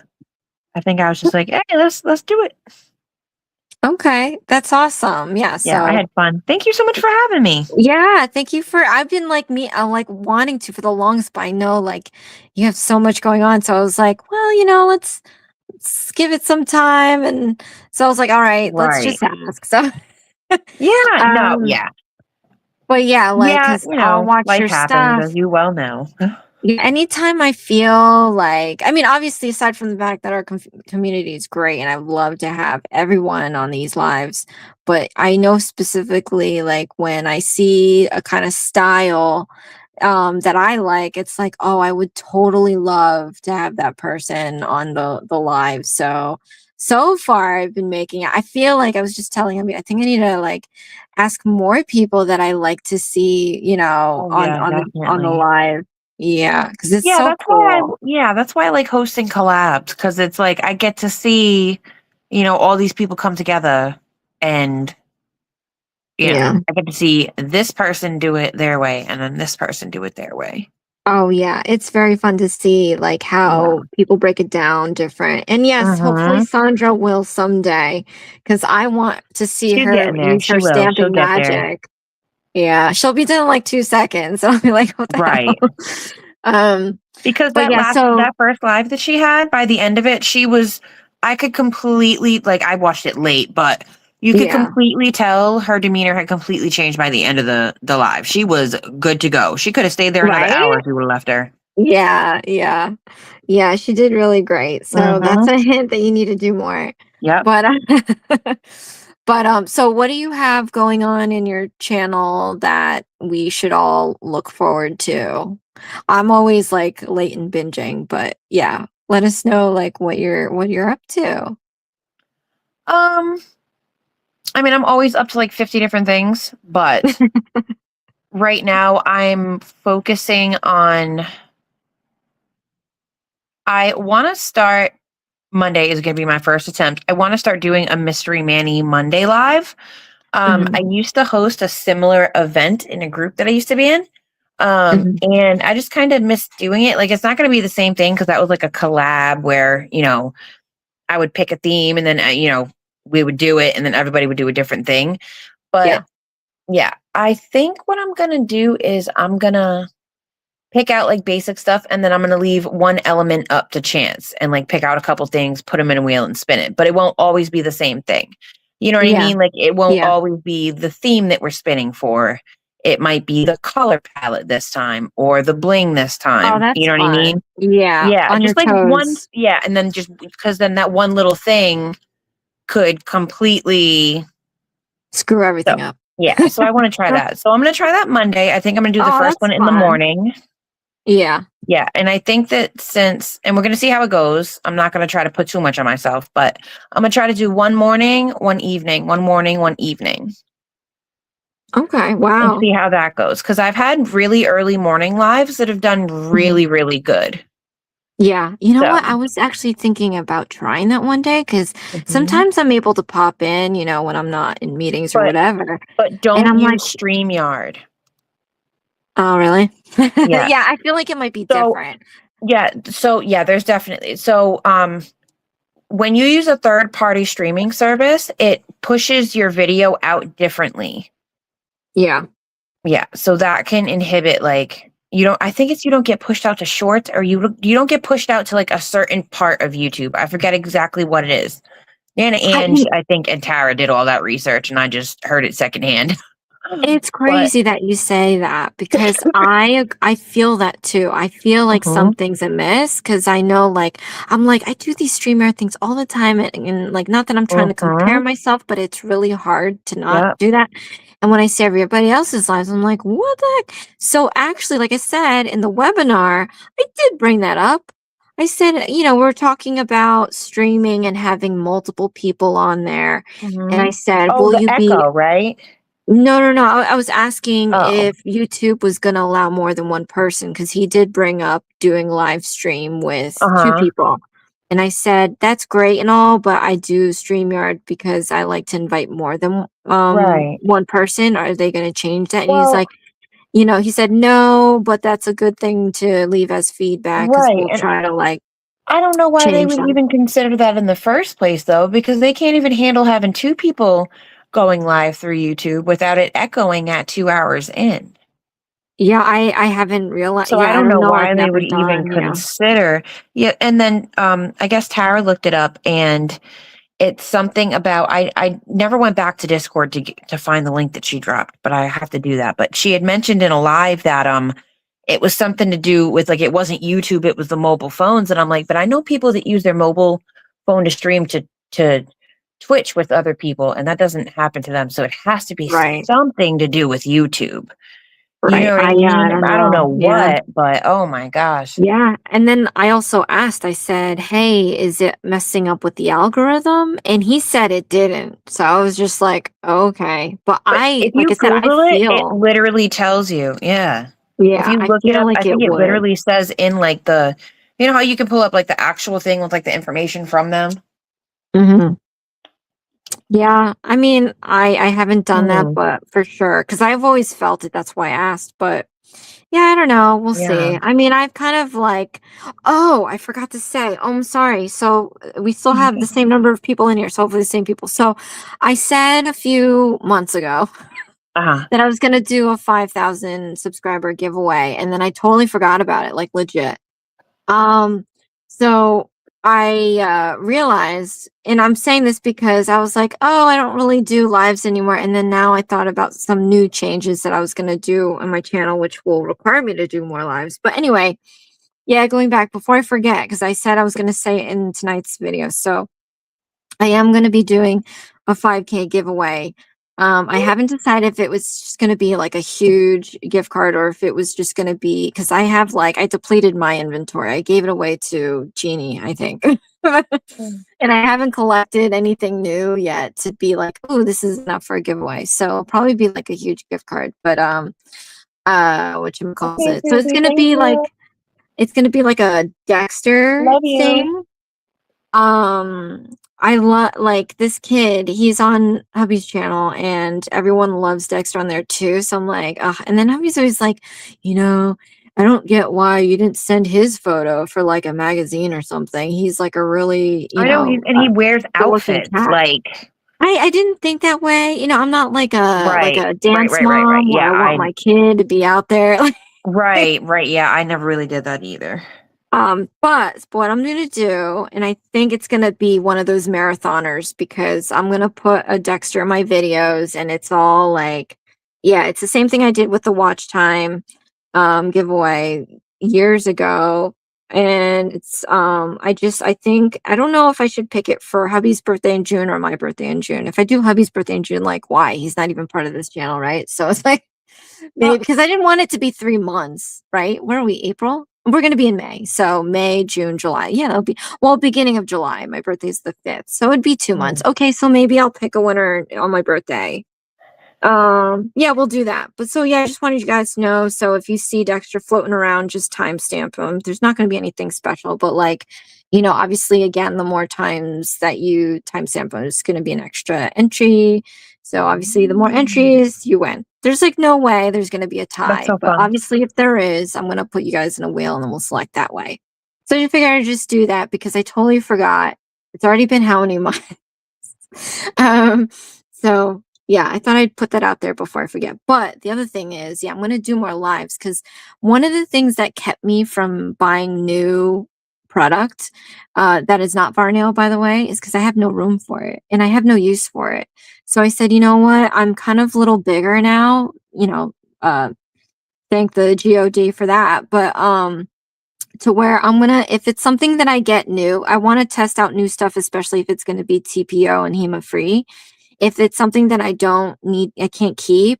I think I was just like, hey, let's do it. Okay, that's awesome. Yeah, Yeah, I so had fun. Thank you so much for having me. yeah, thank you for I've been like like wanting to for the longest, but I know like you have so much going on. So I was like, well, let's give it some time. And so I was like, all right, let's Right. just ask. So Yeah, no, um yeah. but yeah, like Yeah, because I'll watch life your happens, stuff. as you well know. Yeah, anytime I feel like, I mean, obviously, aside from the fact that our community is great and I would love to have everyone on these lives, but I know specifically, like, when I see a kind of style that I like, it's like, oh, I would totally love to have that person on the live. So far, I've been making it. I feel like I was just telling him, I think I need to like ask more people that I like to see, Oh yeah, on the definitely. live. Yeah, because it's Yeah, so cool. that's why I like hosting collabs, because it's like I get to see, all these people come together, and Yeah. I get to see this person do it their way and then this person do it their way. Oh yeah, it's very fun to see like Yeah. how people break it down different. And yes, hopefully Mm-hmm. Sandra will someday because I want to see She's her getting there. use She her will. She'll stamping get there. magic. Yeah, she'll be done in like 2 seconds. I'll be like, what the Right. hell? Um, Because but yeah, so that first live that she had, by the end of it, I could completely, like, I watched it late, but you could yeah, completely tell her demeanor had completely changed by the end of the live. She was good to go. She could have stayed there another right? hour if we would have left her. Yeah, she did really great. So that's Mm-hmm. a hint that you need to do more. Yep. But so what do you have going on in your channel that we should all look forward to? I'm always like late in binging, but yeah, let us know like what you're up to. I mean, I'm always up to like 50 different things, but right now I'm focusing on, I want to start, Monday is going to be my first attempt. I want to start doing a Mystery Manny Monday live. I used to host a similar event in a group that I used to be in. And I just kind of miss doing it. Like, it's not going to be the same thing because that was like a collab where, I would pick a theme and then, we would do it and then everybody would do a different thing. But yeah, I think what I'm going to do is I'm going to pick out like basic stuff and then I'm going to leave one element up to chance and like pick out a couple things, put them in a wheel and spin it. But it won't always be the same thing. You know what I mean? Like, it won't always be the theme that we're spinning for. It might be the color palette this time or the bling this time. Oh, that's you know what I mean? Yeah. Yeah. On Just your like one. toes. Yeah. And then just because then that one little thing could completely Screw everything up. Yeah. So I want to try that. So I'm going to try that Monday. I think I'm going to do the first one in the morning. Yeah. Yeah. And I think that and we're going to see how it goes. I'm not going to try to put too much on myself, but I'm going to try to do one morning, one evening, one morning, one evening. Okay. Wow. And see how that goes. Because I've had really early morning lives that have done really, really good. Yeah. You know what? I was actually thinking about trying that one day because sometimes I'm able to pop in, when I'm not in meetings or whatever. But don't use StreamYard. Oh, really? Yeah. Yeah. I feel like it might be different. Yeah. So yeah, there's definitely. So when you use a third-party streaming service, it pushes your video out differently. Yeah. Yeah. So that can inhibit like I think it's you don't get pushed out to shorts or you don't get pushed out to like a certain part of YouTube. I forget exactly what it is. And I think and Tara did all that research and I just heard it secondhand. It's crazy that you say that because I feel that too. I feel like something's amiss because I know I'm like I do these StreamYard things all the time and like not that I'm trying to compare myself, but it's really hard to not do that. And when I see everybody else's lives, I'm like, what the heck? So actually, like I said in the webinar, I did bring that up. I said, we're talking about streaming and having multiple people on there. And I said, will you be right? No. I was asking if YouTube was going to allow more than one person because he did bring up doing live stream with two people. And I said, that's great and all, but I do StreamYard because I like to invite more than one person. Are they going to change that? And he's like, he said, no, but that's a good thing to leave as feedback because we'll try to I don't know why they would even consider that in the first place, though, because they can't even handle having two people going live through YouTube without it echoing at 2 hours in. Yeah, I haven't realized. So Yeah, I don't know why I've they never would even consider. Yeah, and then I guess Tara looked it up, and it's something about I never went back to Discord to find the link that she dropped, but I have to do that. But she had mentioned in a live that it was something to do with like it wasn't YouTube, it was the mobile phones, and I'm like, but I know people that use their mobile phone to stream to Twitch with other people, and that doesn't happen to them. So it has to be something to do with YouTube. You know what I mean? I don't know what, but oh my gosh. Yeah. And then I also asked, I said, hey, is it messing up with the algorithm? And he said it didn't. So I was just like, okay. But if you Google it literally tells you. Yeah. Yeah. If you look it up, I think it literally says in like you know how you can pull up like the actual thing with like the information from them? Yeah, I mean, I haven't done that, but for sure, because I've always felt it. That's why I asked. But yeah, I don't know. We'll see. I mean, I've kind of oh, I forgot to say. Oh, I'm sorry. So we still have the same number of people in here. So hopefully the same people. So I said a few months ago that I was going to do a 5,000 subscriber giveaway. And then I totally forgot about it, like legit. So I realized, and I'm saying this because I was like, oh, I don't really do lives anymore. And then now I thought about some new changes that I was going to do on my channel, which will require me to do more lives. But anyway, yeah, going back before I forget, because I said I was going to say it in tonight's video. So I am going to be doing a 5K giveaway. I haven't decided if it was just going to be like a huge gift card or if it was just going to be, because I have I depleted my inventory. I gave it away to Jeannie, I think. And I haven't collected anything new yet to be like, oh, this is enough for a giveaway. So it'll probably be like a huge gift card. But whatchamacallit Okay, it. So it's Susie, gonna thank be you. like a Dexter Love you. thing. I love like this kid, he's on hubby's channel and everyone loves Dexter on there too. So I'm like, ugh. And then hubby's always like, I don't get why you didn't send his photo for like a magazine or something. He's like a really, I know he wears good-looking outfits cat. like I didn't think that way. I'm not like a dance right. mom where Yeah, I want my kid to be out there. right. Yeah, I never really did that either. But what I'm gonna do, and I think it's gonna be one of those marathoners because I'm gonna put a Dexter in my videos, and it's all like, yeah, it's the same thing I did with the watch time giveaway years ago. And it's I think I don't know if I should pick it for hubby's birthday in June or my birthday in June. If I do hubby's birthday in June, like why? He's not even part of this channel, right? So it's like maybe because I didn't want it to be 3 months, right? Where are we? April? We're going to be in May. So May, June, July. Yeah, it'll be, well, beginning of July. My birthday's the 5th. So it'd be 2 months. Okay, so maybe I'll pick a winner on my birthday. Yeah, we'll do that. But so yeah, I just wanted you guys to know. So if you see Dexter floating around, just timestamp him. There's not going to be anything special, but obviously, again, the more times that you timestamp him, it's going to be an extra entry. So obviously, the more entries, you win. There's no way there's going to be a tie. That's so but fun. obviously, if there is, I'm going to put you guys in a wheel and then we'll select that way. So I figured I'd just do that because I totally forgot. It's already been how many months? So yeah, I thought I'd put that out there before I forget. But the other thing is, yeah, I'm going to do more lives because one of the things that kept me from buying new product that is not Varnail, by the way, is because I have no room for it and I have no use for it. So I said, you know what? I'm kind of a little bigger now, thank the God for that. But to where if it's something that I get new, I want to test out new stuff, especially if it's going to be TPO and HEMA free. If it's something that I don't need, I can't keep,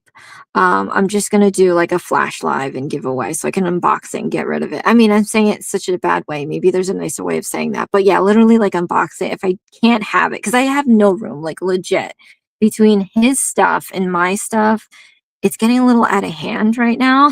I'm just going to do like a flash live and give away so I can unbox it and get rid of it. I mean, I'm saying it such a bad way. Maybe there's a nicer way of saying that. But yeah, literally like unbox it if I can't have it because I have no room, like legit. Between his stuff and my stuff, it's getting a little out of hand right now.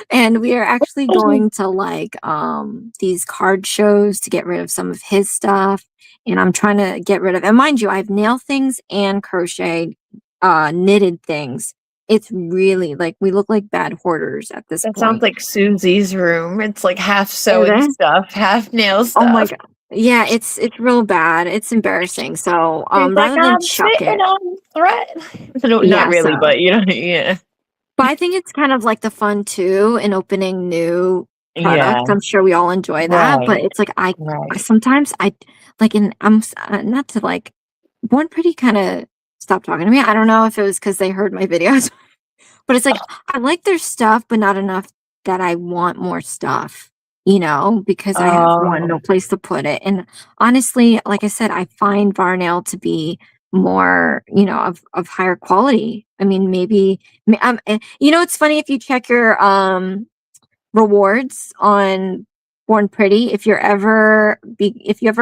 And we are actually going to these card shows to get rid of some of his stuff. And I'm trying to get rid of, and mind you, I have nail things and crochet knitted things. It's really we look like bad hoarders at this point. That sounds like Susie's room. It's like half sewing stuff, half nail stuff. Oh my God. Yeah, it's real bad. It's embarrassing. So rather than chuck it on thread. No, not really, but yeah. But I think it's kind of like the fun too in opening new products. Yeah. I'm sure we all enjoy that, but it's like sometimes I and I'm not to Born Pretty kind of stopped talking to me. I don't know if it was because they heard my videos, but it's like I like their stuff, but not enough that I want more stuff. Because I have no place to put it. And honestly, like I said, I find Varnail to be more, of higher quality. I mean, maybe, it's funny if you check your rewards on Born Pretty, if you ever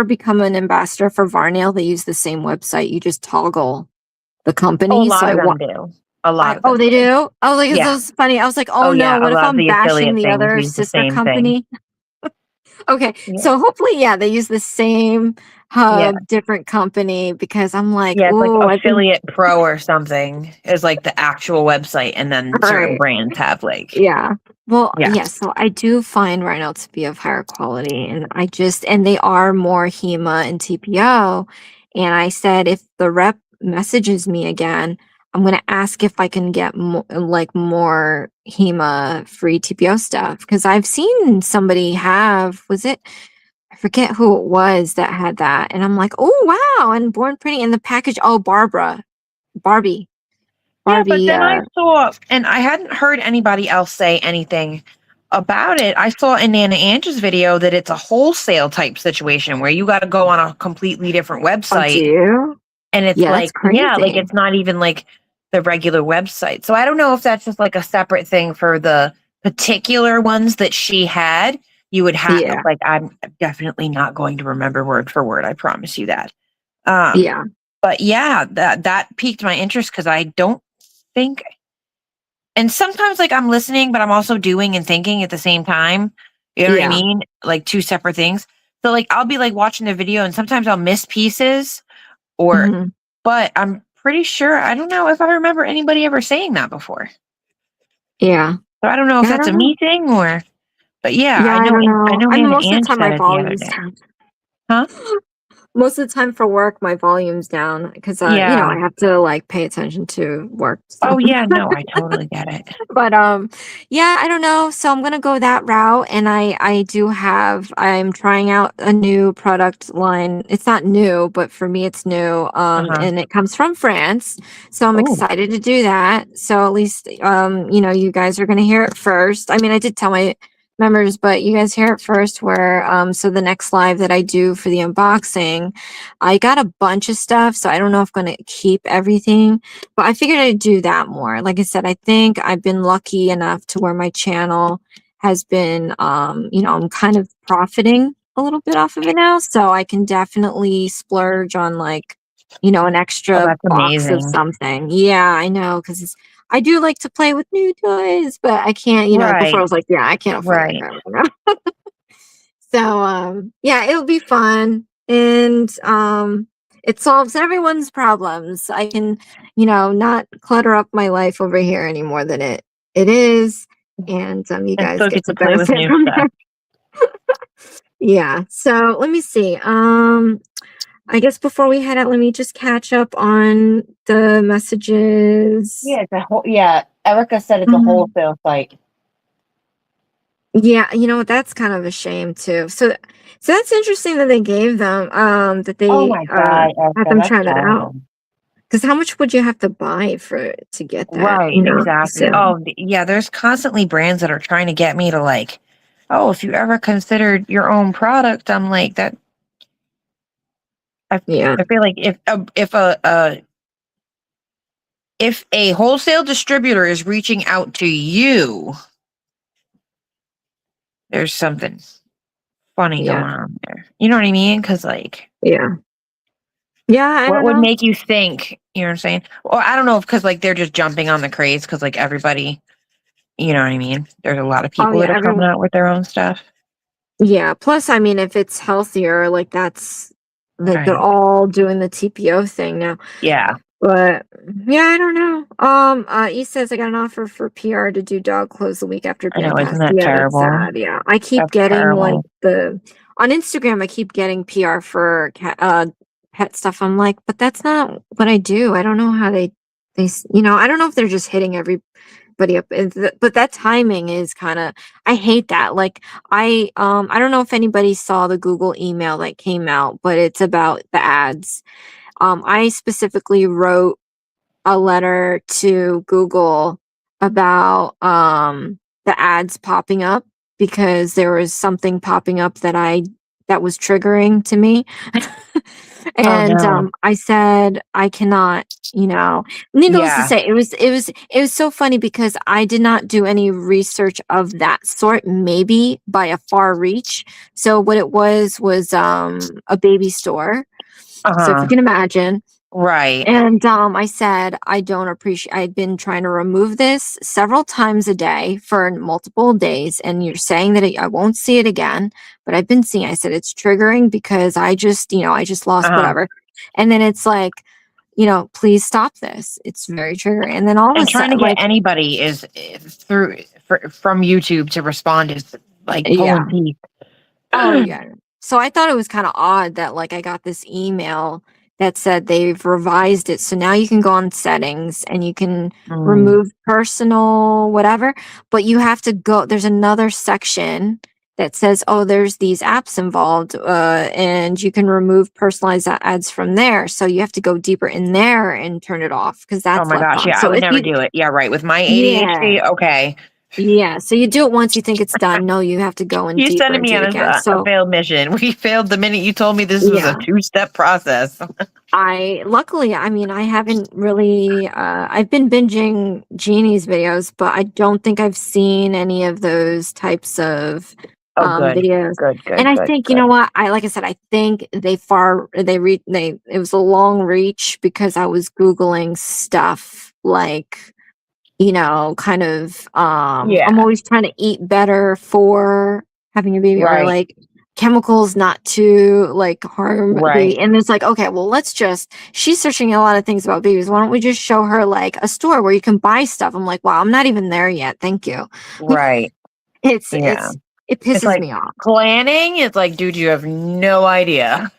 become an ambassador for Varnail, they use the same website. You just toggle the company. A lot of them do. A lot of them. Oh, they do? Oh, it's so funny. I was like, oh no, what if I'm bashing the other sister company? Okay, so hopefully, they use the same hub, different company, because I'm like, it's like Affiliate Pro or something is like the actual website, and then certain brands have so I do find Rhino to be of higher quality, and and they are more HEMA and TPO, and I said if the rep messages me again, I'm going to ask if I can get more HEMA free TPO stuff because I've seen somebody have, I forget who it was that had that. And I'm like, oh, wow. And Born Pretty in the package. Oh, Barbie. Yeah, but then I saw, and I hadn't heard anybody else say anything about it. I saw in Nana Angie's video that it's a wholesale type situation where you got to go on a completely different website. And it's Yeah, like, that's yeah, like crazy. it's not even like the regular website. So I don't know if that's just like a separate thing for the particular ones that she had. You would have Yeah. like, I'm definitely not going to remember word for word. I promise you that. Um, Yeah. but yeah, that piqued my interest because I don't think, and sometimes like I'm listening, but I'm also doing and thinking at the same time. You know what I Yeah. mean? Like two separate things. So like I'll be like watching the video and sometimes I'll miss pieces or, Mhm. but I'm pretty sure, I don't know if I remember anybody ever saying that before. Yeah. So I don't know if Yeah, I that's a don't know. me thing or, but yeah, Yeah, I don't I know. know I mean, Hannah most of the Ann time my said it the other volume's day. down. Huh? Most of the time for work, my volume's down because, Yeah. I have to like pay attention to work Oh stuff. yeah, no, I totally get it. But yeah, I don't know. So I'm gonna go that route, and I'm trying out a new product line. It's not new, but for me it's new. Uh-huh. And it comes from France. So I'm Oh, excited to do that. So at least you guys are gonna hear it first. I mean, I did tell my members, but you guys hear it first where so the next live that I do for the unboxing, I got a bunch of stuff, so I don't know if I'm gonna keep everything, but I figured I'd do that more. Like I said, I think I've been lucky enough to where my channel has been, I'm kind of profiting a little bit off of it now. So I can definitely splurge on like, an oh, extra that's box of amazing. something. Yeah, I know. I do like to play with new toys, but I can't, before I Right, was like, yeah, I can't afford that right. kind of thing. So, yeah, it'll be fun. And, it solves everyone's problems. I can, not clutter up my life over here any more than it is. And, you And guys still get get to to play with benefit new from stuff. that. Yeah. So let me see. I guess before we head out, let me just catch up on the messages. Yeah, it's a whole, yeah, Erica said it's a Mhm. wholesale site. Yeah, that's kind of a shame too. So that's interesting that they gave them, that Oh they, my God, had Erica, them that's try that out. horrible. Because how much would you have to buy to get that, Right, exactly. so Oh, yeah, there's constantly brands that are trying to get me to like, oh, if you ever considered your own product, I'm like that. yeah, I feel like if a wholesale distributor is reaching out to you, there's something funny yeah, going on there. You know what I mean? Because like, yeah. Yeah, I what don't would know. make you think? You know what I'm saying? Or I don't know if because like they're just jumping on the craze because like everybody, you know what I mean? There's a lot of Oh, people yeah, that are coming everyone. out with their own stuff. Yeah, plus, I mean, if it's healthier, like, that's like, they're Right. all doing the TPO thing now. Yeah. But, yeah, I don't know. E says, "I got an offer for PR to do dog clothes the week after I know. Band Isn't Pass." that Yeah, that's terrible? sad, yeah. I keep That's getting, like, terrible. on Instagram, I keep getting PR for pet stuff. I'm like, "But that's not what I do." I don't know how I don't know if they're just hitting everybody up, but that timing is I hate that. Like, I don't know if anybody saw the Google email that came out, but it's about the ads. I specifically wrote a letter to Google about the ads popping up because there was something popping up that was triggering to me. Oh And no. I said I cannot, needless to Yeah. say, it was so funny because I did not do any research of that sort, maybe by a far reach. So what it was a baby store. So if you Uh-huh. can imagine. Right. And I said, I don't appreciate, I've been trying to remove this several times a day for multiple days. And you're saying that I won't see it again, but I've been seeing, I said, it's triggering because I just lost Uh-huh. whatever. And then it's like, please stop this. It's very triggering. And then all of a And trying to sudden, get like, anybody is from YouTube to respond is like pulling yeah. teeth. Oh, yeah. So I thought it was kind of odd that like I got this email that said they've revised it. So now you can go on settings and you can Mm. remove personal whatever, but you have to go, there's another section that says, oh, there's these apps involved, and you can remove personalized ads from there. So you have to go deeper in there and turn it off because Oh that's my left gosh, on. yeah, I So would if never you, do it. Yeah, right. With my yeah. ADHD, okay. Yeah, so you do it once, you think it's done. No, you have to go in You deeper sending me into it on again. a So failed mission. We failed the minute you told me this was a yeah, 2-step process. luckily, I mean, I haven't really, I've been binging Jeannie's videos, but I don't think I've seen any of those types of Oh, good, videos. good, And good, I good, think, you good. know what? Like I said, I think it was a long reach because I was Googling stuff like, kind of, Yeah, I'm always trying to eat better for having a baby, or right, like chemicals not to like harm the right, baby. And it's like, okay, well, she's searching a lot of things about babies. Why don't we just show her like a store where you can buy stuff? I'm like, wow, I'm not even there yet. Thank you. right. It's, Yeah. it's, it It's pisses like me off. planning. It's like, dude, you have no idea.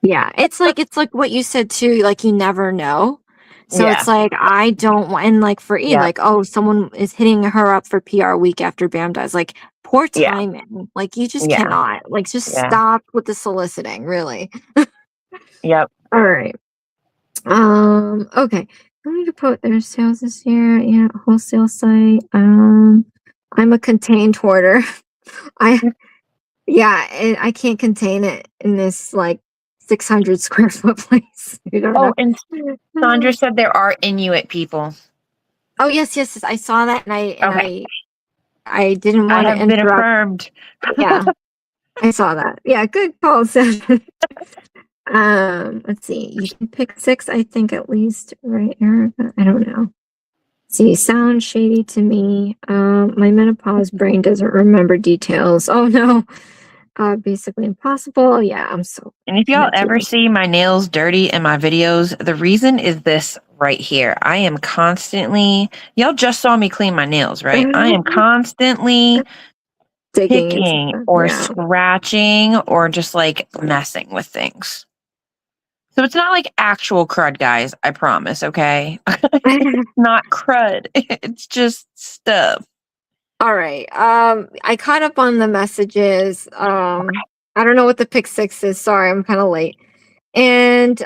Yeah, it's like what you said too, like you never know. So Yeah, it's like I don't want, and like for E, yeah, like, oh, someone is hitting her up for PR week after Bam dies. Like poor yeah, timing. Like you just yeah, cannot. Like just yeah. stop with the soliciting, really. Yep. All right. Okay. I'm going to put their sales this year. Yeah, wholesale site. I'm a contained hoarder. I Yeah, and I can't contain it in this like 600 square foot place. You don't Oh, know. and Sandra said there are Inuit people. Oh yes, yes, yes. I saw that, and Okay, I didn't I want to have been interrupt. affirmed. Yeah, I saw that. Yeah, good call, Seth. Let's see. You can pick 6, I think, at least, right, Erica? I don't know. See, sounds shady to me. My menopause brain doesn't remember details. Oh no. Basically impossible. Yeah, I'm so And if y'all into ever see my nails dirty in my videos, the reason is this right here. I am constantly, y'all just saw me clean my nails, right? I am this. constantly Digging into picking stuff. or Yeah. scratching or just like messing with things. So it's not like actual crud, guys. I promise, okay? Not crud. It's just stuff. All right. I caught up on the messages. I don't know what the pick 6 is. Sorry, I'm kind of late. And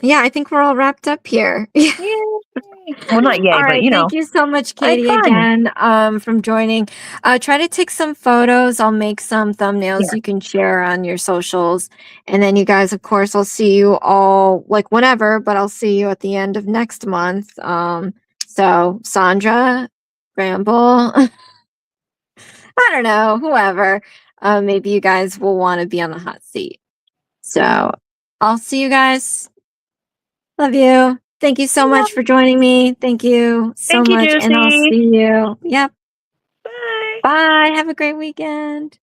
yeah, I think we're all wrapped up here. Yay. Well, not yay, All but right. you know, Thank you so much, it's Katie, fun. again, from joining. Try to take some photos. I'll make some thumbnails Yeah. you can share on your socials. And then you guys, of course, I'll see you all like whenever, but I'll see you at the end of next month. So Sandra, Bramble, I don't know, whoever. Maybe you guys will want to be on the hot seat. So I'll see you guys. Love you. Thank you so much for joining me. Thank you so Thank you, much. And I'll Josie. see you. Yep. Bye. Bye. Have a great weekend.